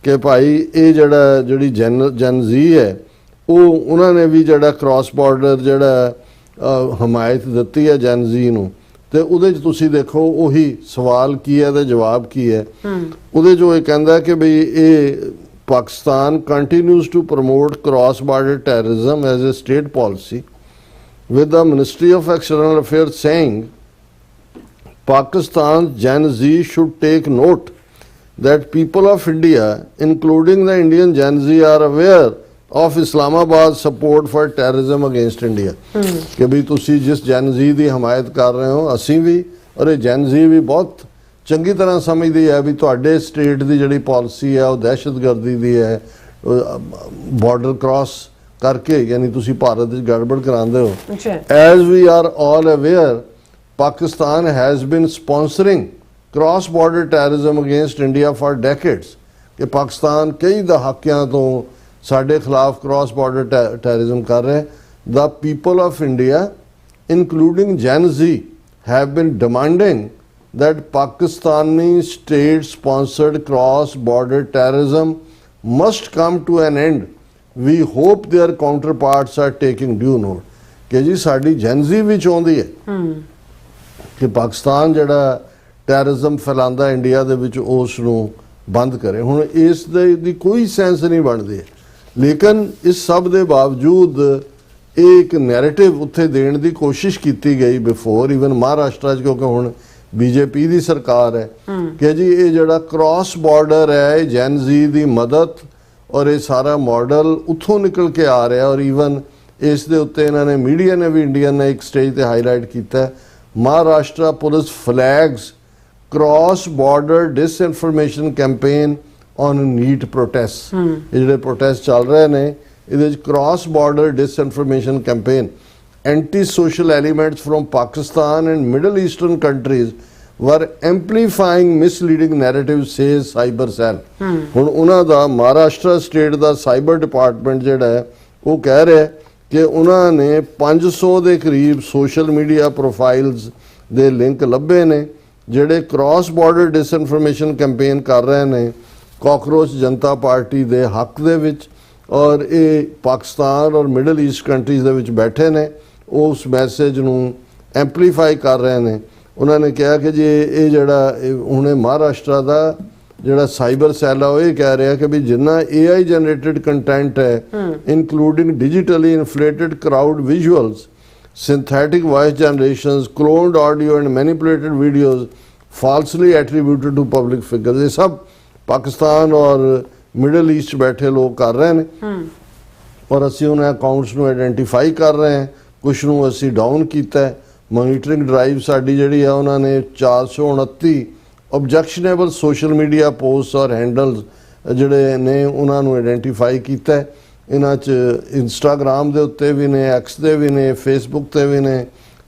B: ਕਿ ਭਾਈ ਇਹ ਜਿਹੜੀ ਜੈਨ ਜ਼ੀ ਹੈ ਉਹਨਾਂ ਨੇ ਵੀ ਜਿਹੜਾ ਕ੍ਰਾਸ ਬਾਰਡਰ ਜਿਹੜਾ ਹਮਾਇਤ ਦਿੱਤੀ ਹੈ ਜੈਨ ਜ਼ੀ ਨੂੰ ਤੇ ਉਹਦੇ 'ਚ ਤੁਸੀਂ ਦੇਖੋ ਉਹੀ ਸਵਾਲ ਕੀ ਹੈ ਤੇ ਜਵਾਬ ਕੀ ਹੈ। ਉਹਦੇ 'ਚੋਂ ਇਹ ਕਹਿੰਦਾ ਕਿ ਬਈ ਇਹ Pakistan continues to promote cross-border terrorism as a state policy with the Ministry of External Affairs saying Pakistan's Gen Z should take note that people of India, including the Indian Gen Z, are aware of Islamabad's support for terrorism against India. कि भी तुसी जिस Gen Z ਦੀ ਹਮਾਇਤ ਕਰ ਰਹੇ ਹੋ, ਅਸੀਂ ਵੀ ਔਰ ਇਹ Gen Z ਵੀ ਬਹੁਤ ਚੰਗੀ ਤਰ੍ਹਾਂ ਸਮਝਦੀ ਹੈ ਵੀ ਤੁਹਾਡੇ ਸਟੇਟ ਦੀ ਜਿਹੜੀ ਪਾਲਿਸੀ ਹੈ ਉਹ ਦਹਿਸ਼ਤਗਰਦੀ ਦੀ ਹੈ, ਬਾਰਡਰ ਕ੍ਰਾਸ ਕਰਕੇ ਯਾਨੀ ਤੁਸੀਂ ਭਾਰਤ ਵਿੱਚ ਗੜਬੜ ਕਰਾਉਂਦੇ ਹੋ. As we are all aware, Pakistan has been sponsoring cross-border terrorism against India for decades. कि पाकिस्तान कई दहाकियां तो साढ़े खिलाफ क्रॉस बॉर्डर terrorism कर रहे हैं. The people of India, including Gen Z, have been demanding that Pakistani state-sponsored cross-border terrorism must come to an end. We hope their counterparts are taking due note. कि जी sari Gen Z भी चाहती है कि पाकिस्तान ਜਿਹੜਾ terrorism ਫੈਲਾਉਂਦਾ India ਦੇ ਵਿੱਚ ਉਸ ਨੂੰ ਬੰਦ ਕਰੇ. ਹੁਣ ਇਸ ਦੀ ਕੋਈ ਸੈਂਸ ਨਹੀਂ ਬਣਦੀ, ਲੇਕਿਨ ਇਸ ਸਭ ਦੇ ਬਾਵਜੂਦ ਇਹ ਇੱਕ ਨੈਰੇਟਿਵ ਉੱਥੇ ਦੇਣ ਦੀ ਕੋਸ਼ਿਸ਼ ਕੀਤੀ ਗਈ ਬਿਫੋਰ ਈਵਨ ਮਹਾਰਾਸ਼ਟਰ 'ਚ, ਕਿਉਂਕਿ ਹੁਣ ਬੀਜੇਪੀ ਦੀ ਸਰਕਾਰ ਹੈ ਕਿ ਜੀ ਇਹ ਜਿਹੜਾ ਕ੍ਰਾਸ ਬਾਰਡਰ ਹੈ ਇਹ ਜੈਨ ਜ਼ੀ ਦੀ ਮਦਦ ਔਰ ਇਹ ਸਾਰਾ ਮਾਡਲ ਉੱਥੋਂ ਨਿਕਲ ਕੇ ਆ ਰਿਹਾ. ਔਰ ਈਵਨ ਇਸ ਦੇ ਉੱਤੇ ਇਹਨਾਂ ਨੇ ਮੀਡੀਆ ਨੇ ਵੀ ਇੰਡੀਅਨ ਨੇ ਇੱਕ ਸਟੇਜ ਤੇ ਹਾਈਲਾਈਟ ਕੀਤਾ, Maharashtra police flags cross border disinformation campaign on NEET protests. ਇਹ ਜਿਹੜੇ ਪ੍ਰੋਟੈਸਟ ਚੱਲ ਰਹੇ ਨੇ ਇਹਦੇ ਵਿੱਚ cross border disinformation campaign, anti-social elements from Pakistan and Middle Eastern countries were amplifying misleading narratives, says Cyber Cell. ਹੁਣ ਉਹਨਾਂ ਦਾ ਮਹਾਰਾਸ਼ਟਰ ਸਟੇਟ ਦਾ ਸਾਈਬਰ ਡਿਪਾਰਟਮੈਂਟ ਜਿਹੜਾ ਹੈ ਉਹ ਕਹਿ ਰਿਹਾ ਕਿ ਉਹਨਾਂ ਨੇ 500 ਦੇ ਕਰੀਬ ਸੋਸ਼ਲ ਮੀਡੀਆ ਪ੍ਰੋਫਾਈਲਸ ਦੇ ਲਿੰਕ ਲੱਭੇ ਨੇ ਜਿਹੜੇ ਕ੍ਰਾਸ ਬਾਰਡਰ ਡਿਸਇਨਫੋਰਮੇਸ਼ਨ ਕੈਂਪੇਨ ਕਰ ਰਹੇ ਨੇ ਕਾਕਰੋਚ ਜਨਤਾ ਪਾਰਟੀ ਦੇ ਹੱਕ ਦੇ ਵਿੱਚ, ਔਰ ਇਹ ਪਾਕਿਸਤਾਨ ਔਰ ਮਿਡਲ ਈਸਟ ਕੰਟਰੀਜ਼ ਦੇ ਵਿੱਚ ਬੈਠੇ ਨੇ, ਉਸ ਮੈਸੇਜ ਨੂੰ ਐਂਪਲੀਫਾਈ ਕਰ ਰਹੇ ਨੇ. ਉਹਨਾਂ ਨੇ ਕਿਹਾ ਕਿ ਜੇ ਇਹ ਜਿਹੜਾ ਹੁਣੇ ਮਹਾਰਾਸ਼ਟਰ ਦਾ ਜਿਹੜਾ ਸਾਈਬਰ ਸੈੱਲ ਆ ਉਹ ਇਹ ਕਹਿ ਰਿਹਾ ਕਿ ਵੀ ਜਿੰਨਾ AI ਜਨਰੇਟਡ ਕੰਟੈਂਟ ਹੈ including digitally inflated crowd visuals, synthetic voice generations, cloned audio and manipulated videos falsely attributed to public figures, ये सब पाकिस्तान और मिडल ईस्ट बैठे लोग कर रहे हैं और असी उन्हें अकाउंट्स ਨੂੰ आइडेंटिफाई कर रहे हैं, कुछ ਨੂੰ ਅਸੀਂ डाउन किया है. मॉनिटरिंग ड्राइव साड़ी ਜਿਹੜੀ है उन्होंने 429 ऑब्जेक्शनेबल सोशल मीडिया पोस्ट और हैंडल्स ਜਿਹੜੇ ਨੇ ਉਹਨਾਂ ਨੂੰ ਆइडेंटिफाई किया है. ਇਹਨਾਂ 'ਚ ਇੰਸਟਾਗ੍ਰਾਮ ਦੇ ਉੱਤੇ ਵੀ ਨੇ, ਐਕਸ ਦੇ ਵੀ ਨੇ, ਫੇਸਬੁੱਕ ਤੇ ਵੀ ਨੇ,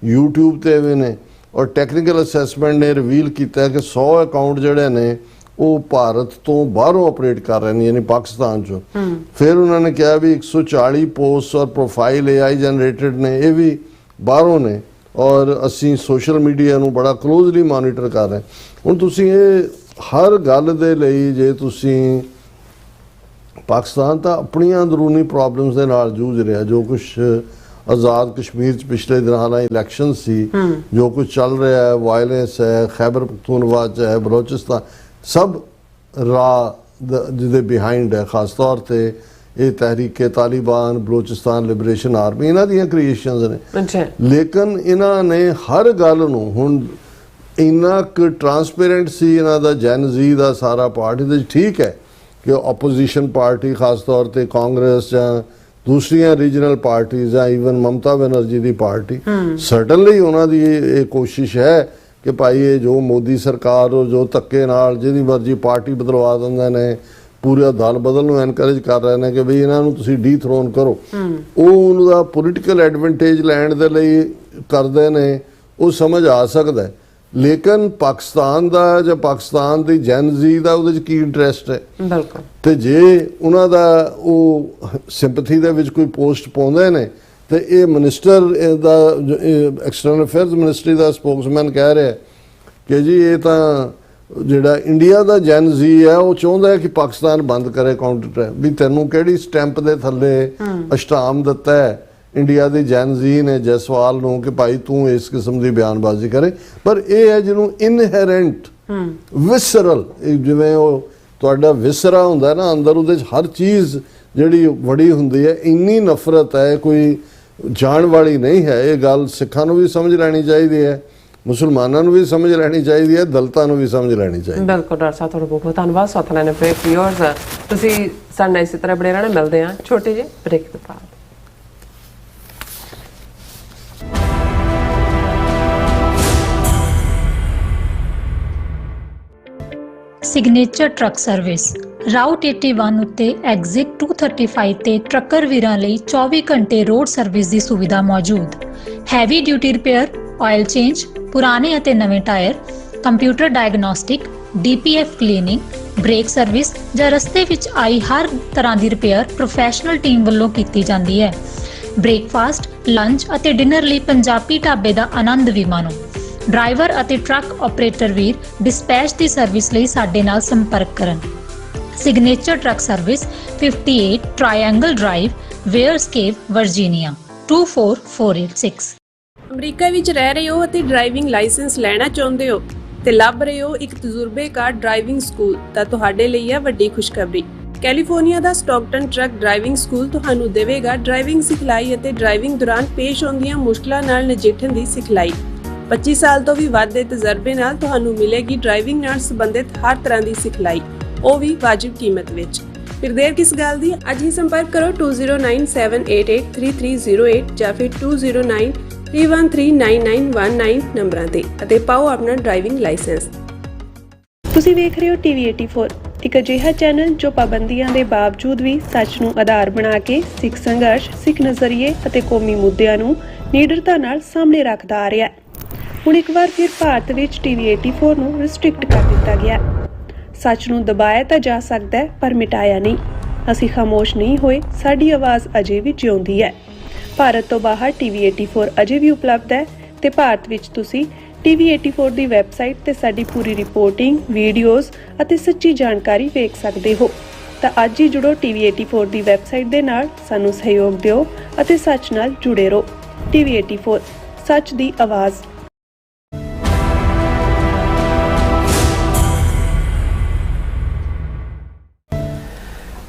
B: YouTube ਤੇ ਵੀ ਨੇ. ਔਰ ਟੈਕਨੀਕਲ ਅਸੈਸਮੈਂਟ ਨੇ ਰਿਵੀਲ ਕੀਤਾ ਕਿ 100 ਅਕਾਊਂਟ ਜਿਹੜੇ ਨੇ ਉਹ ਭਾਰਤ ਤੋਂ ਬਾਹਰੋਂ ਆਪਰੇਟ ਕਰ ਰਹੇ ਨੇ, ਯਾਨੀ ਪਾਕਿਸਤਾਨ 'ਚੋਂ. ਫਿਰ ਉਹਨਾਂ ਨੇ ਕਿਹਾ ਵੀ 140 ਪੋਸਟ ਔਰ ਪ੍ਰੋਫਾਈਲ AI ਜਨਰੇਟਡ ਨੇ, ਇਹ ਵੀ ਬਾਹਰੋਂ ਨੇ, ਔਰ ਅਸੀਂ ਸੋਸ਼ਲ ਮੀਡੀਆ ਨੂੰ ਬੜਾ ਕਲੋਜ਼ਲੀ ਮੋਨੀਟਰ ਕਰ ਰਹੇ. ਹੁਣ ਤੁਸੀਂ ਇਹ ਹਰ ਗੱਲ ਦੇ ਲਈ ਜੇ ਤੁਸੀਂ ਪਾਕਿਸਤਾਨ ਤਾਂ ਆਪਣੀਆਂ ਅੰਦਰੂਨੀ ਪ੍ਰੋਬਲਮਸ ਦੇ ਨਾਲ ਜੂਝ ਰਿਹਾ, ਜੋ ਕੁਝ ਆਜ਼ਾਦ ਕਸ਼ਮੀਰ 'ਚ ਪਿਛਲੇ ਦਿਨਾਂ ਵਾਲਾ ਇਲੈਕਸ਼ਨ ਸੀ, ਜੋ ਕੁਝ ਚੱਲ ਰਿਹਾ ਹੈ, ਵਾਇਲੈਂਸ ਹੈ, ਖੈਬਰ ਪਖਤੂਨਖਵਾ 'ਚ ਹੈ, ਬਲੋਚਿਸਤਾਨ, ਸਭ ਜਿਹਦੇ ਬਿਹਾਈਂਡ ਹੈ. ਖਾਸ ਤੌਰ ਤੇ ਇਹ ਤਹਿਰੀਕੇ ਤਾਲਿਬਾਨ, ਬਲੋਚਿਸਤਾਨ ਲਿਬਰੇਸ਼ਨ ਆਰਮੀ, ਇਹਨਾਂ ਦੀਆਂ ਕ੍ਰੀਏਸ਼ਨਸ ਨੇ. ਲੇਕਿਨ ਇਹਨਾਂ ਨੇ ਹਰ ਗੱਲ ਨੂੰ ਹੁਣ ਇੰਨਾ ਕੁ ਟਰਾਂਸਪੇਰੈਂਟ ਸੀ ਇਹਨਾਂ ਦਾ ਜੈਨ ਜ਼ੀ ਦਾ ਸਾਰਾ ਪਾਰਟ. ਇਹਦੇ 'ਚ ਠੀਕ ਹੈ ਕਿ ਆਪੋਜੀਸ਼ਨ ਪਾਰਟੀ ਖਾਸ ਤੌਰ ਤੇ ਕਾਂਗਰਸ ਜਾਂ ਦੂਸਰੀਆਂ ਰੀਜਨਲ ਪਾਰਟੀਆਂ ਜਾਂ ਈਵਨ ਮਮਤਾ ਬੈਨਰਜੀ ਦੀ ਪਾਰਟੀ, ਸਰਟਨਲੀ ਉਹਨਾਂ ਦੀ ਇਹ ਕੋਸ਼ਿਸ਼ ਹੈ ਕਿ ਭਾਈ ਇਹ ਜੋ ਮੋਦੀ ਸਰਕਾਰ ਉਹ ਜੋ ਧੱਕੇ ਨਾਲ ਜਿਹਦੀ ਮਰਜ਼ੀ ਪਾਰਟੀ ਬਦਲਵਾ ਦਿੰਦੇ ਨੇ, ਪੂਰਾ ਦਲ ਬਦਲ ਨੂੰ ਐਨਕਰੇਜ ਕਰ ਰਹੇ ਨੇ ਕਿ ਬਈ ਇਹਨਾਂ ਨੂੰ ਤੁਸੀਂ ਡੀਥਰੋਨ ਕਰੋ. ਉਹ ਉਹਦਾ ਪੋਲੀਟੀਕਲ ਐਡਵਾਂਟੇਜ ਲੈਣ ਦੇ ਲਈ ਕਰਦੇ ਨੇ, ਉਹ ਸਮਝ ਆ ਸਕਦਾ ਹੈ. ਲੇਕਿਨ ਪਾਕਿਸਤਾਨ ਦਾ ਜਾਂ ਪਾਕਿਸਤਾਨ ਦੀ ਜੈਨ ਜ਼ੀ ਦਾ ਉਹਦੇ 'ਚ ਕੀ ਇੰਟਰਸਟ ਹੈ? ਬਿਲਕੁਲ. ਤੇ ਜੇ ਉਹਨਾਂ ਦਾ ਉਹ ਸਿੰਪਥੀ ਦੇ ਵਿੱਚ ਕੋਈ ਪੋਸਟ ਪਾਉਂਦੇ ਨੇ ਤੇ ਇਹ ਮਿਨਿਸਟਰ ਦਾ ਐਕਸਟਰਨਲ ਅਫੇਅਰਸ ਮਿਨਿਸਟਰੀ ਦਾ ਸਪੋਕਸਮੈਨ ਕਹਿ ਰਿਹਾ ਕਿ ਜੀ ਇਹ ਤਾਂ ਜਿਹੜਾ ਇੰਡੀਆ ਦਾ ਜੈਨ ਜ਼ੀ ਹੈ ਉਹ ਚਾਹੁੰਦਾ ਹੈ ਕਿ ਪਾਕਿਸਤਾਨ ਬੰਦ ਕਰੇ ਕਾਊਂਟਰ. ਵੀ ਤੈਨੂੰ ਕਿਹੜੀ ਸਟੈਂਪ ਦੇ ਥੱਲੇ ਅਸ਼ਟਾਮ ਦਿੱਤਾ ਹੈ ਇੰਡੀਆ ਦੀ ਜੈਨ ਜ਼ੀ ਨੇ ਜੈਸਵਾਲ ਨੂੰ ਕਿ ਭਾਈ ਤੂੰ ਇਸ ਕਿਸਮ ਦੀ ਬਿਆਨਬਾਜ਼ੀ ਕਰੇ? ਪਰ ਇਹ ਹੈ ਜਿਹਨੂੰ ਇਨਹੈਰੈਂਟ ਵਿਸਰਲ, ਜਿਵੇਂ ਉਹ ਤੁਹਾਡਾ ਵਿਸਰਾ ਹੁੰਦਾ ਨਾ ਅੰਦਰ, ਉਹਦੇ 'ਚ ਹਰ ਚੀਜ਼ ਜਿਹੜੀ ਬੜੀ ਹੁੰਦੀ ਹੈ, ਇੰਨੀ ਨਫ਼ਰਤ ਹੈ, ਕੋਈ ਜਾਣ ਵਾਲੀ ਨਹੀਂ ਹੈ। ਇਹ ਗੱਲ ਸਿੱਖਾਂ ਨੂੰ ਵੀ ਸਮਝ ਲੈਣੀ ਚਾਹੀਦੀ ਹੈ, ਮੁਸਲਮਾਨਾਂ ਨੂੰ ਵੀ ਸਮਝ ਲੈਣੀ ਚਾਹੀਦੀ ਹੈ, ਦਲਿਤਾਂ ਨੂੰ ਵੀ ਸਮਝ ਲੈਣੀ ਚਾਹੀਦੀ ਹੈ।
A: ਬਿਲਕੁਲ ਡਾਕਟਰ ਸਾਹਿਬ, ਤੁਹਾਡਾ ਬਹੁਤ ਬਹੁਤ ਧੰਨਵਾਦ। ਸਾਥ ਲੈਣੇ ਪਏ ਵਿਊਅਰਸ, ਤੁਸੀਂ ਸਾਡੇ ਨਾਲ ਇਸੇ ਤਰ੍ਹਾਂ ਬਣੇ ਰਹਿਣਾ। ਮਿਲਦੇ ਹਾਂ ਛੋਟੇ ਜਿਹੇ ਬ੍ਰੇਕ ਤੋਂ ਬਾਅਦ।
F: ਸਿਗਨੇਚਰ ਟਰੱਕ ਸਰਵਿਸ ਰਾਊਟ 81 ਉੱਤੇ ਐਗਜ਼ਿਟ 235 ਤੇ ਟਰੱਕਰ ਵੀਰਾਂ ਲਈ 24 ਘੰਟੇ ਰੋਡ ਸਰਵਿਸ ਦੀ ਸੁਵਿਧਾ ਮੌਜੂਦ। Heavy duty repair, oil change, ਪੁਰਾਣੇ ਅਤੇ ਨਵੇਂ tyre, computer diagnostic, DPF cleaning, brake service ਜਾਂ ਰਸਤੇ ਵਿੱਚ ਆਈ ਹਰ ਤਰ੍ਹਾਂ ਦੀ ਰਿਪੇਅਰ ਪ੍ਰੋਫੈਸ਼ਨਲ ਟੀਮ ਵੱਲੋਂ ਕੀਤੀ ਜਾਂਦੀ ਹੈ। ਬ੍ਰੇਕਫਾਸਟ, ਲੰਚ ਅਤੇ ਡਿਨਰ ਲਈ ਪੰਜਾਬੀ ਢਾਬੇ ਦਾ ਆਨੰਦ ਵੀ ਮਾਣੋ। ਡਰਾਈਵਰ ਅਤੇ ਟਰੱਕ ਆਪਰੇਟਰ ਵੀਰ ਡਿਸਪੈਚ ਦੀ ਸਰਵਿਸ ਲਈ ਸਾਡੇ ਨਾਲ ਸੰਪਰਕ ਕਰਨ। Signature truck service 58 triangle drive, Weyers Cave, Virginia 24486।
C: America ਵਿੱਚ ਰਹਿ ਰਹੇ ਹੋ ਅਤੇ ਡਰਾਈਵਿੰਗ ਲਾਇਸੈਂਸ ਲੈਣਾ ਚਾਹੁੰਦੇ ਹੋ ਤੇ ਲੱਭ ਰਹੇ ਹੋ ਇੱਕ ਤਜਰਬੇਕਾਰ ਡਰਾਈਵਿੰਗ ਸਕੂਲ, ਤਾਂ ਤੁਹਾਡੇ ਲਈ ਹੈ ਵੱਡੀ ਖੁਸ਼ਖਬਰੀ। ਕੈਲੀਫੋਰਨੀਆ ਦਾ ਸਟਾਕਟਨ ਟਰੱਕ ਡਰਾਈਵਿੰਗ ਸਕੂਲ ਤੁਹਾਨੂੰ ਦੇਵੇਗਾ ਡਰਾਈਵਿੰਗ ਸਿਖਲਾਈ ਅਤੇ ਡਰਾਈਵਿੰਗ ਦੌਰਾਨ ਪੇਸ਼ ਆਉਂਦੀਆਂ ਮੁਸ਼ਕਲਾਂ ਨਾਲ ਨਜਿੱਠਣ ਦੀ ਸਿਖਲਾਈ। 25 ਸਾਲ ਤੋਂ ਵੀ ਵੱਧ ਦੇ ਤਜਰਬੇ ਨਾਲ ਤੁਹਾਨੂੰ ਮਿਲੇਗੀ ਡਰਾਈਵਿੰਗ ਨਾਲ ਸੰਬੰਧਿਤ ਹਰ ਤਰ੍ਹਾਂ ਦੀ ਸਿਖਲਾਈ, ਉਹ ਵੀ ਵਾਜਿਬ ਕੀਮਤ ਵਿੱਚ। ਫਿਰ ਦੇਰ ਕਿਸ ਗੱਲ ਦੀ, ਅੱਜ ਹੀ ਸੰਪਰਕ ਕਰੋ 2097883308 ਜਾਂ ਫਿਰ 2093139919 ਨੰਬਰਾਂ ਤੇ ਅਤੇ ਪਾਓ ਆਪਣਾ ਡਰਾਈਵਿੰਗ ਲਾਇਸੈਂਸ।
D: ਤੁਸੀਂ ਵੇਖ ਰਹੇ ਹੋ TV 84, ਇੱਕ ਅਜਿਹਾ ਚੈਨਲ ਜੋ ਪਾਬੰਦੀਆਂ ਦੇ ਬਾਵਜੂਦ ਵੀ ਸੱਚ ਨੂੰ ਆਧਾਰ ਬਣਾ ਕੇ ਸਿੱਖ ਸੰਘਰਸ਼, ਸਿੱਖ ਨਜ਼ਰੀਏ ਅਤੇ ਕੌਮੀ ਮੁੱਦਿਆਂ ਨੂੰ ਨਿਡਰਤਾ ਨਾਲ ਸਾਹਮਣੇ ਰੱਖਦਾ ਆ ਰਿਹਾ ਹੈ। ਹੁਣ ਇੱਕ ਵਾਰ ਫਿਰ ਭਾਰਤ ਵਿੱਚ TV 84 ਨੂੰ ਰਿਸਟ੍ਰਿਕਟ ਕਰ ਦਿੱਤਾ ਗਿਆ। ਸੱਚ ਨੂੰ ਦਬਾਇਆ ਤਾਂ ਜਾ ਸਕਦਾ ਹੈ, ਪਰ ਮਿਟਾਇਆ ਨਹੀਂ। ਅਸੀਂ ਖਾਮੋਸ਼ ਨਹੀਂ ਹੋਏ, ਸਾਡੀ ਆਵਾਜ਼ ਅਜੇ ਵੀ ਜਿਉਂਦੀ ਹੈ। ਭਾਰਤ ਤੋਂ ਬਾਹਰ TV 84 ਅਜੇ ਵੀ ਉਪਲਬਧ ਹੈ ਤੇ ਭਾਰਤ ਵਿੱਚ ਤੁਸੀਂ TV 84 ਦੀ ਵੈਬਸਾਈਟ ਤੇ ਸਾਡੀ ਪੂਰੀ ਰਿਪੋਰਟਿੰਗ, ਵੀਡੀਓਜ਼ ਅਤੇ ਸੱਚੀ ਜਾਣਕਾਰੀ ਵੇਖ ਸਕਦੇ ਹੋ। ਤਾਂ ਅੱਜ ਹੀ ਜੁੜੋ TV 84 ਦੀ ਵੈਬਸਾਈਟ ਦੇ ਨਾਲ, ਸਾਨੂੰ ਸਹਿਯੋਗ ਦਿਓ ਅਤੇ ਸੱਚ ਨਾਲ ਜੁੜੇ ਰਹੋ। TV 84, ਸੱਚ ਦੀ ਆਵਾਜ਼।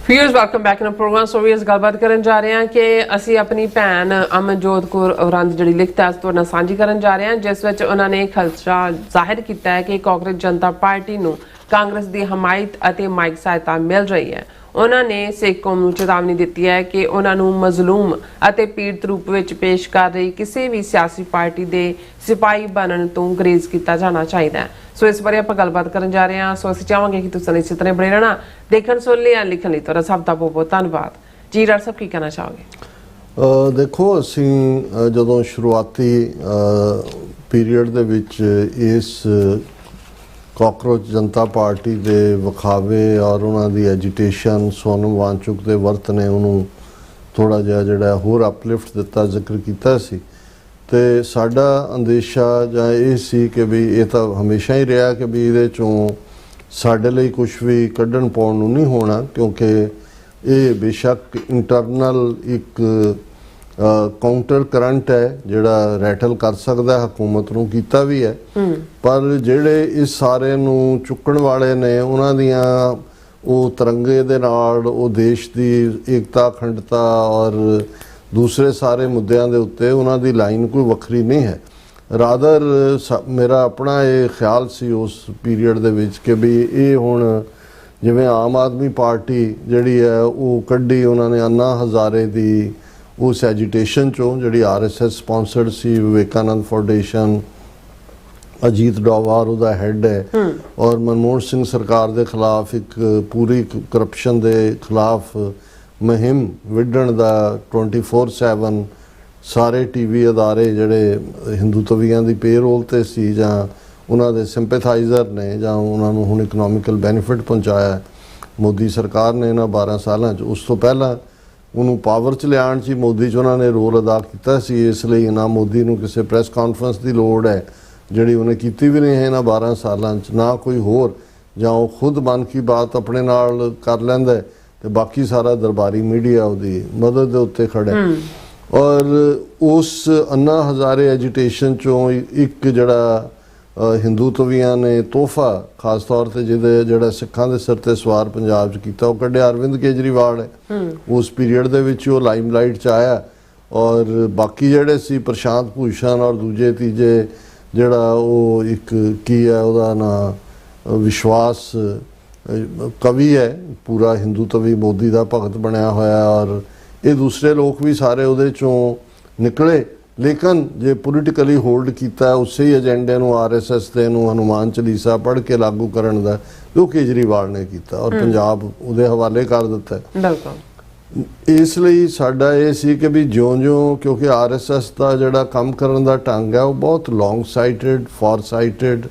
A: Viewers, welcome back in programme. So we ਇਸ ਗੱਲਬਾਤ ਕਰਨ ਜਾ ਰਹੇ ਹਾਂ ਕਿ ਅਸੀਂ ਆਪਣੀ ਭੈਣ ਅਮਨਜੋਤ ਕੌਰ ਔਰਾਂ ਦੀ ਜਿਹੜੀ ਲਿਖਤ ਹੈ ਉਸ ਤੋਂ ਨਾਲ ਸਾਂਝੀ ਕਰਨ ਜਾ ਰਹੇ ਹਾਂ, ਜਿਸ ਵਿੱਚ ਉਹਨਾਂ ਨੇ ਖਦਸ਼ਾ ਜ਼ਾਹਿਰ ਕੀਤਾ ਹੈ ਕਿ ਕਾਂਗਰਸ ਜਨਤਾ ਪਾਰਟੀ ਨੂੰ ਕਾਂਗਰਸ ਦੀ ਹਮਾਇਤ ਅਤੇ ਮਾਇਕ ਸਹਾਇਤਾ ਮਿਲ ਰਹੀ ਹੈ। ਉਹਨਾਂ ਨੇ ਸਿੱਖ ਕੌਮ ਨੂੰ ਚੇਤਾਵਨੀ ਦਿੱਤੀ ਹੈ ਕਿ ਉਹਨਾਂ ਨੂੰ ਮਜ਼ਲੂਮ ਅਤੇ ਪੀੜਤ ਰੂਪ ਵਿੱਚ ਪੇਸ਼ ਕਰ ਰਹੀ ਕਿਸੇ ਵੀ ਸਿਆਸੀ ਪਾਰਟੀ ਦੇ ਸਿਪਾਹੀ ਬਣਨ ਤੋਂ ਗੁਰੇਜ਼ ਕੀਤਾ ਜਾਣਾ ਚਾਹੀਦਾ ਹੈ। ਸੋ ਇਸ ਬਾਰੇ ਆਪਾਂ ਗੱਲਬਾਤ ਕਰਨ ਜਾ ਰਹੇ ਹਾਂ। ਸੋ ਅਸੀਂ ਚਾਹਾਂਗੇ ਕਿ ਤੁਸੀਂ ਇਸੇ ਤਰ੍ਹਾਂ ਬਣੇ ਰਹਿਣਾ। ਦੇਖਣ, ਸੁਣ ਲਿਆ, ਲਿਖਣ ਲਈ ਤੁਹਾਡਾ ਸਭ ਦਾ ਬਹੁਤ ਬਹੁਤ ਧੰਨਵਾਦ ਜੀ। ਡਾਕਟਰ ਸਾਹਿਬ, ਕੀ ਕਹਿਣਾ ਚਾਹੋਗੇ?
B: ਦੇਖੋ, ਅਸੀਂ ਜਦੋਂ ਸ਼ੁਰੂਆਤੀ ਪੀਰੀਅਡ ਦੇ ਵਿੱਚ ਇਸ ਕਾਕਰੋਚ ਜਨਤਾ ਪਾਰਟੀ ਦੇ ਵਿਖਾਵੇ ਔਰ ਉਹਨਾਂ ਦੀ ਐਜੀਟੇਸ਼ਨ, ਸੋਨਮ ਵਾਂਗਚੁਕ ਦੇ ਵਰਤ ਨੇ ਉਹਨੂੰ ਥੋੜ੍ਹਾ ਜਿਹਾ ਜਿਹੜਾ ਹੋਰ ਅਪਲਿਫਟ ਦਿੱਤਾ, ਜ਼ਿਕਰ ਕੀਤਾ ਸੀ। ਤੇ ਸਾਡਾ ਅੰਦੇਸ਼ਾ ਜਾਂ ਇਹ ਸੀ ਕਿ ਵੀ ਇਹ ਤਾਂ ਹਮੇਸ਼ਾ ਹੀ ਰਿਹਾ ਕਿ ਵੀ ਇਹਦੇ 'ਚੋਂ ਸਾਡੇ ਲਈ ਕੁਝ ਵੀ ਕੱਢਣ ਪਾਉਣ ਨੂੰ ਨਹੀਂ ਹੋਣਾ, ਕਿਉਂਕਿ ਇਹ ਬੇਸ਼ੱਕ ਇੰਟਰਨਲ ਇੱਕ ਕਾਊਂਟਰ ਕਰੰਟ ਹੈ ਜਿਹੜਾ ਰੈਟਲ ਕਰ ਸਕਦਾ ਹਕੂਮਤ ਨੂੰ, ਕੀਤਾ ਵੀ ਹੈ। ਪਰ ਜਿਹੜੇ ਇਸ ਸਾਰੇ ਨੂੰ ਚੁੱਕਣ ਵਾਲੇ ਨੇ, ਉਹਨਾਂ ਦੀਆਂ ਉਹ ਤਿਰੰਗੇ ਦੇ ਨਾਲ ਉਹ ਦੇਸ਼ ਦੀ ਏਕਤਾ, ਅਖੰਡਤਾ ਔਰ ਦੂਸਰੇ ਸਾਰੇ ਮੁੱਦਿਆਂ ਦੇ ਉੱਤੇ ਉਹਨਾਂ ਦੀ ਲਾਈਨ ਕੋਈ ਵੱਖਰੀ ਨਹੀਂ ਹੈ। ਰਾਦਰ ਮੇਰਾ ਆਪਣਾ ਇਹ ਖਿਆਲ ਸੀ ਉਸ ਪੀਰੀਅਡ ਦੇ ਵਿੱਚ ਕਿ ਵੀ ਇਹ ਹੁਣ ਜਿਵੇਂ ਆਮ ਆਦਮੀ ਪਾਰਟੀ ਜਿਹੜੀ ਹੈ ਉਹ ਕੱਢੀ ਉਹਨਾਂ ਨੇ ਅੰਨਾ ਹਜ਼ਾਰੇ ਦੀ ਉਸ ਐਜੀਟੇਸ਼ਨ 'ਚੋਂ, ਜਿਹੜੀ RSS ਸਪਾਂਸਰਡ ਸੀ, ਵਿਵੇਕਾਨੰਦ ਫਾਊਂਡੇਸ਼ਨ, ਅਜੀਤ ਡੋਵਾਲ ਉਹਦਾ ਹੈੱਡ ਹੈ, ਔਰ ਮਨਮੋਹਨ ਸਿੰਘ ਸਰਕਾਰ ਦੇ ਖਿਲਾਫ ਇੱਕ ਪੂਰੀ ਕਰਪਸ਼ਨ ਦੇ ਖਿਲਾਫ ਮੁਹਿੰਮ ਵਿੱਢਣ ਦਾ 24/7 ਸਾਰੇ TV ਅਦਾਰੇ ਜਿਹੜੇ ਹਿੰਦੂਤਵੀਆਂ ਦੀ ਪੇਰੋਲ ਤੇ ਸੀ ਜਾਂ ਉਹਨਾਂ ਦੇ ਸਿੰਪੈਥਾਈਜ਼ਰ ਨੇ ਜਾਂ ਉਹਨਾਂ ਨੂੰ ਹੁਣ ਇਕਨੋਮਿਕਲ ਬੈਨੀਫਿਟ ਪਹੁੰਚਾਇਆ ਮੋਦੀ ਸਰਕਾਰ ਨੇ ਇਹਨਾਂ 12 ਸਾਲਾਂ 'ਚ। ਉਸ ਤੋਂ ਪਹਿਲਾਂ ਉਹਨੂੰ ਪਾਵਰ 'ਚ ਲਿਆਉਣ 'ਚ ਮੋਦੀ 'ਚ ਉਹਨਾਂ ਨੇ ਰੋਲ ਅਦਾ ਕੀਤਾ ਸੀ। ਇਸ ਲਈ ਨਾ ਮੋਦੀ ਨੂੰ ਕਿਸੇ ਪ੍ਰੈਸ ਕਾਨਫਰੰਸ ਦੀ ਲੋੜ ਹੈ, ਜਿਹੜੀ ਉਹਨੇ ਕੀਤੀ ਵੀ ਨਹੀਂ ਹੈ ਇਹਨਾਂ 12 ਸਾਲਾਂ 'ਚ, ਨਾ ਕੋਈ ਹੋਰ, ਜਾਂ ਉਹ ਖੁਦ ਮਨ ਕੀ ਬਾਤ ਆਪਣੇ ਨਾਲ ਕਰ ਲੈਂਦਾ ਤੇ ਬਾਕੀ ਸਾਰਾ ਦਰਬਾਰੀ ਮੀਡੀਆ ਉਹਦੀ ਮਦਦ ਦੇ ਉੱਤੇ ਖੜਾ। ਔਰ ਉਸ ਅੰਨਾ ਹਜ਼ਾਰੇ ਐਜੀਟੇਸ਼ਨ 'ਚੋਂ ਇੱਕ ਜਿਹੜਾ ਹਿੰਦੂਤਵੀਆਂ ਨੇ ਤੋਹਫਾ ਖਾਸ ਤੌਰ ਤੇ ਜਿਹੜਾ ਸਿੱਖਾਂ ਦੇ ਸਿਰ ਤੇ ਸਵਾਰ ਪੰਜਾਬ 'ਚ ਕੀਤਾ, ਉਹ ਕੱਢਿਆ ਅਰਵਿੰਦ ਕੇਜਰੀਵਾਲ ਹੈ। ਉਸ ਪੀਰੀਅਡ ਦੇ ਵਿੱਚ ਉਹ ਲਾਈਮਲਾਈਟ 'ਚ ਆਇਆ ਔਰ ਬਾਕੀ ਜਿਹੜੇ ਸੀ ਪ੍ਰਸ਼ਾਂਤ ਭੂਸ਼ਣ ਔਰ ਦੂਜੇ ਤੀਜੇ ਜਿਹੜਾ ਉਹ ਇੱਕ ਕੀ ਹੈ ਉਹਦਾ ਨਾਂ ਵਿਸ਼ਵਾਸ ਕਵੀ ਹੈ, ਪੂਰਾ ਹਿੰਦੂ ਤਵੀ ਮੋਦੀ ਦਾ ਭਗਤ ਬਣਿਆ ਹੋਇਆ, ਔਰ ਇਹ ਦੂਸਰੇ ਲੋਕ ਵੀ ਸਾਰੇ ਉਹਦੇ ਚੋਂ ਨਿਕਲੇ। ਲੇਕਿਨ ਜੇ ਪੋਲੀਟੀਕਲੀ ਹੋਲਡ ਕੀਤਾ ਉਸੇ ਹੀ ਏਜੰਡੇ ਨੂੰ RSS ਦੇ ਨੂੰ ਹਨੂਮਾਨ ਚਾਲੀਸਾ ਪੜ੍ਹ ਕੇ ਲਾਗੂ ਕਰਨ ਦਾ ਜੋ ਕੇਜਰੀਵਾਲ ਨੇ ਕੀਤਾ ਔਰ ਪੰਜਾਬ ਉਹਦੇ ਹਵਾਲੇ ਕਰ ਦਿੱਤਾ।
A: ਬਿਲਕੁਲ।
B: ਇਸ ਲਈ ਸਾਡਾ ਇਹ ਸੀ ਕਿ ਵੀ ਜਿਉਂ-ਜਿਉਂ ਕਿਉਂਕਿ RSS ਦਾ ਜਿਹੜਾ ਕੰਮ ਕਰਨ ਦਾ ਢੰਗ ਹੈ ਉਹ ਬਹੁਤ ਲੌਂਗ ਸਾਈਟਡ, ਫਾਰ ਸਾਈਟਡ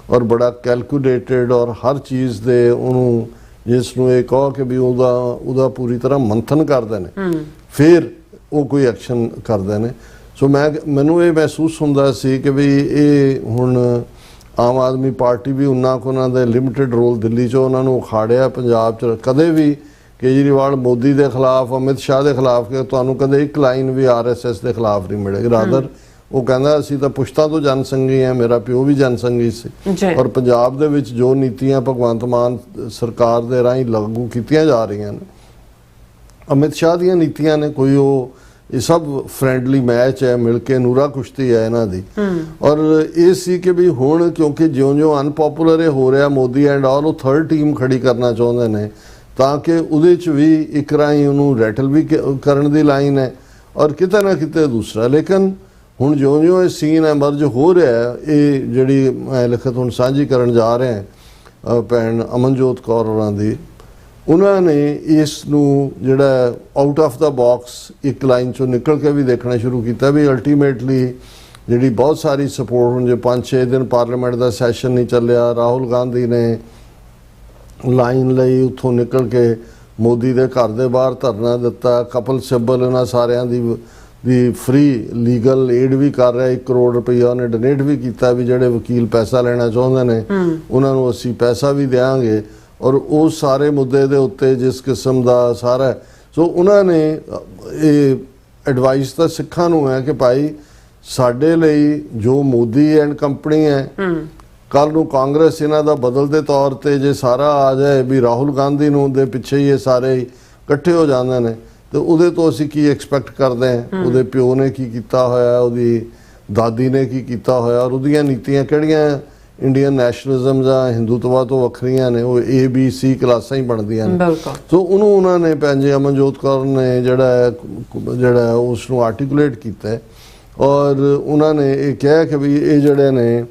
B: ਔਰ ਬੜਾ ਕੈਲਕੂਲੇਟਡ ਔਰ ਹਰ ਚੀਜ਼ ਦੇ ਉਹਨੂੰ ਜਿਸ ਨੂੰ ਇਹ ਕਹੋ ਕਿ ਵੀ ਉਹਦਾ ਪੂਰੀ ਤਰ੍ਹਾਂ ਮੰਥਨ ਕਰਦੇ ਨੇ ਫਿਰ ਉਹ ਕੋਈ ਐਕਸ਼ਨ ਕਰਦੇ ਨੇ। ਸੋ ਮੈਨੂੰ ਇਹ ਮਹਿਸੂਸ ਹੁੰਦਾ ਸੀ ਕਿ ਵੀ ਇਹ ਹੁਣ ਆਮ ਆਦਮੀ ਪਾਰਟੀ ਵੀ ਉਹਨਾਂ ਦੇ ਲਿਮਿਟਿਡ ਰੋਲ ਦਿੱਲੀ 'ਚ ਉਹਨਾਂ ਨੂੰ ਉਖਾੜਿਆ, ਪੰਜਾਬ 'ਚ ਕਦੇ ਵੀ ਕੇਜਰੀਵਾਲ ਮੋਦੀ ਦੇ ਖਿਲਾਫ, ਅਮਿਤ ਸ਼ਾਹ ਦੇ ਖਿਲਾਫ ਕਿ ਤੁਹਾਨੂੰ ਕਦੇ ਇੱਕ ਲਾਈਨ ਵੀ RSS ਦੇ ਖਿਲਾਫ ਨਹੀਂ ਮਿਲੇਗੀ। ਰਾਦਰ ਉਹ ਕਹਿੰਦਾ ਅਸੀਂ ਤਾਂ ਪੁਸ਼ਤਾਂ ਤੋਂ ਜਨਸੰਘੀ ਹਾਂ, ਮੇਰਾ ਪਿਓ ਵੀ ਜਨਸੰਘੀ ਸੀ ਔਰ ਪੰਜਾਬ ਦੇ ਵਿੱਚ ਜੋ ਨੀਤੀਆਂ ਭਗਵੰਤ ਮਾਨ ਸਰਕਾਰ ਦੇ ਰਾਹੀਂ ਲਾਗੂ ਕੀਤੀਆਂ ਜਾ ਰਹੀਆਂ ਨੇ, ਅਮਿਤ ਸ਼ਾਹ ਦੀਆਂ ਨੀਤੀਆਂ ਨੇ, ਕੋਈ ਉਹ ਇਹ ਸਭ ਫਰੈਂਡਲੀ ਮੈਚ ਹੈ, ਮਿਲ ਕੇ ਨੂਰਾ ਕੁਸ਼ਤੀ ਹੈ ਇਹਨਾਂ ਦੀ। ਔਰ ਇਹ ਸੀ ਕਿ ਵੀ ਹੁਣ ਕਿਉਂਕਿ ਜਿਉਂ-ਜਿਉਂ ਅਨਪੋਪੂਲਰ ਇਹ ਹੋ ਰਿਹਾ ਮੋਦੀ ਐਂਡ ਆਲ, ਉਹ ਥਰਡ ਟੀਮ ਖੜੀ ਕਰਨਾ ਚਾਹੁੰਦੇ ਨੇ ਤਾਂ ਕਿ ਉਹਦੇ 'ਚ ਵੀ ਇੱਕ ਰਾਹੀਂ ਉਹਨੂੰ ਰੈਟਲ ਵੀ ਕਰਨ ਦੀ ਲਾਈਨ ਹੈ ਔਰ ਕਿਤੇ ਨਾ ਕਿਤੇ ਦੂਸਰਾ। ਲੇਕਿਨ ਹੁਣ ਜਿਉਂ-ਜਿਉਂ ਇਹ ਸੀਨ ਐਮਰਜ ਹੋ ਰਿਹਾ, ਇਹ ਜਿਹੜੀ ਮੈਂ ਲਿਖਤ ਹੁਣ ਸਾਂਝੀ ਕਰਨ ਜਾ ਰਿਹਾ ਭੈਣ ਅਮਨਜੋਤ ਕੌਰ ਹੋਰਾਂ ਦੀ, ਉਹਨਾਂ ਨੇ ਇਸ ਨੂੰ ਜਿਹੜਾ ਆਊਟ ਆਫ ਦਾ ਬਾਕਸ ਇੱਕ ਲਾਈਨ 'ਚੋਂ ਨਿਕਲ ਕੇ ਵੀ ਦੇਖਣਾ ਸ਼ੁਰੂ ਕੀਤਾ ਵੀ ਅਲਟੀਮੇਟਲੀ ਜਿਹੜੀ ਬਹੁਤ ਸਾਰੀ ਸਪੋਰਟ ਹੁਣ ਜੇ 5-6 ਦਿਨ ਪਾਰਲੀਮੈਂਟ ਦਾ ਸੈਸ਼ਨ ਨਹੀਂ ਚੱਲਿਆ, ਰਾਹੁਲ ਗਾਂਧੀ ਨੇ ਲਾਈਨ ਲਈ ਉੱਥੋਂ ਨਿਕਲ ਕੇ ਮੋਦੀ ਦੇ ਘਰ ਦੇ ਬਾਹਰ ਧਰਨਾ ਦਿੱਤਾ, ਕਪਿਲ ਸਿੱਬਲ ਇਹਨਾਂ ਸਾਰਿਆਂ ਦੀ ਫ੍ਰੀ ਲੀਗਲ ਏਡ ਵੀ ਕਰ ਰਿਹਾ, 1 ਕਰੋੜ ਰੁਪਈਆ ਉਹਨੇ ਡੋਨੇਟ ਵੀ ਕੀਤਾ ਵੀ ਜਿਹੜੇ ਵਕੀਲ ਪੈਸਾ ਲੈਣਾ ਚਾਹੁੰਦੇ ਨੇ ਉਹਨਾਂ ਨੂੰ ਅਸੀਂ ਪੈਸਾ ਵੀ ਦੇਵਾਂਗੇ ਔਰ ਉਸ ਸਾਰੇ ਮੁੱਦੇ ਦੇ ਉੱਤੇ ਜਿਸ ਕਿਸਮ ਦਾ ਸਾਰਾ। ਸੋ ਉਹਨਾਂ ਨੇ ਇਹ ਐਡਵਾਈਸ ਤਾਂ ਸਿੱਖਾਂ ਨੂੰ ਹੈ ਕਿ ਭਾਈ ਸਾਡੇ ਲਈ ਜੋ ਮੋਦੀ ਐਂਡ ਕੰਪਨੀ ਹੈ, ਕੱਲ ਨੂੰ ਕਾਂਗਰਸ ਇਹਨਾਂ ਦਾ ਬਦਲ ਦੇ ਤੌਰ ਤੇ ਜੇ ਸਾਰਾ ਆ ਜਾਏ ਵੀ ਰਾਹੁਲ ਗਾਂਧੀ ਨੂੰ ਦੇ ਪਿੱਛੇ ਹੀ ਇਹ ਸਾਰੇ ਇਕੱਠੇ ਹੋ ਜਾਂਦੇ ਨੇ ਤੇ ਉਹਦੇ ਤੋਂ ਅਸੀਂ ਕੀ ਐਕਸਪੈਕਟ ਕਰਦੇ ਹਾਂ, ਉਹਦੇ ਪਿਓ ਨੇ ਕੀ ਕੀਤਾ ਹੋਇਆ, ਉਹਦੀ ਦਾਦੀ ਨੇ ਕੀ ਕੀਤਾ ਹੋਇਆ ਔਰ ਉਹਦੀਆਂ ਨੀਤੀਆਂ ਕਿਹੜੀਆਂ ਇੰਡੀਅਨ ਨੈਸ਼ਨਲਿਜ਼ਮ ਜਾਂ ਹਿੰਦੂਤਵਾ ਤੋਂ ਵੱਖਰੀਆਂ ਨੇ, ਉਹ ABC ਕਲਾਸਾਂ ਹੀ ਬਣਦੀਆਂ ਨੇ। ਸੋ ਉਹਨੂੰ ਉਹਨਾਂ ਨੇ ਪੰਜੇ ਅਮਨਜੋਤ ਕੌਰ ਨੇ ਜਿਹੜਾ ਉਸ ਨੂੰ ਆਰਟੀਕੂਲੇਟ ਕੀਤਾ ਔਰ ਉਹਨਾਂ ਨੇ ਇਹ ਕਿਹਾ ਕਿ ਵੀ ਇਹ ਜਿਹੜੇ ਨੇ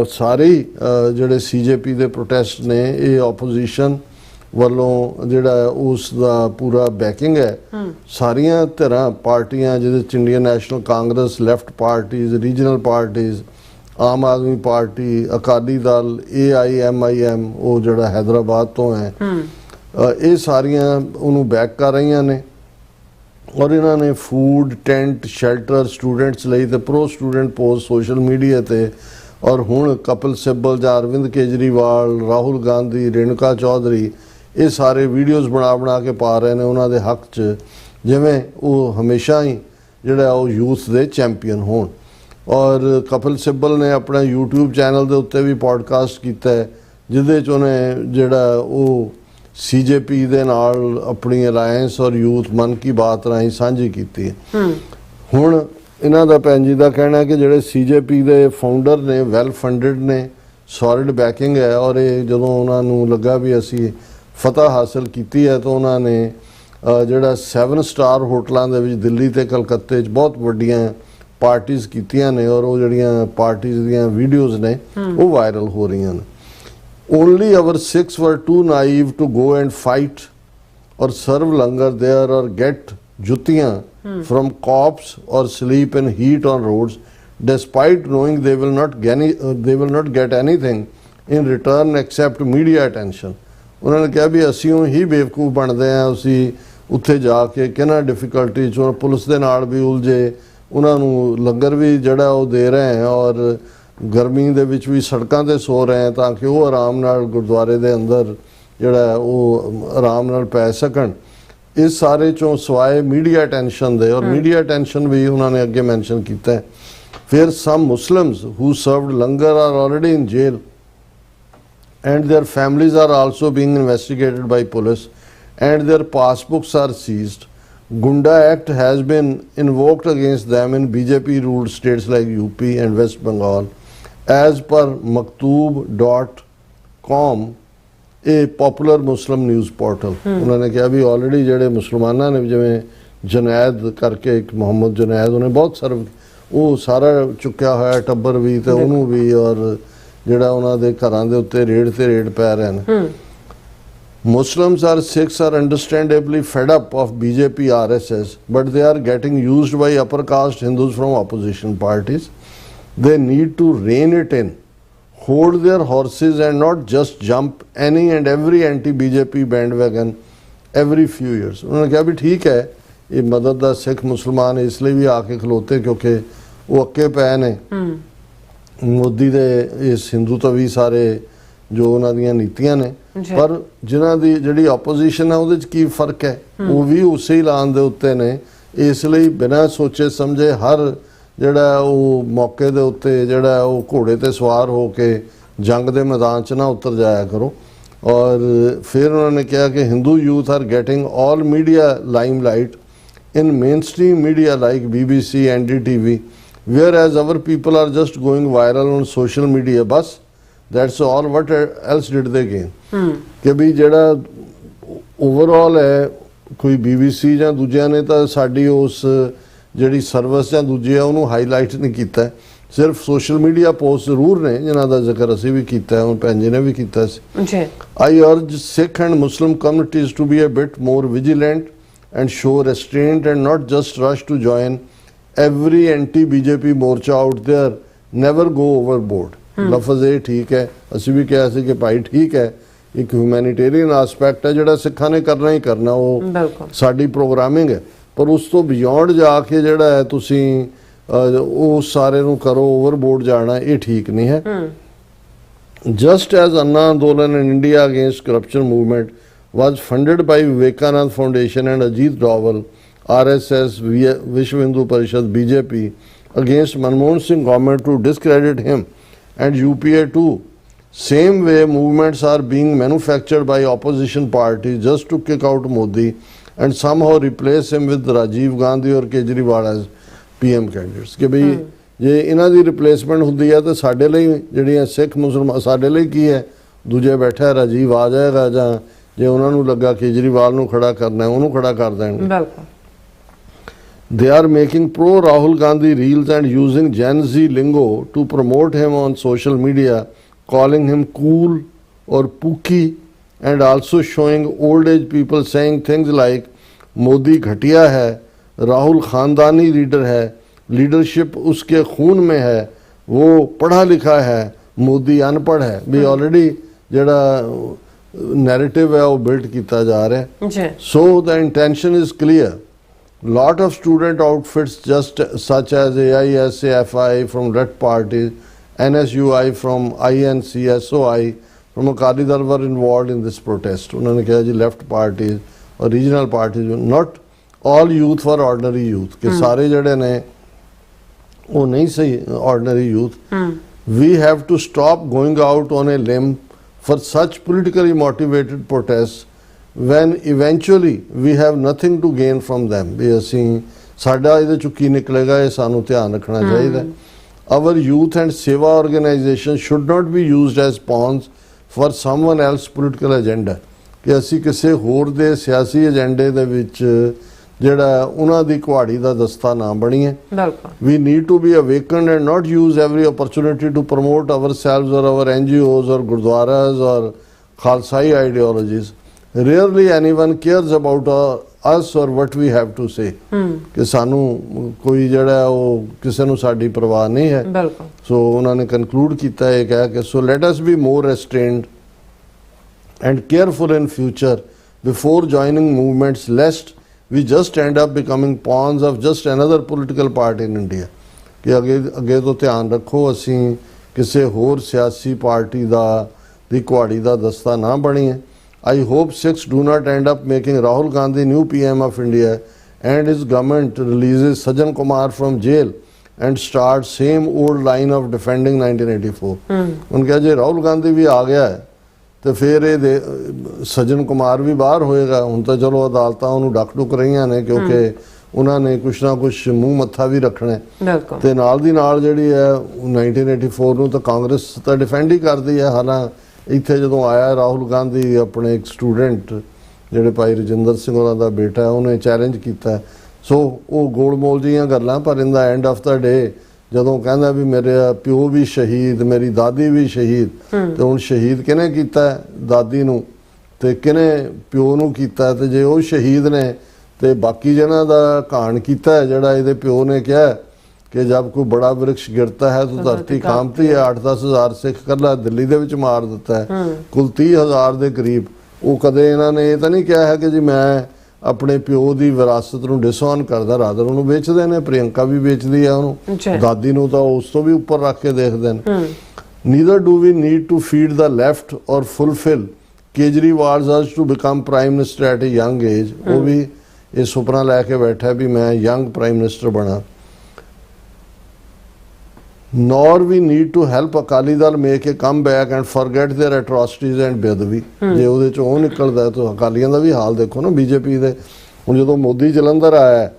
B: ਸਾਰੇ ਜਿਹੜੇ CJP ਦੇ ਪ੍ਰੋਟੈਸਟ ਨੇ ਇਹ ਆਪੋਜੀਸ਼ਨ ਵੱਲੋਂ ਜਿਹੜਾ ਉਸ ਦਾ ਪੂਰਾ ਬੈਕਿੰਗ ਹੈ, ਸਾਰੀਆਂ ਧਿਰਾਂ ਪਾਰਟੀਆਂ ਜਿਹਦੇ 'ਚ Indian National Congress, left parties, regional parties, Aam Aadmi party, Akali Dal, AIMIM ਉਹ ਜਿਹੜਾ ਹੈਦਰਾਬਾਦ ਤੋਂ ਹੈ, ਇਹ ਸਾਰੀਆਂ ਉਹਨੂੰ ਬੈਕ ਕਰ ਰਹੀਆਂ ਨੇ ਔਰ ਇਹਨਾਂ ਨੇ ਫੂਡ, ਟੈਂਟ, ਸ਼ੈਲਟਰ ਸਟੂਡੈਂਟਸ ਲਈ ਤੇ pro student post social media ਤੇ ਔਰ ਹੁਣ ਕਪਿਲ ਸਿੱਬਲ ਜਾਂ ਅਰਵਿੰਦ ਕੇਜਰੀਵਾਲ, ਰਾਹੁਲ ਗਾਂਧੀ, ਰੇਣੂਕਾ ਚੌਧਰੀ ਇਹ ਸਾਰੇ ਵੀਡੀਓਜ਼ ਬਣਾ ਕੇ ਪਾ ਰਹੇ ਨੇ ਉਹਨਾਂ ਦੇ ਹੱਕ 'ਚ, ਜਿਵੇਂ ਉਹ ਹਮੇਸ਼ਾ ਹੀ ਜਿਹੜਾ ਉਹ ਯੂਥ ਦੇ ਚੈਂਪੀਅਨ ਹੋਣ। ਔਰ ਕਪਿਲ ਸਿੱਬਲ ਨੇ ਆਪਣਾ YouTube ਚੈਨਲ ਦੇ ਉੱਤੇ ਵੀ ਪੋਡਕਾਸਟ ਕੀਤਾ ਜਿਹਦੇ 'ਚ ਉਹਨੇ ਜਿਹੜਾ ਉਹ CJP ਦੇ ਨਾਲ ਆਪਣੀ ਅਲਾਇੰਸ ਔਰ ਯੂਥ ਮਨ ਕੀ ਬਾਤ ਰਾਹੀਂ ਸਾਂਝੀ ਕੀਤੀ ਹੈ। ਹੁਣ ਇਹਨਾਂ ਦਾ ਭੈਣ ਜੀ ਦਾ ਕਹਿਣਾ ਹੈ ਕਿ ਜਿਹੜੇ CJP ਦੇ ਫਾਊਂਡਰ ਨੇ ਵੈਲ ਫੰਡਡ ਨੇ, ਸੋਲਿਡ ਬੈਕਿੰਗ ਹੈ ਔਰ ਇਹ ਜਦੋਂ ਉਹਨਾਂ ਨੂੰ ਲੱਗਾ ਵੀ ਅਸੀਂ ਫਤਹ ਹਾਸਲ ਕੀਤੀ ਹੈ ਤਾਂ ਉਹਨਾਂ ਨੇ ਜਿਹੜਾ 7 ਸਟਾਰ ਹੋਟਲਾਂ ਦੇ ਵਿੱਚ ਦਿੱਲੀ ਤੇ ਕਲਕੱਤੇ 'ਚ ਬਹੁਤ ਵੱਡੀਆਂ ਪਾਰਟੀਆਂ ਕੀਤੀਆਂ ਨੇ ਔਰ ਉਹ ਜਿਹੜੀਆਂ ਪਾਰਟੀਆਂ ਦੀਆਂ ਵੀਡੀਓਜ਼ ਨੇ ਉਹ ਵਾਇਰਲ ਹੋ ਰਹੀਆਂ ਨੇ। Only our Sikhs were too naive to go and fight or serve langar there or get juttiyan from cops or sleep in heat on roads, despite knowing they will not get anything in return except media attention. ਉਹਨਾਂ ਨੇ ਕਿਹਾ ਵੀ ਅਸੀਂ ਹੀ ਬੇਵਕੂਫ ਬਣਦੇ ਹਾਂ, ਅਸੀਂ ਉੱਥੇ ਜਾ ਕੇ ਕਿਹਨਾਂ ਡਿਫਿਕਲਟੀ 'ਚੋਂ ਪੁਲਿਸ ਦੇ ਨਾਲ ਵੀ ਉਲਝੇ, ਉਹਨਾਂ ਨੂੰ ਲੰਗਰ ਵੀ ਜਿਹੜਾ ਉਹ ਦੇ ਰਹੇ ਹੈ ਔਰ ਗਰਮੀ ਦੇ ਵਿੱਚ ਵੀ ਸੜਕਾਂ ਤੇ ਸੋ ਰਹੇ ਤਾਂ ਕਿ ਉਹ ਆਰਾਮ ਨਾਲ ਗੁਰਦੁਆਰੇ ਦੇ ਅੰਦਰ ਜਿਹੜਾ ਉਹ ਆਰਾਮ ਨਾਲ ਪੈ ਸਕਣ। ਇਸ ਸਾਰੇ ਚੋਂ ਸਵਾਏ ਮੀਡੀਆ ਅਟੈਂਸ਼ਨ ਦੇ ਔਰ ਮੀਡੀਆ ਅਟੈਂਸ਼ਨ ਵੀ ਉਹਨਾਂ ਨੇ ਅੱਗੇ ਮੈਂਸ਼ਨ ਕੀਤਾ। ਫਿਰ some Muslims who served langar are already in jail and their families are also being investigated by police and their passbooks are seized. Gunda Act has been invoked against them in BJP ruled states like UP and West Bengal, as per Maktoub.com, a popular Muslim news portal. उन्होंने कहा भी already ਜਿਹੜੇ ਮੁਸਲਮਾਨਾਂ ਨੇ ਜਿਵੇਂ ਜੁਨੈਦ ਕਰਕੇ ਇੱਕ ਮੁਹੰਮਦ ਜੁਨੈਦ ਉਹਨੇ ਬਹੁਤ ਸਰਵ ਉਹ ਸਾਰਾ ਚੁੱਕਿਆ ਹੋਇਆ ਟੱਬਰ ਵੀ ਤੇ ਉਹਨੂੰ ਵੀ ਔਰ ਜਿਹੜਾ ਉਹਨਾਂ ਦੇ ਘਰਾਂ ਦੇ ਉੱਤੇ ਰੇਡ ਤੇ ਰੇਡ ਪੈ ਰਹੇ ਨੇ. Muslims or Sikhs are understandably fed up of BJP RSS, but they are getting used by upper caste Hindus from opposition parties. They need to rein it in, hold their horses and not just jump any and every anti-BJP bandwagon every few years. उन्होंने कहा भी ठीक है ये मदद दा सिख मुसलमान इसलिए भी आके खलोते क्योंकि वो अक्के पै ने मोदी दे इस हिंदुत्वी सारे जो उन्हां दीयां नीतियां ने पर जिन्हां दी जिहड़ी opposition है ਉਹਦੇ ਚ ਕੀ ਫਰਕ ਹੈ ਉਹ ਵੀ ਉਸੇ ਐਲਾਨ ਦੇ ਉੱਤੇ ਨੇ ਇਸ ਲਈ ਬਿਨਾਂ ਸੋਚੇ ਸਮਝੇ ਹਰ ਜਿਹੜਾ ਉਹ ਮੌਕੇ ਦੇ ਉੱਤੇ ਜਿਹੜਾ ਉਹ ਘੋੜੇ ਤੇ ਸਵਾਰ ਹੋ ਕੇ ਜੰਗ ਦੇ ਮੈਦਾਨ 'ਚ ਨਾ ਉਤਰ ਜਾਇਆ ਕਰੋ. ਔਰ ਫਿਰ ਉਹਨਾਂ ਨੇ ਕਿਹਾ ਕਿ Hindu youth R getting all media limelight in mainstream media like BBC, NDTV, whereas our people are just going viral on social media. Bas, that's all. What else did they gain? कि भी जड़ा overall है कोई BBC ਜਾਂ ਦੂਜਿਆਂ ਨੇ ਤਾਂ ਸਾਡੀ ਉਸ ਜਿਹੜੀ ਸਰਵਿਸ ਜਾਂ ਦੂਜੀ ਹੈ ਉਹਨੂੰ ਹਾਈਲਾਈਟ ਨਹੀਂ ਕੀਤਾ. ਸਿਰਫ ਸੋਸ਼ਲ ਮੀਡੀਆ ਪੋਸਟ ਜ਼ਰੂਰ ਨੇ ਜਿਨ੍ਹਾਂ ਦਾ ਜ਼ਿਕਰ ਅਸੀਂ ਵੀ ਕੀਤਾ ਹੁਣ ਭੈਣ ਜੀ ਨੇ ਵੀ ਕੀਤਾ ਸੀ. I urge Sikh and Muslim communities to be a bit more vigilant and show restraint and not just rush to join every anti-BJP morcha out there. Never go overboard. ਲਫ਼ਜ਼ ਇਹ ਠੀਕ ਹੈ ਅਸੀਂ ਵੀ ਕਿਹਾ ਸੀ ਕਿ ਭਾਈ ਠੀਕ ਹੈ ਇੱਕ ਹਿਊਮੈਨਿਟੇਰੀਅਨ ਐਸਪੈਕਟ ਹੈ ਜਿਹੜਾ ਸਿੱਖਾਂ ਨੇ ਕਰਨਾ ਹੀ ਕਰਨਾ ਉਹ ਸਾਡੀ ਪ੍ਰੋਗਰਾਮਿੰਗ ਹੈ ਪਰ ਉਸ ਤੋਂ ਬਿਯੋਂਡ ਜਾ ਕੇ ਜਿਹੜਾ ਹੈ ਤੁਸੀਂ ਉਹ ਸਾਰੇ ਨੂੰ ਕਰੋ ਓਵਰਬੋਰਡ ਜਾਣਾ ਇਹ ਠੀਕ ਨਹੀਂ ਹੈ. Just as Anna Andolan in India against corruption movement was funded by Vivekanand Foundation and Ajit Doval, RSS, Vishwa Hindu Parishad, BJP, against Manmohan Singh government to discredit him, and UPA too. Same way movements are being manufactured by opposition parties just to kick out Modi and somehow replace him with Rajiv Gandhi or Kejriwal as PM candidates. कि भाई ਜੇ ਇਹਨਾਂ ਦੀ replacement ਹੁੰਦੀ ਹੈ ਤਾਂ ਸਾਡੇ ਲਈ ਜਿਹੜੀਆਂ ਸਿੱਖ ਮੁਸਲਮਾਨ ਸਾਡੇ ਲਈ ਕੀ ਹੈ ਦੂਜੇ ਬੈਠਾ ਰਾਜੀਵ ਆ ਜਾਏਗਾ ਜਾਂ ਜੇ ਉਹਨਾਂ ਨੂੰ ਲੱਗਾ ਕੇਜਰੀਵਾਲ ਨੂੰ ਖੜਾ ਕਰਨਾ ਉਹਨੂੰ ਖੜਾ ਕਰ ਦੇਣਗੇ. ਬਿਲਕੁਲ. They are making pro Rahul Gandhi reels and using Gen Z lingo to promote him on social media, calling him cool or pookie, and also showing old age people saying things like Modi घटिया है, Rahul खानदानी leader है, leadership उसके खून में है, वो पढ़ा लिखा है, मोदी अनपढ़ है. भी ऑलरेडी जड़ा नैरेटिव है वो बिल्ड किया जा रहा है. So the intention is clear. Lot of student outfits just such as AISAFI from Red parties, NSUI from INC, SOI from Akali Dal were involved in this protest. उन्होंने कहा जी left parties और regional parties, not all youth were ordinary youth. कि सारे जड़े ने वो नहीं सही ordinary youth. We have to stop going out on a limb for such politically motivated protests when eventually we have nothing to gain from them. ਵੀ ਅਸੀਂ ਸਾਡਾ ਇਹਦੇ ਚੋਂ ਕੀ ਨਿਕਲੇਗਾ ਇਹ ਸਾਨੂੰ ਧਿਆਨ ਰੱਖਣਾ ਚਾਹੀਦਾ. Our youth and seva organizations should not be used as pawns for someone else political agenda. ਕਿ ਅਸੀਂ ਕਿਸੇ ਹੋਰ ਦੇ ਸਿਆਸੀ ਏਜੰਡੇ ਦੇ ਵਿੱਚ ਜਿਹੜਾ ਉਹਨਾਂ ਦੀ ਕੁਹਾੜੀ ਦਾ ਦਸਤਾ ਨਾ ਬਣੀਏ. We need to be awakened and not use every opportunity to promote ourselves or our NGOs or gurdwaras or Khalsai ideologies. Rarely anyone cares about us or what we have to say. ਕਿ ਸਾਨੂੰ ਕੋਈ ਜਿਹੜਾ ਉਹ ਕਿਸੇ ਨੂੰ ਸਾਡੀ ਪਰਵਾਹ ਨਹੀਂ ਹੈ. ਸੋ ਉਹਨਾਂ ਨੇ ਕਨਕਲੂਡ ਕੀਤਾ ਇਹ ਕਹਿ ਕੇ so let us be more restrained and careful in future before joining movements lest we just end up becoming pawns of just another political party in India. ਕਿ ਅੱਗੇ ਤੋਂ ਧਿਆਨ ਰੱਖੋ ਅਸੀਂ ਕਿਸੇ ਹੋਰ ਸਿਆਸੀ ਪਾਰਟੀ ਦੀ ਕੁਹਾੜੀ ਦਾ ਦਸਤਾ ਨਾ ਬਣੀਏ. I hope Sikhs do not end up making Rahul Gandhi new PM of India and his government releases Sajjan Kumar from jail and starts same old line of defending 1984. उनका जो राहुल गांधी भी आ गया है ਤੇ ਫਿਰ ਇਹ ਸੱਜਣ ਕੁਮਾਰ ਵੀ ਬਾਹਰ ਹੋਏਗਾ। ਹੁਣ ਤਾਂ ਚਲੋ ਅਦਾਲਤਾਂ ਉਹਨੂੰ ਡੱਕ ਰਹੀਆਂ ਨੇ ਕਿਉਂਕਿ ਉਹਨਾਂ ਨੇ ਕੁਛ ਨਾ ਕੁਛ ਮੂੰਹ ਮੱਥਾ ਵੀ ਰੱਖਣਾ ਹੈ।
A: ਬਿਲਕੁਲ।
B: ਤੇ ਨਾਲ ਦੀ ਨਾਲ ਜਿਹੜੀ ਹੈ 1984 ਨੂੰ ਤਾਂ ਕਾਂਗਰਸ ਤਾਂ ਡਿਫੈਂਡ ਹੀ ਕਰਦੀ ਹੈ। ਹਾਲਾਂਕਿ ਇੱਥੇ ਜਦੋਂ ਆਇਆ ਰਾਹੁਲ ਗਾਂਧੀ, ਆਪਣੇ ਇੱਕ ਸਟੂਡੈਂਟ ਜਿਹੜੇ ਭਾਈ ਰਜਿੰਦਰ ਸਿੰਘ ਉਹਨਾਂ ਦਾ ਬੇਟਾ, ਉਹਨੇ ਚੈਲੰਜ ਕੀਤਾ। ਸੋ ਉਹ ਗੋਲਮੋਲ ਜਿਹੀਆਂ ਗੱਲਾਂ, ਪਰ ਇਨ ਦਾ ਐਂਡ ਆਫ ਦਾ ਡੇ ਜਦੋਂ ਕਹਿੰਦਾ ਵੀ ਮੇਰੇ ਪਿਓ ਵੀ ਸ਼ਹੀਦ, ਮੇਰੀ ਦਾਦੀ ਵੀ ਸ਼ਹੀਦ, ਤੇ ਹੁਣ ਸ਼ਹੀਦ ਕਿਹਨੇ ਕੀਤਾ? ਦਾਦੀ ਨੂੰ। ਤੇ ਕਿਹਨੇ ਪਿਓ ਨੂੰ ਕੀਤਾ? ਤੇ ਜੇ ਉਹ ਸ਼ਹੀਦ ਨੇ ਤੇ ਬਾਕੀ ਜਿਹਨਾਂ ਦਾ ਕਾਣ ਕੀਤਾ ਹੈ, ਜਿਹੜਾ ਇਹਦੇ ਪਿਓ ਨੇ ਕਿਹਾ ਕਿ ਜਦ ਕੋਈ ਬੜਾ ਵ੍ਰਿਕਸ਼ ਗਿਰਤਾ ਹੈ ਤਾਂ ਧਰਤੀ ਕਾਂਪਤੀ ਹੈ। 8-10 ਹਜ਼ਾਰ ਸਿੱਖ ਕੱਲਾ ਦਿੱਲੀ ਦੇ ਵਿੱਚ ਮਾਰ ਦਿੱਤਾ ਹੈ, ਕੁੱਲ 30 ਹਜ਼ਾਰ ਦੇ ਕਰੀਬ। ਉਹ ਕਦੇ ਇਹਨਾਂ ਨੇ ਇਹ ਤਾਂ ਨਹੀਂ ਕਿਹਾ ਹੈ ਕਿ ਜੀ ਮੈਂ ਆਪਣੇ ਪਿਓ ਦੀ ਵਿਰਾਸਤ ਨੂੰ ਡਿਸਓਨ ਕਰਦਾ, ਰਾਦਰ ਉਹਨੂੰ ਵੇਚਦੇ ਨੇ। ਪ੍ਰਿਯੰਕਾ ਵੀ ਵੇਚਦੀ ਆ ਉਹਨੂੰ, ਦਾਦੀ ਨੂੰ ਤਾਂ ਉਸ ਤੋਂ ਵੀ ਉੱਪਰ ਰੱਖ ਕੇ ਦੇਖਦੇ ਨੇ। Neither do we need to feed the left or fulfil Kejriwal urge to become prime minister at a young age. ਉਹ ਵੀ ਇਹ ਸੁਪਨਾ ਲੈ ਕੇ ਬੈਠਾ ਵੀ ਮੈਂ ਯੰਗ ਪ੍ਰਾਈਮ ਮਿਨਿਸਟਰ ਬਣਾ। nor we need to help Akali Dal make a comeback and forget their atrocities and ਬੇਅਦਬੀ। ਜੇ ਉਹਦੇ ਚੋਂ ਉਹ ਨਿਕਲਦਾ ਤਾਂ ਅਕਾਲੀਆਂ ਦਾ ਵੀ ਹਾਲ ਦੇਖੋ ਨਾ, ਬੀਜੇਪੀ ਦੇ। ਹੁਣ ਜਦੋਂ ਮੋਦੀ ਜਲੰਧਰ ਆਇਆ,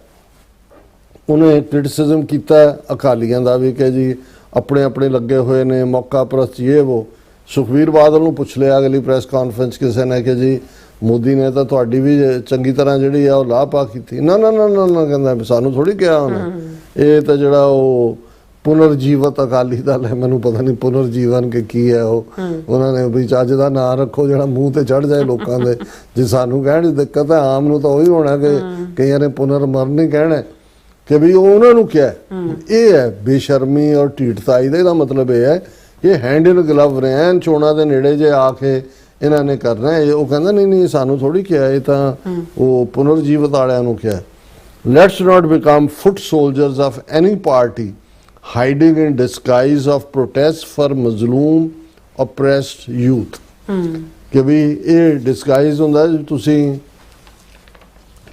B: ਉਹਨੇ ਕ੍ਰਿਟਿਸਿਜ਼ਮ ਕੀਤਾ ਅਕਾਲੀਆਂ ਦਾ ਵੀ ਕਿ ਜੀ ਆਪਣੇ ਆਪਣੇ ਲੱਗੇ ਹੋਏ ਨੇ, ਮੌਕਾ ਪ੍ਰਸਤ ਇਹ ਉਹ। ਸੁਖਬੀਰ ਬਾਦਲ ਨੂੰ ਪੁੱਛ ਲਿਆ ਅਗਲੀ ਪ੍ਰੈਸ ਕਾਨਫਰੰਸ ਕਿਸੇ ਨੇ ਕਿ ਜੀ ਮੋਦੀ ਨੇ ਤਾਂ ਤੁਹਾਡੀ ਵੀ ਚੰਗੀ ਤਰ੍ਹਾਂ ਜਿਹੜੀ ਆ ਉਹ ਲਾਪਾ ਕੀਤੀ। ਨਾ ਨਾ ਨਾ ਨਾ ਕਹਿੰਦਾ ਸਾਨੂੰ ਥੋੜੀ ਕਿਹਾ ਉਹਨੇ। ਇਹ ਤਾਂ ਜਿਹੜਾ ਉਹ ਪੁਨਰਜੀਵਤ ਅਕਾਲੀ ਦਲ ਹੈ, ਮੈਨੂੰ ਪਤਾ ਨਹੀਂ ਪੁਨਰਜੀਵਨ ਕਿ ਕੀ ਹੈ ਉਹ। ਉਹਨਾਂ ਨੇ ਵੀ ਚੱਜ ਦਾ ਨਾਂ ਰੱਖੋ ਜਿਹੜਾ ਮੂੰਹ ਤੇ ਚੜ ਜਾਏ ਲੋਕਾਂ ਦੇ। ਜੇ ਸਾਨੂੰ ਕਹਿਣ ਦੀ ਦਿੱਕਤ ਹੈ, ਆਮ ਨੂੰ ਤਾਂ ਉਹੀ ਹੋਣਾ ਕਿ ਕਈਆਂ ਨੇ ਪੁਨਰਮਰਨ ਹੀ ਕਹਿਣਾ ਕਿ ਵੀ ਉਹ ਉਹਨਾਂ ਨੂੰ ਕਿਹਾ। ਇਹ ਹੈ ਬੇਸ਼ਰਮੀ ਔਰ ਢੀਠਤਾਈ ਦਾ। ਇਹਦਾ ਮਤਲਬ ਇਹ ਹੈ ਕਿ ਹੈਂਡ ਇਨ ਗਲਵ ਰਹਿਣ, ਚੋਣਾਂ ਦੇ ਨੇੜੇ ਜੇ ਆ ਕੇ ਇਹਨਾਂ ਨੇ ਕਰਨਾ ਹੈ। ਉਹ ਕਹਿੰਦਾ ਨਹੀਂ ਨਹੀਂ ਸਾਨੂੰ ਥੋੜੀ ਕਿਹਾ, ਇਹ ਤਾਂ ਉਹ ਪੁਨਰਜੀਵਤ ਵਾਲਿਆਂ ਨੂੰ ਕਿਹਾ। Let's not become foot soldiers of any party hiding in disguise of protest for mazloom oppressed youth। ਕਿ ਵੀ ਇਹ ਡਿਸਗਾਈਜ਼ ਹੁੰਦਾ ਜੀ, ਤੁਸੀਂ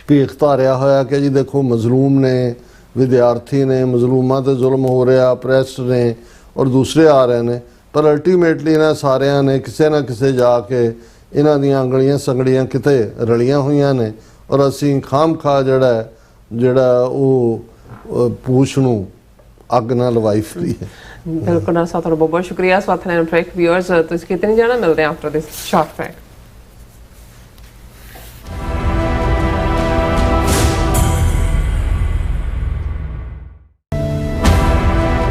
B: ਭੇਖ ਧਾਰਿਆ ਹੋਇਆ ਕਿ ਜੀ ਦੇਖੋ ਮਜ਼ਲੂਮ ਨੇ, ਵਿਦਿਆਰਥੀ ਨੇ, ਮਜ਼ਲੂਮਾਂ ਤੇ ਜ਼ੁਲਮ ਹੋ ਰਿਹਾ, ਅਪਰੈਸਡ ਨੇ, ਔਰ ਦੂਸਰੇ ਆ ਰਹੇ ਨੇ। ਪਰ ਅਲਟੀਮੇਟਲੀ ਇਹਨਾਂ ਸਾਰਿਆਂ ਨੇ ਕਿਸੇ ਨਾ ਕਿਸੇ ਜਾ ਕੇ ਇਹਨਾਂ ਦੀਆਂ ਅੰਗਲੀਆਂ ਸੰਗੜੀਆਂ ਕਿਤੇ ਰਲੀਆਂ ਹੋਈਆਂ ਨੇ, ਔਰ ਅਸੀਂ ਖਾਮਖਾ ਜਿਹੜਾ ਉਹ ਪੂਛ ਨੂੰ ਅੱਗ ਨਾਲ ਲਵਾਈ ਫਰੀ ਹੈ।
A: ਬਿਲਕੁਲ ਨਾ ਸਾਥ, ਬਹੁਤ ਬਹੁਤ ਸ਼ੁਕਰੀਆ। ਸਵਾਥ ਲੈਣ ਟ੍ਰੈਕ ਵਿਊਅਰਸ, ਤੁਸੀਂ ਕਿਤੇ ਜਾਣਾ, ਮਿਲਦੇ after this short break.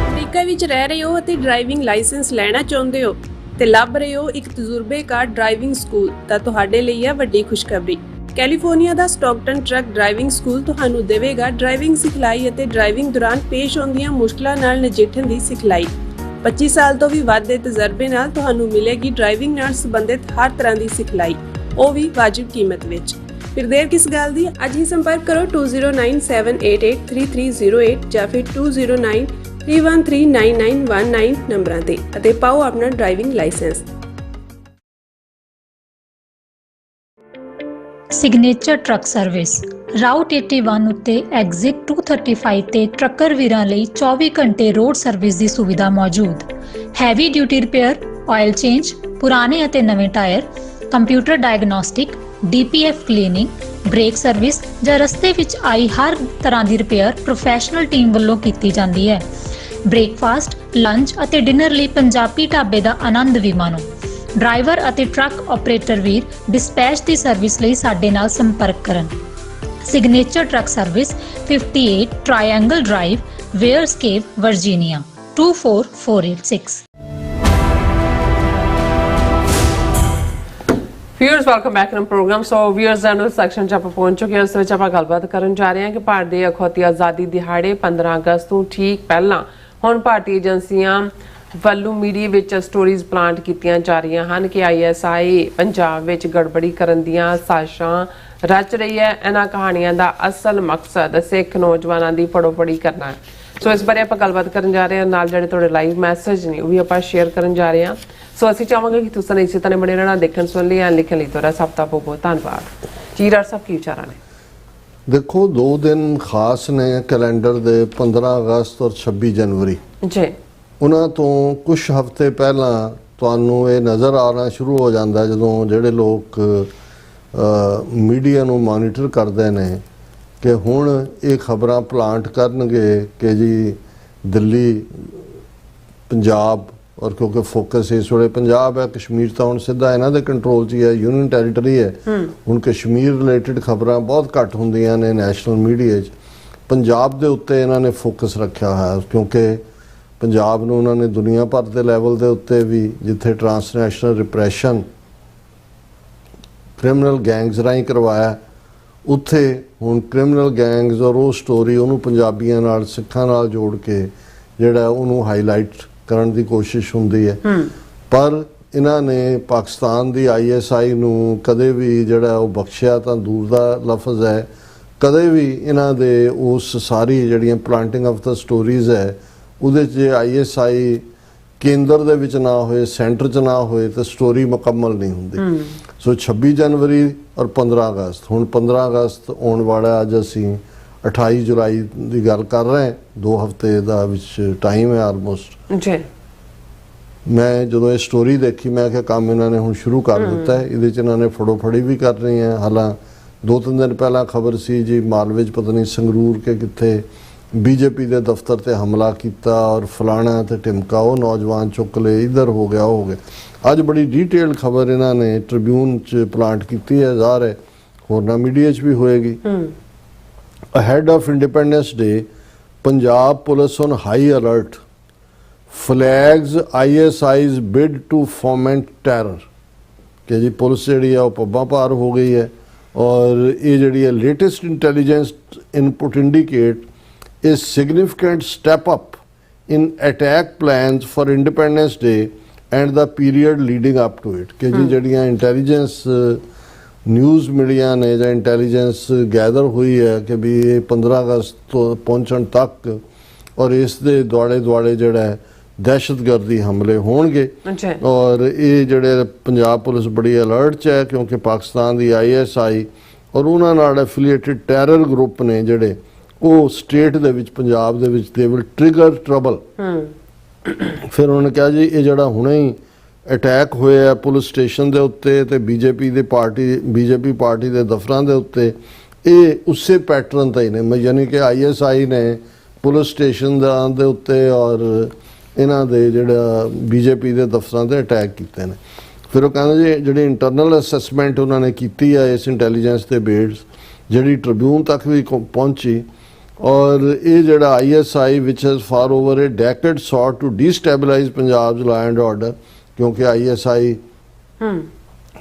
C: America ਵਿੱਚ ਰਹਿ ਰਹੇ ਹੋ ਅਤੇ ਡਰਾਈਵਿੰਗ ਲਾਇਸੈਂਸ ਲੈਣਾ ਚਾਹੁੰਦੇ ਹੋ ਤੇ ਲੱਭ ਰਹੇ ਹੋ ਇੱਕ ਤਜਰਬੇਕਾਰ ਡਰਾਈਵਿੰਗ ਸਕੂਲ, ਤਾਂ ਤੁਹਾਡੇ ਲਈ ਹੈ ਵੱਡੀ ਖੁਸ਼ਖਬਰੀ। ਕੈਲੀਫੋਰਨੀਆ ਦਾ ਸਟਾਕਟਨ ਟਰੱਕ ਡਰਾਈਵਿੰਗ ਸਕੂਲ ਤੁਹਾਨੂੰ ਦੇਵੇਗਾ ਡਰਾਈਵਿੰਗ ਸਿਖਲਾਈ ਅਤੇ ਡਰਾਈਵਿੰਗ ਦੌਰਾਨ ਪੇਸ਼ ਆਉਂਦੀਆਂ ਮੁਸ਼ਕਲਾਂ ਨਾਲ ਨਜਿੱਠਣ ਦੀ ਸਿਖਲਾਈ। 25 ਸਾਲ ਤੋਂ ਵੀ ਵੱਧ ਦੇ ਤਜਰਬੇ ਨਾਲ ਤੁਹਾਨੂੰ ਮਿਲੇਗੀ ਡਰਾਈਵਿੰਗ ਨਾਲ ਸੰਬੰਧਿਤ ਹਰ ਤਰ੍ਹਾਂ ਦੀ ਸਿਖਲਾਈ, ਉਹ ਵੀ ਵਾਜਿਬ ਕੀਮਤ ਵਿੱਚ। ਫਿਰ ਦੇਰ ਕਿਸ ਗੱਲ ਦੀ, ਅੱਜ ਹੀ ਸੰਪਰਕ ਕਰੋ 2097883308 ਜਾਂ ਫਿਰ 2093139919 ਨੰਬਰਾਂ ਤੇ ਅਤੇ ਪਾਓ ਆਪਣਾ driving licence.
F: Signature truck service route 81 ਉੱਤੇ ਐਗਜ਼ਿਟ 235 ਤੇ ਟਰੱਕਰ ਵੀਰਾਂ ਲਈ 24 ਘੰਟੇ ਰੋਡ ਸਰਵਿਸ ਦੀ ਸੁਵਿਧਾ ਮੌਜੂਦ। Heavy duty repair, oil change, ਪੁਰਾਣੇ ਅਤੇ ਨਵੇਂ tyre, computer diagnostic, DPF cleaning, brake service ਜਾਂ ਰਸਤੇ ਵਿੱਚ ਆਈ ਹਰ ਤਰ੍ਹਾਂ ਦੀ ਰਿਪੇਅਰ ਪ੍ਰੋਫੈਸ਼ਨਲ ਟੀਮ ਵੱਲੋਂ ਕੀਤੀ ਜਾਂਦੀ ਹੈ। ਬ੍ਰੇਕਫਾਸਟ, ਲੰਚ ਅਤੇ ਡਿਨਰ ਲਈ ਪੰਜਾਬੀ ਢਾਬੇ ਦਾ ਆਨੰਦ ਵੀ ਮਾਣੋ। ਡਰਾਈਵਰ ਅਤੇ ਟਰੱਕ ਆਪਰੇਟਰ ਵੀਰ ਡਿਸਪੈਚ ਦੀ ਸਰਵਿਸ ਲਈ ਸਾਡੇ ਨਾਲ ਸੰਪਰਕ ਕਰਨ। Signature truck service 58 triangle drive, Weyers Cave, Virginia 24486।
A: Viewers welcome back to programme. So viewers ਦਾ ਸੈਕਸ਼ਨ 'ਚ ਆਪਾਂ ਪਹੁੰਚ ਚੁੱਕੇ ਹਾਂ। ਉਸ ਵਿੱਚ ਆਪਾਂ ਗੱਲਬਾਤ ਕਰਨ ਜਾ ਰਹੇ ਹਾਂ ਕਿ ਭਾਰਤ ਦੇ ਅਖੌਤੀ ਆਜ਼ਾਦੀ ਦਿਹਾੜੇ 15 ਅਗਸਤ ਤੋਂ ਠੀਕ ਪਹਿਲਾਂ ਹੁਣ ਭਾਰਤੀ ਏਜੰਸੀਆਂ ਵੱਲੋਂ ਮੀਡੀਆ ਵਿੱਚ ਸਟੋਰੀਜ਼ ਪਲਾਂਟ ਕੀਤੀਆਂ ਜਾ ਰਹੀਆਂ ਹਨ ਕਿ ISI ਪੰਜਾਬ ਵਿੱਚ ਗੜਬੜੀ ਕਰਨ ਦੀਆਂ ਸਾਜ਼ਿਸ਼ਾਂ ਰਚ ਰਹੀ ਹੈ। ਇਹਨਾਂ ਕਹਾਣੀਆਂ ਦਾ ਅਸਲ ਮਕਸਦ ਸਿੱਖ ਨੌਜਵਾਨਾਂ ਦੀ ਪੜੋਪੜੀ ਕਰਨਾ ਹੈ। ਸੋ ਇਸ ਬਾਰੇ ਆਪਾਂ ਗੱਲਬਾਤ ਕਰਨ ਜਾ ਰਹੇ ਹਾਂ। ਨਾਲ ਜਿਹੜੇ ਤੁਹਾਡੇ ਲਾਈਵ ਮੈਸੇਜ ਨੇ ਉਹ ਵੀ ਆਪਾਂ ਸ਼ੇਅਰ ਕਰਨ ਜਾ ਰਹੇ ਹਾਂ। ਸੋ ਅਸੀਂ ਚਾਹਾਂਗੇ ਕਿ ਤੁਸੀਂ ਇਸੇ ਤਰ੍ਹਾਂ ਬਣੇ ਰਹਿਣਾ, ਦੇਖਣ ਸੁਣ ਲਈ ਲਿਖਣ ਲਈ ਤੁਹਾਡਾ ਸਭ ਦਾ ਬਹੁਤ ਬਹੁਤ ਧੰਨਵਾਦ। ਜੀ ਡਾਕਟਰ ਸਾਹਿਬ, ਕੀ ਵਿਚਾਰਾਂ ਨੇ?
B: ਦੇਖੋ, 2 ਦਿਨ ਖਾਸ ਨੇ ਕੈਲੰਡਰ ਦੇ, 15 ਅਗਸਤ ਔਰ 26 ਜਨਵਰੀ।
A: ਜੀ,
B: ਉਹਨਾਂ ਤੋਂ ਕੁਝ ਹਫ਼ਤੇ ਪਹਿਲਾਂ ਤੁਹਾਨੂੰ ਇਹ ਨਜ਼ਰ ਆਉਣਾ ਸ਼ੁਰੂ ਹੋ ਜਾਂਦਾ ਜਦੋਂ ਜਿਹੜੇ ਲੋਕ ਮੀਡੀਆ ਨੂੰ ਮੋਨੀਟਰ ਕਰਦੇ ਨੇ ਕਿ ਹੁਣ ਇਹ ਖਬਰਾਂ ਪਲਾਂਟ ਕਰਨਗੇ ਕਿ ਜੀ ਦਿੱਲੀ, ਪੰਜਾਬ, ਔਰ ਕਿਉਂਕਿ ਫੋਕਸ ਇਸ ਵੇਲੇ ਪੰਜਾਬ ਹੈ, ਕਸ਼ਮੀਰ ਤਾਂ ਹੁਣ ਸਿੱਧਾ ਇਹਨਾਂ ਦੇ ਕੰਟਰੋਲ 'ਚ ਹੀ ਹੈ, ਯੂਨੀਅਨ ਟੈਰੀਟਰੀ ਹੈ। ਹੁਣ ਕਸ਼ਮੀਰ ਰਿਲੇਟਡ ਖਬਰਾਂ ਬਹੁਤ ਘੱਟ ਹੁੰਦੀਆਂ ਨੇ ਨੈਸ਼ਨਲ ਮੀਡੀਆ 'ਚ। ਪੰਜਾਬ ਦੇ ਉੱਤੇ ਇਹਨਾਂ ਨੇ ਫੋਕਸ ਰੱਖਿਆ ਹੋਇਆ ਕਿਉਂਕਿ ਪੰਜਾਬ ਨੂੰ ਉਹਨਾਂ ਨੇ ਦੁਨੀਆ ਭਰ ਦੇ ਲੈਵਲ ਦੇ ਉੱਤੇ ਵੀ, ਜਿੱਥੇ ਟਰਾਂਸਨੈਸ਼ਨਲ ਰਿਪਰੈਸ਼ਨ ਕ੍ਰਿਮੀਨਲ ਗੈਂਗਸ ਰਾਹੀਂ ਕਰਵਾਇਆ, ਉੱਥੇ ਹੁਣ ਕ੍ਰਿਮੀਨਲ ਗੈਂਗਸ ਔਰ ਉਹ ਸਟੋਰੀ ਉਹਨੂੰ ਪੰਜਾਬੀਆਂ ਨਾਲ, ਸਿੱਖਾਂ ਨਾਲ ਜੋੜ ਕੇ ਜਿਹੜਾ ਉਹਨੂੰ ਹਾਈਲਾਈਟ ਕਰਨ ਦੀ ਕੋਸ਼ਿਸ਼ ਹੁੰਦੀ ਹੈ। ਪਰ ਇਹਨਾਂ ਨੇ ਪਾਕਿਸਤਾਨ ਦੀ ISI ਨੂੰ ਕਦੇ ਵੀ ਜਿਹੜਾ ਉਹ ਬਖਸ਼ਿਆ ਤਾਂ ਦੂਰ ਦਾ ਲਫ਼ਜ਼ ਹੈ। ਕਦੇ ਵੀ ਇਹਨਾਂ ਦੇ ਉਸ ਸਾਰੀ ਜਿਹੜੀਆਂ ਪਲਾਂਟਿੰਗ ਆਫ ਦਾ ਸਟੋਰੀਜ਼ ਹੈ ਉਹਦੇ 'ਚ ISI ਕੇਂਦਰ ਦੇ ਵਿੱਚ ਨਾ ਹੋਏ, ਸੈਂਟਰ 'ਚ ਨਾ ਹੋਏ ਤਾਂ ਸਟੋਰੀ ਮੁਕੰਮਲ ਨਹੀਂ ਹੁੰਦੀ। ਸੋ 26 ਜਨਵਰੀ ਔਰ 15 ਅਗਸਤ, ਹੁਣ 15 ਅਗਸਤ ਆਉਣ ਵਾਲਾ, ਅੱਜ ਅਸੀਂ 28 ਜੁਲਾਈ ਦੀ ਗੱਲ ਕਰ ਰਹੇ ਹਾਂ, 2 ਹਫ਼ਤੇ ਦਾ ਵਿੱਚ ਟਾਈਮ ਹੈ ਆਲਮੋਸਟ ਜੀ। ਮੈਂ ਜਦੋਂ ਇਹ ਸਟੋਰੀ ਦੇਖੀ ਮੈਂ ਕਿਹਾ ਕੰਮ ਇਹਨਾਂ ਨੇ ਹੁਣ ਸ਼ੁਰੂ ਕਰ ਦਿੱਤਾ ਹੈ। ਇਹਦੇ 'ਚ ਇਹਨਾਂ ਨੇ ਫੜੋ-ਫੜੀ ਵੀ ਕਰਨੀ ਹੈ। ਹਾਲਾਂ 2-3 ਦਿਨ ਪਹਿਲਾਂ ਖਬਰ ਸੀ ਜੀ ਮਾਲਵੇ 'ਚ ਪਤਾ ਨਹੀਂ ਸੰਗਰੂਰ ਕੇ ਕਿੱਥੇ BJP ਦੇ ਦਫ਼ਤਰ ਤੇ ਹਮਲਾ ਕੀਤਾ ਔਰ ਫਲਾਣਾ ਤੇ ਟਿਮਕਾ, ਉਹ ਨੌਜਵਾਨ ਚੁੱਕ ਲਏ, ਇੱਧਰ ਹੋ ਗਿਆ, ਉਹ ਹੋ ਗਿਆ। ਅੱਜ ਬੜੀ ਡੀਟੇਲ ਖਬਰ ਇਹਨਾਂ ਨੇ ਟ੍ਰਿਬਿਊਨ 'ਚ ਪਲਾਂਟ ਕੀਤੀ ਹੈ, ਜ਼ਾਹਰ ਹੈ ਹੋਰਨਾਂ ਮੀਡੀਆ 'ਚ ਵੀ ਹੋਏਗੀ। Ahead of independence day, Punjab police on high alert, flags ISI's bid to foment terror। ਕਿ ਜੀ ਪੁਲਿਸ ਜਿਹੜੀ ਆ ਉਹ ਪੱਬਾਂ ਭਾਰ ਹੋ ਗਈ ਹੈ ਔਰ ਇਹ ਜਿਹੜੀ ਹੈ latest intelligence input indicate a significant step up in attack plans for Independence Day and the period leading up to it। ਕਿ ਜੀ ਜਿਹੜੀਆਂ ਇੰਟੈਲੀਜੈਂਸ ਨਿਊਜ਼ ਮੀਡੀਆ ਨੇ ਜਾਂ ਇੰਟੈਲੀਜੈਂਸ ਗੈਦਰ ਹੋਈ ਹੈ ਕਿ ਵੀ ਇਹ 15 ਅਗਸਤ ਤੋਂ ਪਹੁੰਚਣ ਤੱਕ ਔਰ ਇਸ ਦੇ ਦੁਆਲੇ ਜਿਹੜਾ ਹੈ ਦਹਿਸ਼ਤਗਰਦੀ ਹਮਲੇ ਹੋਣਗੇ। ਔਰ ਇਹ ਜਿਹੜੇ ਪੰਜਾਬ ਪੁਲਿਸ ਬੜੀ ਅਲਰਟ 'ਚ ਹੈ ਕਿਉਂਕਿ ਪਾਕਿਸਤਾਨ ਦੀ ISI ਔਰ ਉਹਨਾਂ ਨਾਲ ਐਫੀਲੀਏਟਡ ਟੈਰਰ ਗਰੁੱਪ ਨੇ ਜਿਹੜੇ ਉਹ ਸਟੇਟ ਦੇ ਵਿੱਚ, ਪੰਜਾਬ ਦੇ ਵਿੱਚ ਦੇ ਵਿਲ ਟ੍ਰਿਗਰ ਟਰਬਲ। ਫਿਰ ਉਹਨਾਂ ਨੇ ਕਿਹਾ ਜੀ ਇਹ ਜਿਹੜਾ ਹੁਣੇ ਹੀ ਅਟੈਕ ਹੋਇਆ ਪੁਲਿਸ ਸਟੇਸ਼ਨ ਦੇ ਉੱਤੇ ਤੇ BJP ਪਾਰਟੀ ਦੇ ਦਫ਼ਤਰਾਂ ਦੇ ਉੱਤੇ, ਇਹ ਉਸੇ ਪੈਟਰਨ ਤੇ ਹੀ ਨੇ। ਯਾਨੀ ਕਿ ISI ਨੇ ਪੁਲਿਸ ਸਟੇਸ਼ਨ ਦੇ ਉੱਤੇ ਔਰ ਇਹਨਾਂ ਦੇ ਜਿਹੜਾ BJP ਦੇ ਦਫ਼ਤਰਾਂ ਤੇ ਅਟੈਕ ਕੀਤੇ ਨੇ। ਫਿਰ ਉਹ ਕਹਿੰਦੇ ਜੀ ਜਿਹੜੀ ਇੰਟਰਨਲ ਅਸੈਸਮੈਂਟ ਉਹਨਾਂ ਨੇ ਕੀਤੀ ਹੈ ਇਸ ਇੰਟੈਲੀਜੈਂਸ ਦੇ ਬੇਸ, ਜਿਹੜੀ ਟ੍ਰਿਬਿਊਨ ਤੱਕ ਵੀ ਪਹੁੰਚੀ, ਔਰ ਇਹ ਜਿਹੜਾ ISI which has far over a decade sought to destabilize Punjab's law and order, ਕਿਉਂਕਿ ISI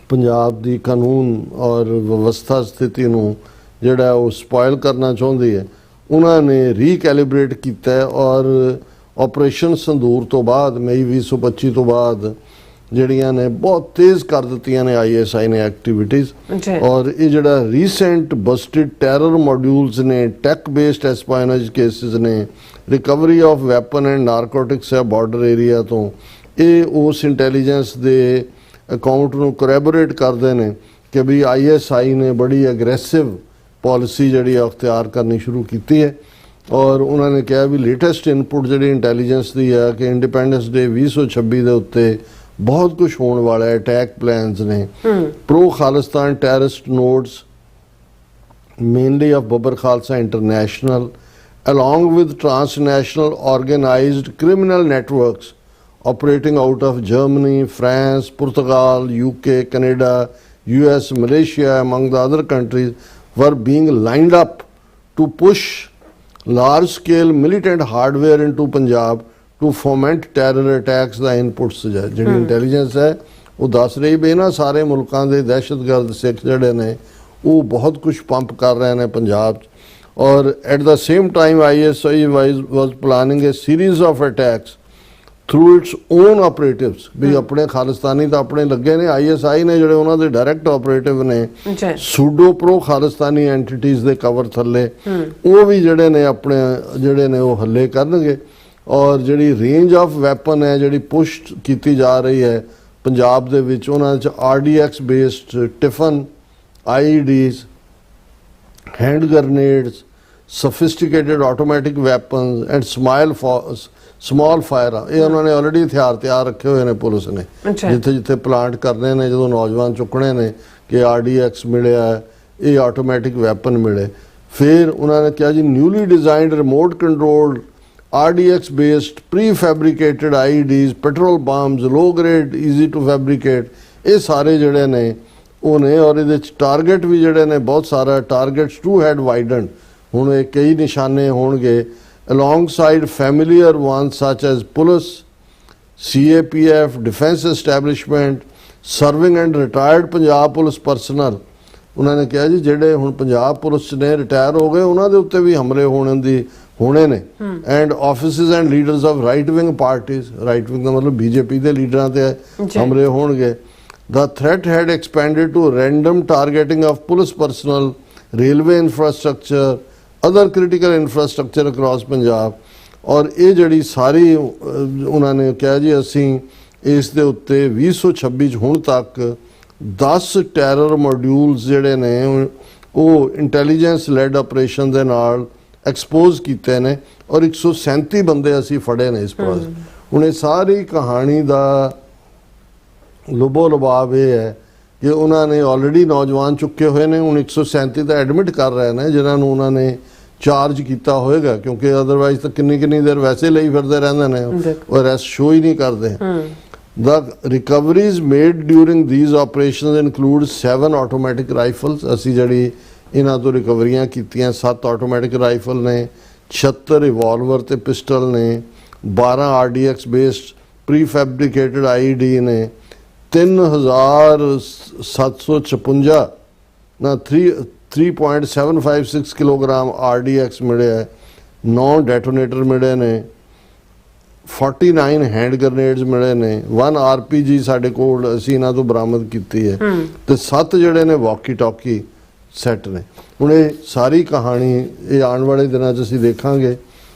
B: ਪੰਜਾਬ ਦੀ ਕਾਨੂੰਨ ਔਰ ਵਿਵਸਥਾ ਸਥਿਤੀ ਨੂੰ ਜਿਹੜਾ ਉਹ ਸਪੋਇਲ ਕਰਨਾ ਚਾਹੁੰਦੀ ਹੈ, ਉਹਨਾਂ ਨੇ ਰੀਕੈਲੀਬ੍ਰੇਟ ਕੀਤਾ ਔਰ ਆਪਰੇਸ਼ਨ ਸੰਦੂਰ ਤੋਂ ਬਾਅਦ ਮਈ 2025 ਤੋਂ ਬਾਅਦ ਜਿਹੜੀਆਂ ਨੇ ਬਹੁਤ ਤੇਜ਼ ਕਰ ਦਿੱਤੀਆਂ ਨੇ ISI ਨੇ ਐਕਟੀਵਿਟੀਜ਼। ਔਰ ਇਹ ਜਿਹੜਾ ਰੀਸੈਂਟ ਬਸਟਡ ਟੈਰਰ ਮੋਡਿਊਲਸ ਨੇ, ਟੈਕ ਬੇਸਡ ਐਸਪਾਇਨੇਜ ਕੇਸਿਸ ਨੇ, recovery of weapon and narcotics ਹੈ ਬਾਰਡਰ ਏਰੀਆ ਤੋਂ, ਇਹ ਉਸ ਇੰਟੈਲੀਜੈਂਸ ਦੇ ਅਕਾਊਂਟ ਨੂੰ ਕੋਰੈਬੋਰੇਟ ਕਰਦੇ ਨੇ ਕਿ ਵੀ ISI ਨੇ ਬੜੀ ਅਗਰੈਸਿਵ ਪਾਲਿਸੀ ਜਿਹੜੀ ਅਖਤਿਆਰ ਕਰਨੀ ਸ਼ੁਰੂ ਕੀਤੀ ਹੈ। ਔਰ ਉਹਨਾਂ ਨੇ ਕਿਹਾ ਵੀ ਲੇਟੈਸਟ ਇਨਪੁਟ ਜਿਹੜੀ ਇੰਟੈਲੀਜੈਂਸ ਦੀ ਹੈ ਕਿ ਇੰਡੀਪੈਂਡੈਂਸ ਡੇ 2026 ਦੇ ਉੱਤੇ ਬਹੁਤ ਕੁਝ ਹੋਣ ਵਾਲਾ ਹੈ। ਅਟੈਕ ਪਲਾਨਸ ਨੇ, pro Khalistan terrorist nodes mainly of Babbar Khalsa international along with transnational organized criminal networks operating out of Germany, France, Portugal, UK, Canada, US, Malaysia, among the other countries, were being lined up to push large-scale militant hardware into Punjab to foment terror attacks। The inputs ਜਿਹੜੀ intelligence ਹੈ ਉਹ ਦੱਸ ਰਹੀ ਵੀ ਇਹਨਾਂ ਸਾਰੇ ਮੁਲਕਾਂ ਦੇ ਦਹਿਸ਼ਤਗਰਦ ਸਿੱਖ ਜਿਹੜੇ ਨੇ ਉਹ ਬਹੁਤ ਕੁਝ ਪੰਪ ਕਰ ਰਹੇ ਨੇ ਪੰਜਾਬ 'ਚ। ਔਰ at the same time ISI was planning a series of attacks through its own operatives। ਵੀ ਆਪਣੇ ਖਾਲਿਸਤਾਨੀ ਤਾਂ ਆਪਣੇ ਲੱਗੇ ਨੇ, ISI ਨੇ ਜਿਹੜੇ ਉਹਨਾਂ ਦੇ ਡਾਇਰੈਕਟ ਆਪਰੇਟਿਵ ਨੇ ਸੂਡੋ ਪ੍ਰੋ ਖਾਲਿਸਤਾਨੀ ਐਂਟੀਟੀਜ਼ ਦੇ ਕਵਰ ਥੱਲੇ, ਉਹ ਵੀ ਜਿਹੜੇ ਨੇ ਆਪਣੇ ਜਿਹੜੇ ਨੇ ਉਹ ਹੱਲੇ ਕਰਨਗੇ। ਔਰ ਜਿਹੜੀ ਰੇਂਜ ਆਫ ਵੈਪਨ ਹੈ ਜਿਹੜੀ ਪੁਸ਼ ਕੀਤੀ ਜਾ ਰਹੀ ਹੈ ਪੰਜਾਬ ਦੇ ਵਿੱਚ, ਉਹਨਾਂ 'ਚ RDX based tiffin, IEDs, hand grenades, sophisticated automatic weapons and small fire ਆ, ਇਹ ਉਹਨਾਂ ਨੇ ਆਲਰੇਡੀ ਹਥਿਆਰ ਤਿਆਰ ਰੱਖੇ ਹੋਏ ਨੇ ਪੁਲਿਸ ਨੇ,
A: ਅੱਛਾ।
B: ਜਿੱਥੇ ਜਿੱਥੇ ਪਲਾਂਟ ਕਰਨੇ ਨੇ, ਜਦੋਂ ਨੌਜਵਾਨ ਚੁੱਕਣੇ ਨੇ ਕਿ RDX ਮਿਲਿਆ ਹੈ, ਇਹ ਆਟੋਮੈਟਿਕ ਵੈਪਨ ਮਿਲੇ। ਫਿਰ ਉਹਨਾਂ ਨੇ ਕਿਹਾ ਜੀ newly designed remote controlled RDX based prefabricated IEDs, petrol bombs, low grade easy to fabricate, ਇਹ ਸਾਰੇ ਜਿਹੜੇ ਨੇ ਉਹ ਨੇ। ਔਰ ਇਹਦੇ ਚ ਟਾਰਗੇਟ ਵੀ ਜਿਹੜੇ ਨੇ ਬਹੁਤ ਸਾਰਾ, ਟਾਰਗੇਟਸ ਟੂ ਹੈਡ ਵਾਈਡਨ, ਹੁਣ ਇਹ ਕਈ ਨਿਸ਼ਾਨੇ ਹੋਣਗੇ alongside familiar ones such as police, CAPF, defense establishment, serving and retired Punjab police personnel. ਉਹਨਾਂ ਨੇ ਕਿਹਾ ਜੀ ਜਿਹੜੇ ਹੁਣ ਪੰਜਾਬ ਪੁਲਿਸ 'ਚ ਨੇ, ਰਿਟਾਇਰ ਹੋ ਗਏ, ਉਹਨਾਂ ਦੇ ਉੱਤੇ ਵੀ ਹਮਲੇ ਹੋਣੇ ਨੇ। And offices and leaders of right wing parties, right wing ਦਾ ਮਤਲਬ BJP ਦੇ ਲੀਡਰਾਂ ਤੇ ਹਮਲੇ ਹੋਣਗੇ। The threat had expanded to random targeting of police personnel, railway infrastructure, other critical infrastructure across Punjab। ਔਰ ਇਹ ਜਿਹੜੀ ਸਾਰੀ ਉਹਨਾਂ ਨੇ ਕਿਹਾ ਜੀ ਅਸੀਂ ਇਸ ਦੇ ਉੱਤੇ 2026 'ਚ ਹੁਣ ਤੱਕ 10 ਟੈਰਰ ਮੋਡਿਊਲਸ ਜਿਹੜੇ ਨੇ ਉਹ ਇੰਟੈਲੀਜੈਂਸ ਲੈਡ ਆਪਰੇਸ਼ਨ ਦੇ ਨਾਲ ਐਕਸਪੋਜ਼ ਕੀਤੇ ਨੇ, ਔਰ 137 ਬੰਦੇ ਅਸੀਂ ਫੜੇ ਨੇ ਇਸ ਪ੍ਰੋਜੈਕਟ। ਹੁਣ ਇਹ ਸਾਰੀ ਕਹਾਣੀ ਦਾ ਲੁਬੋ ਲੁਬਾਵ ਇਹ ਹੈ ਕਿ ਉਹਨਾਂ ਨੇ ਆਲਰੇਡੀ ਨੌਜਵਾਨ ਚੁੱਕੇ ਹੋਏ ਨੇ, ਹੁਣ 137 ਤਾਂ ਐਡਮਿਟ ਕਰ ਰਹੇ ਨੇ ਜਿਨ੍ਹਾਂ ਨੂੰ ਉਹਨਾਂ ਨੇ ਚਾਰਜ ਕੀਤਾ ਹੋਏਗਾ, ਕਿਉਂਕਿ ਅਦਰਵਾਈਜ਼ ਤਾਂ ਕਿੰਨੀ ਦੇਰ ਵੈਸੇ ਲਈ ਫਿਰਦੇ ਰਹਿੰਦੇ ਨੇ, ਉਹ ਅਰੈਸਟ ਸ਼ੋ ਹੀ ਨਹੀਂ ਕਰਦੇ। The recoveries made during these operations include 7 automatic rifles, ਅਸੀਂ ਜਿਹੜੀ ਇਹਨਾਂ ਤੋਂ ਰਿਕਵਰੀਆਂ ਕੀਤੀਆਂ 7 ਆਟੋਮੈਟਿਕ ਰਾਈਫਲ ਨੇ, 76 ਰਿਵਾਲਵਰ ਤੇ ਪਿਸਟਲ ਨੇ, 12 RDX based pre fabricated IED ਨੇ, 3756 ਨਾ 3.756 ਕਿਲੋਗ੍ਰਾਮ RDX ਮਿਲਿਆ, 9 ਡੈਟੋਨੇਟਰ ਮਿਲੇ ਨੇ, 49 ਹੈਂਡ ਗ੍ਰੇਨੇਡਸ ਮਿਲੇ ਨੇ, 1 RPG ਸਾਡੇ ਕੋਲ ਅਸੀਂ ਇਹਨਾਂ ਤੋਂ ਬਰਾਮਦ ਕੀਤੀ ਹੈ, ਤੇ 7 ਜਿਹੜੇ ਨੇ ਵਾਕੀ ਟਾਕੀ ਸੈੱਟ ਨੇ। ਹੁਣ ਇਹ ਸਾਰੀ ਕਹਾਣੀ ਇਹ ਆਉਣ ਵਾਲੇ ਦਿਨਾਂ 'ਚ ਅਸੀਂ ਦੇਖਾਂਗੇ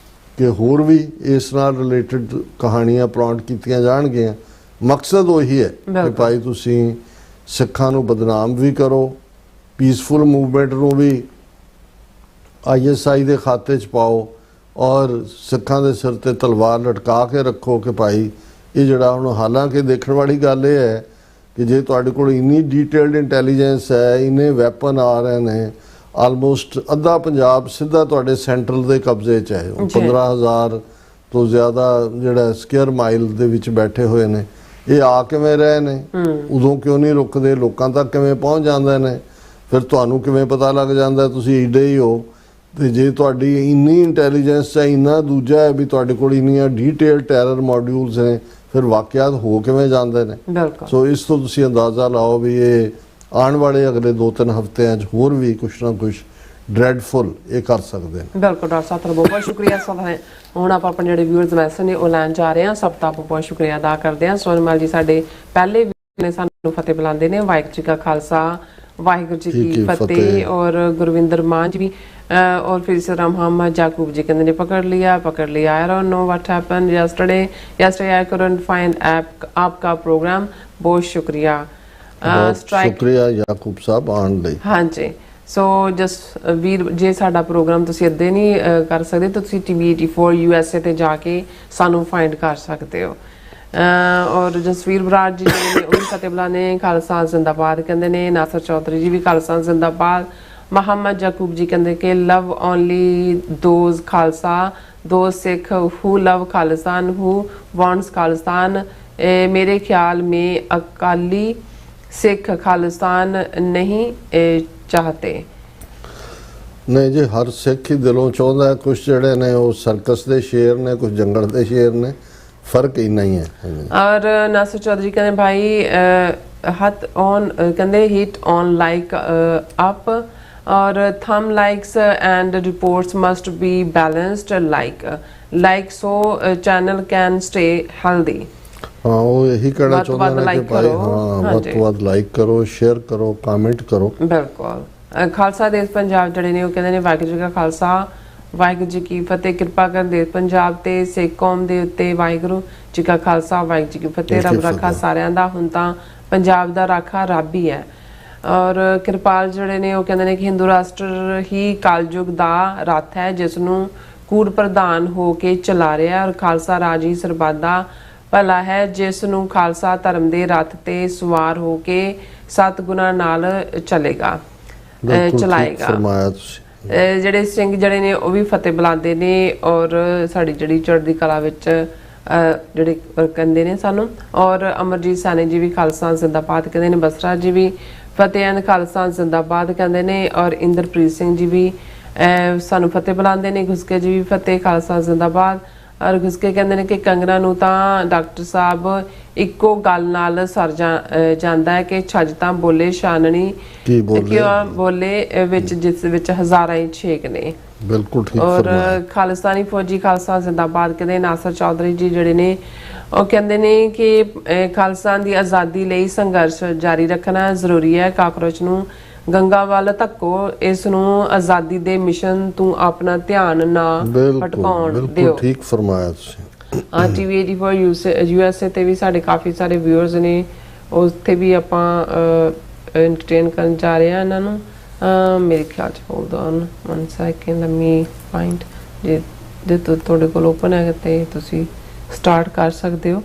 B: ਕਿ ਹੋਰ ਵੀ ਇਸ ਨਾਲ ਰਿਲੇਟਡ ਕਹਾਣੀਆਂ ਪਲਾਂਟ ਕੀਤੀਆਂ ਜਾਣਗੀਆਂ। ਮਕਸਦ ਉਹੀ ਹੈ ਕਿ ਭਾਈ ਤੁਸੀਂ ਸਿੱਖਾਂ ਨੂੰ ਬਦਨਾਮ ਵੀ ਕਰੋ, ਪੀਸਫੁਲ ਮੂਵਮੈਂਟ ਨੂੰ ਵੀ ISI ਦੇ ਖਾਤੇ 'ਚ ਪਾਓ, ਔਰ ਸਿੱਖਾਂ ਦੇ ਸਿਰ ਤੇ ਤਲਵਾਰ ਲਟਕਾ ਕੇ ਰੱਖੋ ਕਿ ਭਾਈ ਇਹ ਜਿਹੜਾ ਹੁਣ, ਹਾਲਾਂਕਿ ਦੇਖਣ ਵਾਲੀ ਗੱਲ ਇਹ ਹੈ ਕਿ ਜੇ ਤੁਹਾਡੇ ਕੋਲ ਇੰਨੀ ਡੀਟੇਲਡ ਇੰਟੈਲੀਜੈਂਸ ਹੈ, ਇੰਨੇ ਵੈਪਨ ਆ ਰਹੇ ਨੇ, ਆਲਮੋਸਟ ਅੱਧਾ ਪੰਜਾਬ ਸਿੱਧਾ ਤੁਹਾਡੇ ਸੈਂਟਰਲ ਦੇ ਕਬਜ਼ੇ 'ਚ ਹੈ। 15,000 ਤੋਂ ਜ਼ਿਆਦਾ ਜਿਹੜਾ ਸਕੁਅਰ ਮਾਈਲ ਦੇ ਵਿੱਚ ਬੈਠੇ ਹੋਏ ਨੇ, ਇਹ ਆ ਕਿਵੇਂ ਰਹੇ ਨੇ, ਉਦੋਂ ਕਿਉਂ ਨਹੀਂ ਰੁਕਦੇ, ਲੋਕਾਂ ਤੱਕ ਕਿਵੇਂ ਪਹੁੰਚ ਜਾਂਦੇ ਨੇ, ਫਿਰ ਤੁਹਾਨੂੰ ਕਿਵੇਂ ਪਤਾ ਲੱਗ ਜਾਂਦਾ ਤੁਸੀਂ ਏਡੇ ਹੀ ਹੋ। ਤੇ ਜੇ ਤੁਹਾਡੀ ਇੰਨੀ ਇੰਟੈਲੀਜੈਂਸ ਹੈ, ਇੰਨਾ ਦੂਜਾ ਹੈ ਵੀ ਤੁਹਾਡੇ ਕੋਲ ਇੰਨੀਆਂ ਡੀਟੇਲ ਟੈਰਰ ਮੋਡਿਊਲਸ ਨੇ, ਫਿਰ ਵਾਕਿਆਤ ਹੋ ਕਿਵੇਂ ਜਾਂਦੇ ਨੇ। ਸੋ ਇਸ ਤੋਂ ਤੁਸੀਂ ਅੰਦਾਜ਼ਾ ਲਾਓ ਵੀ ਇਹ ਆਉਣ ਵਾਲੇ ਅਗਲੇ 2-3 ਹਫ਼ਤਿਆਂ 'ਚ ਹੋਰ ਵੀ ਕੁਛ ਨਾ ਕੁਛ ਡਰੈਡਫੁਲ ਇਹ ਕਰ ਸਕਦੇ ਨੇ।
A: ਬਿਲਕੁਲ ਡਾਕਟਰ ਸਾਹਿਬ, ਬਹੁਤ ਬਹੁਤ ਸ਼ੁਕਰੀਆ ਸਭ ਹੈ। ਹੁਣ ਆਪਾਂ ਆਪਣੇ ਜਿਹੜੇ ਵਿਊਅਰਸ ਮੈਸੇਜ ਨੇ ਉਹ ਲੈਣ ਜਾ ਰਹੇ ਹਾਂ। ਸਭ ਦਾ ਬਹੁਤ ਸ਼ੁਕਰੀਆ ਅਦਾ ਕਰਦੇ ਹਾਂ। ਸੋਨਮਲ ਜੀ ਸਾਡੇ ਪਹਿਲੇ ਨੇ ਸਾਨੂੰ ਫਤਿਹ ਬੁਲਾਉਂਦੇ ਨੇ। ਵਾਹਿਗੁਰੂ ਜੀ ਕਾ ਖਾਲਸਾ, ਵਾਹਿਗੁਰੂ ਜੀ ਕੀ फतेह। और गुरविंदर मान जी भी और फिर से मोहम्मद जाकूब जी कहते पकड़ लिया I don't know what happened yesterday I couldn't find आपका प्रोग्राम। बहुत शुक्रिया
B: शुक्रिया याकूब साहब आने ਲਈ।
A: ਹਾਂਜੀ ਸੋ ਜਸਟ ਵੀਰ ਜੇ ਸਾਡਾ ਪ੍ਰੋਗਰਾਮ ਤੁਸੀਂ ਅੱਧੇ ਨਹੀਂ ਕਰ ਸਕਦੇ ਤਾਂ ਤੁਸੀਂ TV 84 USA ਤੇ ਜਾ ਕੇ ਸਾਨੂੰ ਫਾਈਂਡ ਕਰ ਸਕਦੇ ਹੋ। और जसवीर बराड़ जी ने फतेह बुलाने खालसा जिंदाबाद कहते हैं। नासर चौधरी जी भी खालसा जिंदाबाद। मोहम्मद जाकूब जी कहते कि love only those Khalsa, those Sikh who love Khalistan, who wants Khalistan. मेरे ख्याल में अकाली सिख खालिस्तान नहीं चाहते।
B: नहीं जी, हर सिख ही दिलों चाहता है। कुछ जड़े ने वो सर्कस के शेर ने, कुछ जंगल के शेर ने, फर्क इन्ना ही है।
A: और नासिर चौधरी कहते भाई हथ ऑन कहते हिट ऑन लाइक अप और थम likes and reports must be balanced like so channel can stay healthy.
B: हाँ वो यही कहना चाहते हैं कि भाई हाँ ਵੱਧ ਤੋਂ ਵੱਧ ਲਾਈਕ ਕਰੋ, ਸ਼ੇਅਰ ਕਰੋ, ਕਮੈਂਟ ਕਰੋ।
A: ਬਿਲਕੁਲ। ਖਾਲਸਾ ਦੇਸ਼ ਪੰਜਾਬ ਜਿਹੜੇ ਨੇ ਉਹ ਕਹਿੰਦੇ ਨੇ ਵਾਹਿਗੁਰੂ ਜੀ ਕਾ ਖਾਲਸਾ, ਵਾਹਿਗੁਰੂ ਜੀ ਕੀ ਫਤਿਹ। ਕਿਰਪਾ ਕਰ ਦੇਸ਼ ਪੰਜਾਬ ਤੇ ਸਿੱਖ ਕੌਮ ਦੇ ਉੱਤੇ ਵਾਹਿਗੁਰੂ ਜੀ ਕਾ ਖਾਲਸਾ, ਵਾਹਿਗੁਰੂ ਜੀ ਕੀ ਫਤਿਹ। ਰੱਬ ਰਾਖਾ ਸਾਰਿਆਂ ਦਾ। ਹੁਣ ਤਾਂ ਪੰਜਾਬ ਦਾ ਰਾਖਾ ਰੱਬ ਹੀ ਹੈ। ਔਰ ਕਿਰਪਾਲ ਜਿਹੜੇ ਨੇ ਉਹ ਕਹਿੰਦੇ ਨੇ ਕਿ ਹਿੰਦੂ ਰਾਸ਼ਟਰ ਹੀ ਕਲਯੁਗ ਦਾ ਰੱਥ ਹੈ ਜਿਸ ਨੂੰ ਕੂੜ ਪ੍ਰਧਾਨ ਹੋ ਕੇ ਚਲਾ ਰਿਹਾ ਔਰ ਖਾਲਸਾ ਰਾਜ ਹੀ ਸਰਬੱਤ ਦਾ ਭਲਾ ਹੈ, ਜਿਸ ਨੂੰ ਖਾਲਸਾ ਧਰਮ ਦੇ ਰਥ ਤੇ ਸਵਾਰ ਹੋ ਕੇ ਸਤਿਗੁਰਾਂ ਨਾਲ ਚਲੇਗਾ
B: ਬਿਲਕੁਲ ਠੀਕ
A: ਚਲਾਏਗਾ।
B: ਫਰਮਾਇਆ ਤੁਸੀਂ।
A: ਜਿਹੜੇ ਸਿੰਘ ਜਿਹੜੇ ਨੇ ਉਹ ਵੀ ਫਤਿਹ ਬੁਲਾਉਂਦੇ ਨੇ ਔਰ ਸਾਡੀ ਜਿਹੜੀ ਚੜ੍ਹਦੀ ਕਲਾ ਵਿੱਚ ਜਿਹੜੇ ਕਹਿੰਦੇ ਨੇ ਸਾਨੂੰ, ਔਰ ਅਮਰਜੀਤ ਸਾਨੇ ਜੀ ਵੀ ਖਾਲਸਾ ਜ਼ਿੰਦਾਬਾਦ ਕਹਿੰਦੇ ਨੇ, ਬਸਰਾ ਜੀ ਵੀ ਫਤਿਹ ਐਂਡ ਖਾਲਸਾ ਜ਼ਿੰਦਾਬਾਦ ਕਹਿੰਦੇ ਨੇ, ਔਰ ਇੰਦਰਪ੍ਰੀਤ ਸਿੰਘ ਜੀ ਵੀ ਸਾਨੂੰ ਫਤਿਹ ਬੁਲਾਉਂਦੇ ਨੇ, ਗੁਸਕੇ ਜੀ ਵੀ ਫਤਿਹ ਖਾਲਸਾ ਜ਼ਿੰਦਾਬਾਦ। ਔਰ ਗੁਸਕੇ ਕਹਿੰਦੇ ਨੇ ਕਿ ਕੰਗਣਾ ਨੂੰ ਤਾਂ ਡਾਕਟਰ ਸਾਹਿਬ ਇੱਕੋ ਗੱਲ ਨਾਲ ਸਰ ਜਾਂਦਾ ਹੈ ਕਿ ਛੱਜ ਤਾਂ ਬੋਲੇ ਛਾਨਣੀ
B: ਕੀ ਬੋਲੇ
A: ਕਿਉਂ ਬੋਲੇ ਵਿੱਚ, ਜਿਸ ਵਿੱਚ ਹਜ਼ਾਰਾਂ ਹੀ ਛੇਕ ਨੇ।
B: ਬਿਲਕੁਲ ਠੀਕ
A: ਔਰ
B: ਫਰਮਾਇਆ।
A: ਖਾਲਿਸਤਾਨੀ ਫੌਜੀ ਖਾਲਸਾ ਜ਼ਿੰਦਾਬਾਦ ਕਹਿੰਦੇ ਨਾਸਰ ਚੌਧਰੀ ਜੀ ਜਿਹੜੇ ਨੇ ਉਹ ਕਹਿੰਦੇ ਨੇ ਕਿ ਖਾਲਸਾ ਦੀ ਆਜ਼ਾਦੀ ਲਈ ਸੰਘਰਸ਼ ਜਾਰੀ ਰੱਖਣਾ ਜ਼ਰੂਰੀ ਹੈ। ਕਾਕਰੋਚ ਨੂੰ ਗੰਗਾ ਵੱਲ ਧੱਕੋ, ਇਸ ਨੂੰ ਆਜ਼ਾਦੀ ਦੇ ਮਿਸ਼ਨ ਤੋਂ ਆਪਣਾ ਧਿਆਨ ਨਾ ਭਟਕਾਉਣ
B: ਬਿਲਕੁਲ
A: ਦਿਓ।
B: ਠੀਕ ਫਰਮਾਇਆ ਤੁਸੀਂ।
A: TV 84 USA ਤੇ ਵੀ ਸਾਡੇ ਕਾਫੀ ਸਾਰੇ ਵਿਊਅਰਸ ਨੇ, ਉੱਥੇ ਵੀ ਆਪਾਂ ਐਂਟਰਟੇਨ ਕਰਨ ਜਾ ਰਹੇ ਹਾਂ ਇਹਨਾਂ ਨੂੰ। ਮੇਰੇ ਖਿਆਲ ਚ hold on 1 second, let me find. ਜੇ ਤੁਹਾਡੇ ਕੋਲ ਓਪਨ ਹੈ ਤੇ ਤੁਸੀਂ ਸਟਾਰਟ ਕਰ ਸਕਦੇ ਹੋ।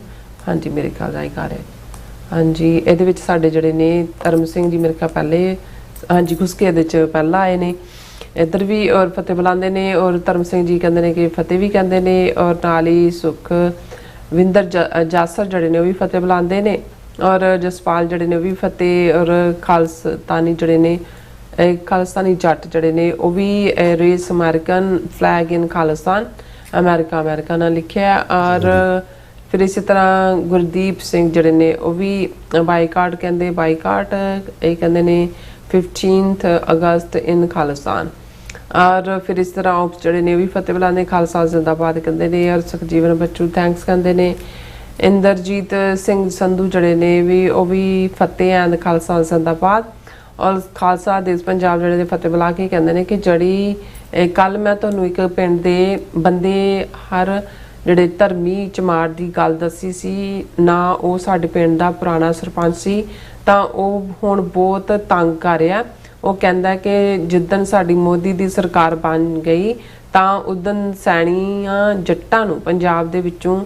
A: ਹਾਂਜੀ ਮੇਰੇ ਖਿਆਲ ਆਈ ਕਰ ਰਿਹਾ। ਹਾਂਜੀ ਇਹਦੇ ਵਿੱਚ ਸਾਡੇ ਜਿਹੜੇ ਨੇ ਧਰਮ ਸਿੰਘ ਜੀ ਮੇਰੇ ਖਿਆਲ ਪਹਿਲੇ, ਹਾਂਜੀ ਘੁਸਕੇ ਇਹਦੇ ਚ ਪਹਿਲਾਂ ਆਏ ਨੇ, ਇੱਧਰ ਵੀ ਔਰ ਫਤਿਹ ਬੁਲਾਉਂਦੇ ਨੇ, ਔਰ ਧਰਮ ਸਿੰਘ ਜੀ ਕਹਿੰਦੇ ਨੇ ਕਿ ਫਤਿਹ ਵੀ ਕਹਿੰਦੇ ਨੇ, ਔਰ ਨਾਲ ਹੀ ਸੁਖਵਿੰਦਰ ਜਾਸਰ ਜਿਹੜੇ ਨੇ ਉਹ ਵੀ ਫਤਿਹ ਬੁਲਾਉਂਦੇ ਨੇ, ਔਰ ਜਸਪਾਲ ਜਿਹੜੇ ਨੇ ਉਹ ਵੀ ਫਤਿਹ, ਔਰ ਖਾਲਸਤਾਨੀ ਜਿਹੜੇ ਨੇ ਖਾਲਿਸਤਾਨੀ ਜੱਟ ਜਿਹੜੇ ਨੇ ਉਹ ਵੀ ਰੇਸ ਅਮਰੀਕਨ ਫਲੈਗ ਇਨ ਖਾਲਿਸਤਾਨ, ਅਮਰੀਕਾ ਨਾਲ ਲਿਖਿਆ। ਔਰ ਫਿਰ ਇਸੇ ਤਰ੍ਹਾਂ ਗੁਰਦੀਪ ਸਿੰਘ ਜਿਹੜੇ ਨੇ ਉਹ ਵੀ ਬਾਈਕਾਟ ਕਹਿੰਦੇ, ਬਾਈਕਾਟ ਇਹ ਕਹਿੰਦੇ ਨੇ 15 ਅਗਸਤ ਇਨ ਖਾਲਿਸਤਾਨ। ਔਰ ਫਿਰ ਇਸ ਤਰ੍ਹਾਂ ਆਪ ਜਿਹੜੇ ਨੇ ਉਹ ਵੀ ਫਤਿਹ ਬੁਲਾਉਂਦੇ, ਖਾਲਸਾ ਜ਼ਿੰਦਾਬਾਦ ਕਹਿੰਦੇ ਨੇ, ਔਰ ਸੁਖਜੀਵਨ ਬੱਚੂ ਥੈਂਕਸ ਕਹਿੰਦੇ ਨੇ। ਇੰਦਰਜੀਤ ਸਿੰਘ ਸੰਧੂ ਜਿਹੜੇ ਨੇ ਵੀ ਉਹ ਵੀ ਫਤਿਹ ਐਂਡ ਖਾਲਸਾ ਜ਼ਿੰਦਾਬਾਦ। ਔਰ ਖਾਲਸਾ ਦੇਸ਼ ਪੰਜਾਬ ਜਿਹੜੇ ਦੇ ਫਤਿਹ ਬੁਲਾ ਕੇ ਕਹਿੰਦੇ ਨੇ ਕਿ ਜਿਹੜੀ ਕੱਲ ਮੈਂ ਤੁਹਾਨੂੰ ਇੱਕ ਪਿੰਡ ਦੇ ਬੰਦੇ ਹਰ ਜਿਹੜੇ ਧਰਮੀ ਚਮਾਰ ਦੀ ਗੱਲ ਦੱਸੀ ਸੀ ਨਾ, ਉਹ ਸਾਡੇ ਪਿੰਡ ਦਾ ਪੁਰਾਣਾ ਸਰਪੰਚ ਸੀ, ਤਾਂ ਉਹ ਹੁਣ ਬਹੁਤ ਤੰਗ ਕਰ ਰਿਹਾ। ਉਹ ਕਹਿੰਦਾ ਕਿ ਜਿੱਦਣ ਸਾਡੀ ਮੋਦੀ ਦੀ ਸਰਕਾਰ ਬਣ ਗਈ ਤਾਂ ਉਦਣ ਸੈਣੀਆਂ ਜੱਟਾਂ ਨੂੰ ਪੰਜਾਬ ਦੇ ਵਿੱਚੋਂ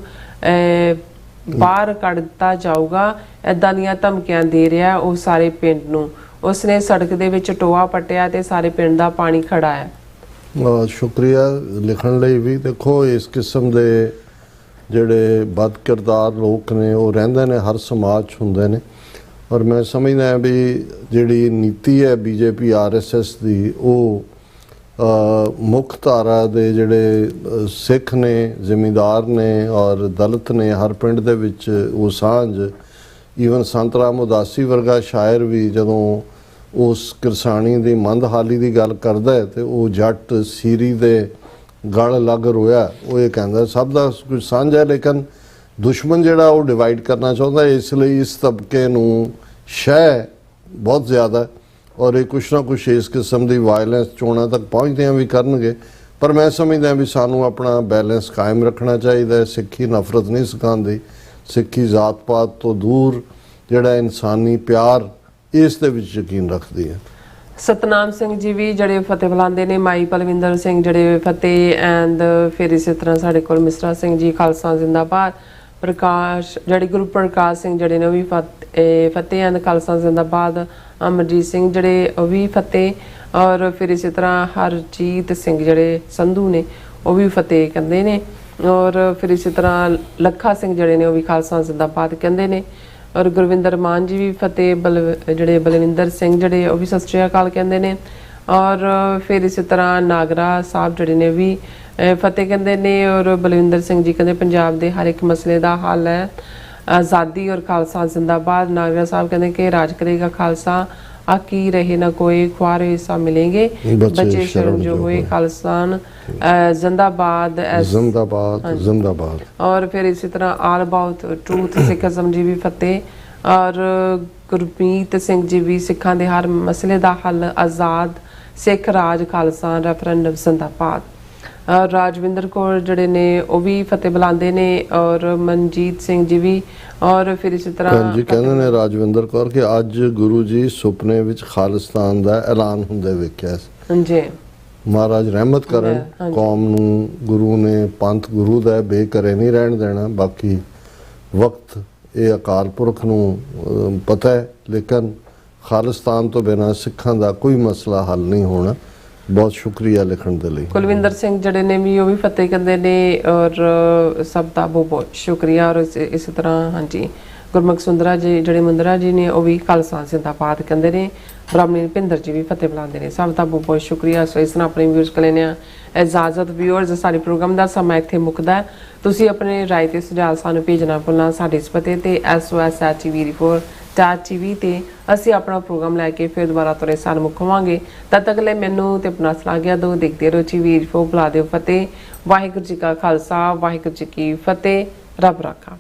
A: ਬਾਹਰ ਕੱਢ ਦਿੱਤਾ ਜਾਊਗਾ, ਇੱਦਾਂ ਦੀਆਂ ਧਮਕੀਆਂ ਦੇ ਰਿਹਾ ਉਹ ਸਾਰੇ ਪਿੰਡ ਨੂੰ। ਉਸਨੇ ਸੜਕ ਦੇ ਵਿੱਚ ਟੋਆ ਪੱਟਿਆ ਤੇ ਸਾਰੇ ਪਿੰਡ ਦਾ ਪਾਣੀ ਖੜਾ ਹੈ।
B: ਸ਼ੁਕਰੀਆ ਲਿਖਣ ਲਈ ਵੀ। ਦੇਖੋ ਇਸ ਕਿਸਮ ਦੇ ਜਿਹੜੇ ਬਦ ਕਿਰਦਾਰ ਲੋਕ ਨੇ ਉਹ ਰਹਿੰਦੇ ਨੇ, ਹਰ ਸਮਾਜ 'ਚ ਹੁੰਦੇ ਨੇ। ਔਰ ਮੈਂ ਸਮਝਦਾ ਵੀ ਜਿਹੜੀ ਨੀਤੀ ਹੈ BJP RSS ਦੀ, ਉਹ ਮੁੱਖ ਧਾਰਾ ਦੇ ਜਿਹੜੇ ਸਿੱਖ ਨੇ, ਜ਼ਿਮੀਂਦਾਰ ਨੇ ਔਰ ਦਲਿਤ ਨੇ, ਹਰ ਪਿੰਡ ਦੇ ਵਿੱਚ ਉਹ ਸਾਂਝ। ਈਵਨ ਸੰਤ ਰਾਮ ਉਦਾਸੀ ਵਰਗਾ ਸ਼ਾਇਰ ਵੀ ਜਦੋਂ ਉਸ ਕਿਰਸਾਣੀ ਦੀ ਮੰਦਹਾਲੀ ਦੀ ਗੱਲ ਕਰਦਾ ਹੈ ਤੇ ਉਹ ਜੱਟ ਸੀਰੀ ਦੇ ਗਲ ਲੱਗ ਰੋਇਆ, ਉਹ ਇਹ ਕਹਿੰਦਾ ਸਭ ਦਾ ਕੁਝ ਸਾਂਝ ਹੈ, ਲੇਕਿਨ ਦੁਸ਼ਮਣ ਜਿਹੜਾ ਉਹ ਡਿਵਾਈਡ ਕਰਨਾ ਚਾਹੁੰਦਾ, ਇਸ ਲਈ ਇਸ ਤਬਕੇ ਨੂੰ ਸ਼ਹਿ ਬਹੁਤ ਜ਼ਿਆਦਾ। ਔਰ ਇਹ ਕੁਛ ਨਾ ਕੁਛ ਇਸ ਕਿਸਮ ਦੀ ਵਾਇਲੈਂਸ ਚੋਣਾਂ ਤੱਕ ਪਹੁੰਚਦਿਆਂ ਵੀ ਕਰਨਗੇ। ਪਰ ਮੈਂ ਸਮਝਦਾ ਵੀ ਸਾਨੂੰ ਆਪਣਾ ਬੈਲੈਂਸ ਕਾਇਮ ਰੱਖਣਾ ਚਾਹੀਦਾ ਹੈ। ਸਿੱਖੀ ਨਫ਼ਰਤ ਨਹੀਂ ਸਿਖਾਉਂਦੀ, ਸਿੱਖੀ ਜ਼ਾਤ ਪਾਤ ਤੋਂ ਦੂਰ ਜਿਹੜਾ ਇਨਸਾਨੀ ਪਿਆਰ ਇਸ ਦੇ ਵਿੱਚ ਯਕੀਨ ਰੱਖਦੀ ਹੈ।
A: ਸਤਨਾਮ ਸਿੰਘ ਜੀ ਵੀ ਜਿਹੜੇ ਫਤਿਹ ਬੁਲਾਉਂਦੇ ਨੇ, ਮਾਈ ਪਲਵਿੰਦਰ ਸਿੰਘ ਜਿਹੜੇ ਫਤਿਹ ਐਂਡ ਫਿਰ ਇਸੇ ਤਰ੍ਹਾਂ ਸਾਡੇ ਕੋਲ ਮਿਸਰਾ ਸਿੰਘ ਜੀ ਖਾਲਸਾ ਜ਼ਿੰਦਾਬਾਦ। ਪ੍ਰਕਾਸ਼ ਜਿਹੜੇ ਗੁਰੂ ਪ੍ਰਕਾਸ਼ ਸਿੰਘ ਜਿਹੜੇ ਨੇ ਉਹ ਵੀ ਫਤਿਹ ਐਂਡ ਖਾਲਸਾ ਜ਼ਿੰਦਾਬਾਦ। ਅਮਰਜੀਤ ਸਿੰਘ ਜਿਹੜੇ ਉਹ ਵੀ ਫਤਿਹ, ਔਰ ਫਿਰ ਇਸੇ ਤਰ੍ਹਾਂ ਹਰਜੀਤ ਸਿੰਘ ਜਿਹੜੇ ਸੰਧੂ ਨੇ ਉਹ ਵੀ ਫਤਿਹ ਕਹਿੰਦੇ ਨੇ, ਔਰ ਫਿਰ ਇਸੇ ਤਰ੍ਹਾਂ ਲੱਖਾ ਸਿੰਘ ਜਿਹੜੇ ਨੇ ਉਹ ਵੀ ਖਾਲਸਾ ਜ਼ਿੰਦਾਬਾਦ ਕਹਿੰਦੇ ਨੇ, ਔਰ ਗੁਰਵਿੰਦਰ ਮਾਨ ਜੀ ਵੀ ਫਤਿਹ। ਜਿਹੜੇ ਬਲਵਿੰਦਰ ਸਿੰਘ ਜਿਹੜੇ ਉਹ ਵੀ ਸਤਿ ਸ਼੍ਰੀ ਅਕਾਲ ਕਹਿੰਦੇ ਨੇ, ਔਰ ਫਿਰ ਇਸੇ ਤਰ੍ਹਾਂ ਨਾਗਰਾ ਸਾਹਿਬ ਜਿਹੜੇ ਨੇ ਵੀ ਫਤਿਹ ਕਹਿੰਦੇ ਨੇ, ਔਰ ਬਲਵਿੰਦਰ ਸਿੰਘ ਜੀ ਕਹਿੰਦੇ ਪੰਜਾਬ ਦੇ ਹਰ ਇੱਕ ਮਸਲੇ ਦਾ ਹੱਲ ਹੈ ਆਜ਼ਾਦੀ ਔਰ ਖਾਲਸਾ ਜ਼ਿੰਦਾਬਾਦ। ਨਾਗਰਾ ਸਾਹਿਬ ਕਹਿੰਦੇ ਕਿ ਰਾਜ ਕਰੇਗਾ ਖਾਲਸਾ, ਆਕੀ ਰਹੇ ਨਾ ਕੋਈ, ਖੁਆਰੇ ਹਿੱਸਾ ਮਿਲेंगे, ਬੱਚੇ ਸ਼ਰਮ ਜੋ ਹੋਏ, ਖਾਲਸਾਨ ਜ਼ਿੰਦਾਬਾਦ
B: ਜ਼ਿੰਦਾਬਾਦ ਜ਼ਿੰਦਾਬਾਦ।
A: ਔਰ ਫਿਰ ਇਸੇ ਤਰ੍ਹਾਂ ਆਲ ਅਬਾਊਟ ਟਰੂਥ ਸਿੱਖੀਜ਼ਮ ਜੀ ਵੀ ਫਤਿਹ, ਔਰ ਗੁਰਮੀਤ ਸਿੰਘ ਜੀ ਵੀ ਸਿੱਖਾਂ ਦੇ ਹਰ ਮਸਲੇ ਦਾ ਹੱਲ, ਆਜ਼ਾਦ ਸਿੱਖ ਰਾਜ ਖਾਲਸਾ, ਰੈਫਰੈਂਡਮ ਜ਼ਿੰਦਾਬਾਦ। ਰਾਜਵਿੰਦਰ ਕੌਰ ਜਿਹੜੇ ਨੇ ਉਹ ਵੀ ਫਤਿਹ ਬੁਲਾਉਂਦੇ ਨੇ, ਔਰ ਮਨਜੀਤ ਸਿੰਘ ਜੀ ਵੀ। ਔਰ ਫਿਰ ਇਸੇ ਤਰ੍ਹਾਂ
B: ਜੀ ਕਹਿੰਦੇ ਨੇ ਰਾਜਵਿੰਦਰ ਕੌਰ ਕਿ ਅੱਜ ਗੁਰੂ ਜੀ ਸੁਪਨੇ ਵਿੱਚ ਖਾਲਿਸਤਾਨ ਦਾ ਐਲਾਨ ਹੁੰਦੇ ਵੇਖਿਆ।
A: ਹਾਂਜੀ
B: ਮਹਾਰਾਜ ਰਹਿਮਤ ਕਰਨ। ਕੌਮ ਨੂੰ ਗੁਰੂ ਨੇ, ਪੰਥ ਗੁਰੂ ਦਾ ਬੇਕਰੇ ਨਹੀਂ ਰਹਿਣ ਦੇਣਾ। ਬਾਕੀ ਵਕਤ ਇਹ ਅਕਾਲ ਪੁਰਖ ਨੂੰ ਪਤਾ ਹੈ, ਲੇਕਿਨ ਖਾਲਿਸਤਾਨ ਤੋਂ ਬਿਨਾਂ ਸਿੱਖਾਂ ਦਾ ਕੋਈ ਮਸਲਾ ਹੱਲ ਨਹੀਂ ਹੋਣਾ। ਬਹੁਤ ਸ਼ੁਕਰੀਆ ਲਿਖਣ ਦੇ ਲਈ।
A: ਕੁਲਵਿੰਦਰ ਸਿੰਘ ਜਿਹੜੇ ਨੇ ਵੀ ਉਹ ਵੀ ਫਤਿਹ ਕਹਿੰਦੇ ਨੇ, ਔਰ ਸਭ ਦਾ ਬਹੁਤ ਬਹੁਤ ਸ਼ੁਕਰੀਆ। ਔਰ ਇਸੇ ਤਰ੍ਹਾਂ ਹਾਂਜੀ ਗੁਰਮੁਖ ਸੁੰਦਰਾ ਜੀ ਜਿਹੜੇ ਮੁੰਦਰਾ ਜੀ ਨੇ ਉਹ ਵੀ ਖਾਲਸਾ ਜ਼ਿੰਦਾਬਾਦ ਕਹਿੰਦੇ ਨੇ। ਬ੍ਰਾਹਮਣੀ ਭਿੰਦਰ ਜੀ ਵੀ ਫਤਿਹ ਬੁਲਾਉਂਦੇ ਨੇ। ਸਭ ਦਾ ਬਹੁਤ ਬਹੁਤ ਸ਼ੁਕਰੀਆ। ਸੋ ਇਸ ਨਾਲ ਆਪਣੇ ਵਿਊਅਰਸ ਕੋਲ ਲੈਣੇ ਆ ਇਜਾਜ਼ਤ। ਵਿਊਅਰਸ, ਸਾਡੇ ਪ੍ਰੋਗਰਾਮ ਦਾ ਸਮਾਂ ਇੱਥੇ ਮੁੱਕਦਾ। ਤੁਸੀਂ ਆਪਣੇ ਰਾਏ ਤੇ ਸੁਝਾਅ ਸਾਨੂੰ ਭੇਜਣਾ ਭੁੱਲਣਾ ਸਾਡੇ ਇਸ ਪਤੇ ਤੇ SOS@tv ਤੇ ਅਸੀਂ ਆਪਣਾ ਪ੍ਰੋਗਰਾਮ ਲੈ ਕੇ ਫਿਰ ਦੁਬਾਰਾ ਤੁਰੇ ਸਾਲ ਮੁੱਕਵਾਂਗੇ। ਤਦ ਤੱਕ ਲਈ ਮੈਨੂੰ ਤੇ ਆਪਣਾ ਸਲਾਹਿਆ ਦੋ ਦੇਖਦੇ ਰਹੋ। TV ਬੁਲਾ ਦਿਓ ਫਤਿਹ। ਵਾਹਿਗੁਰੂ ਜੀ ਕਾ ਖਾਲਸਾ, ਵਾਹਿਗੁਰੂ ਜੀ ਕੀ ਫਤਿਹ। ਰੱਬ ਰਾਖਾ।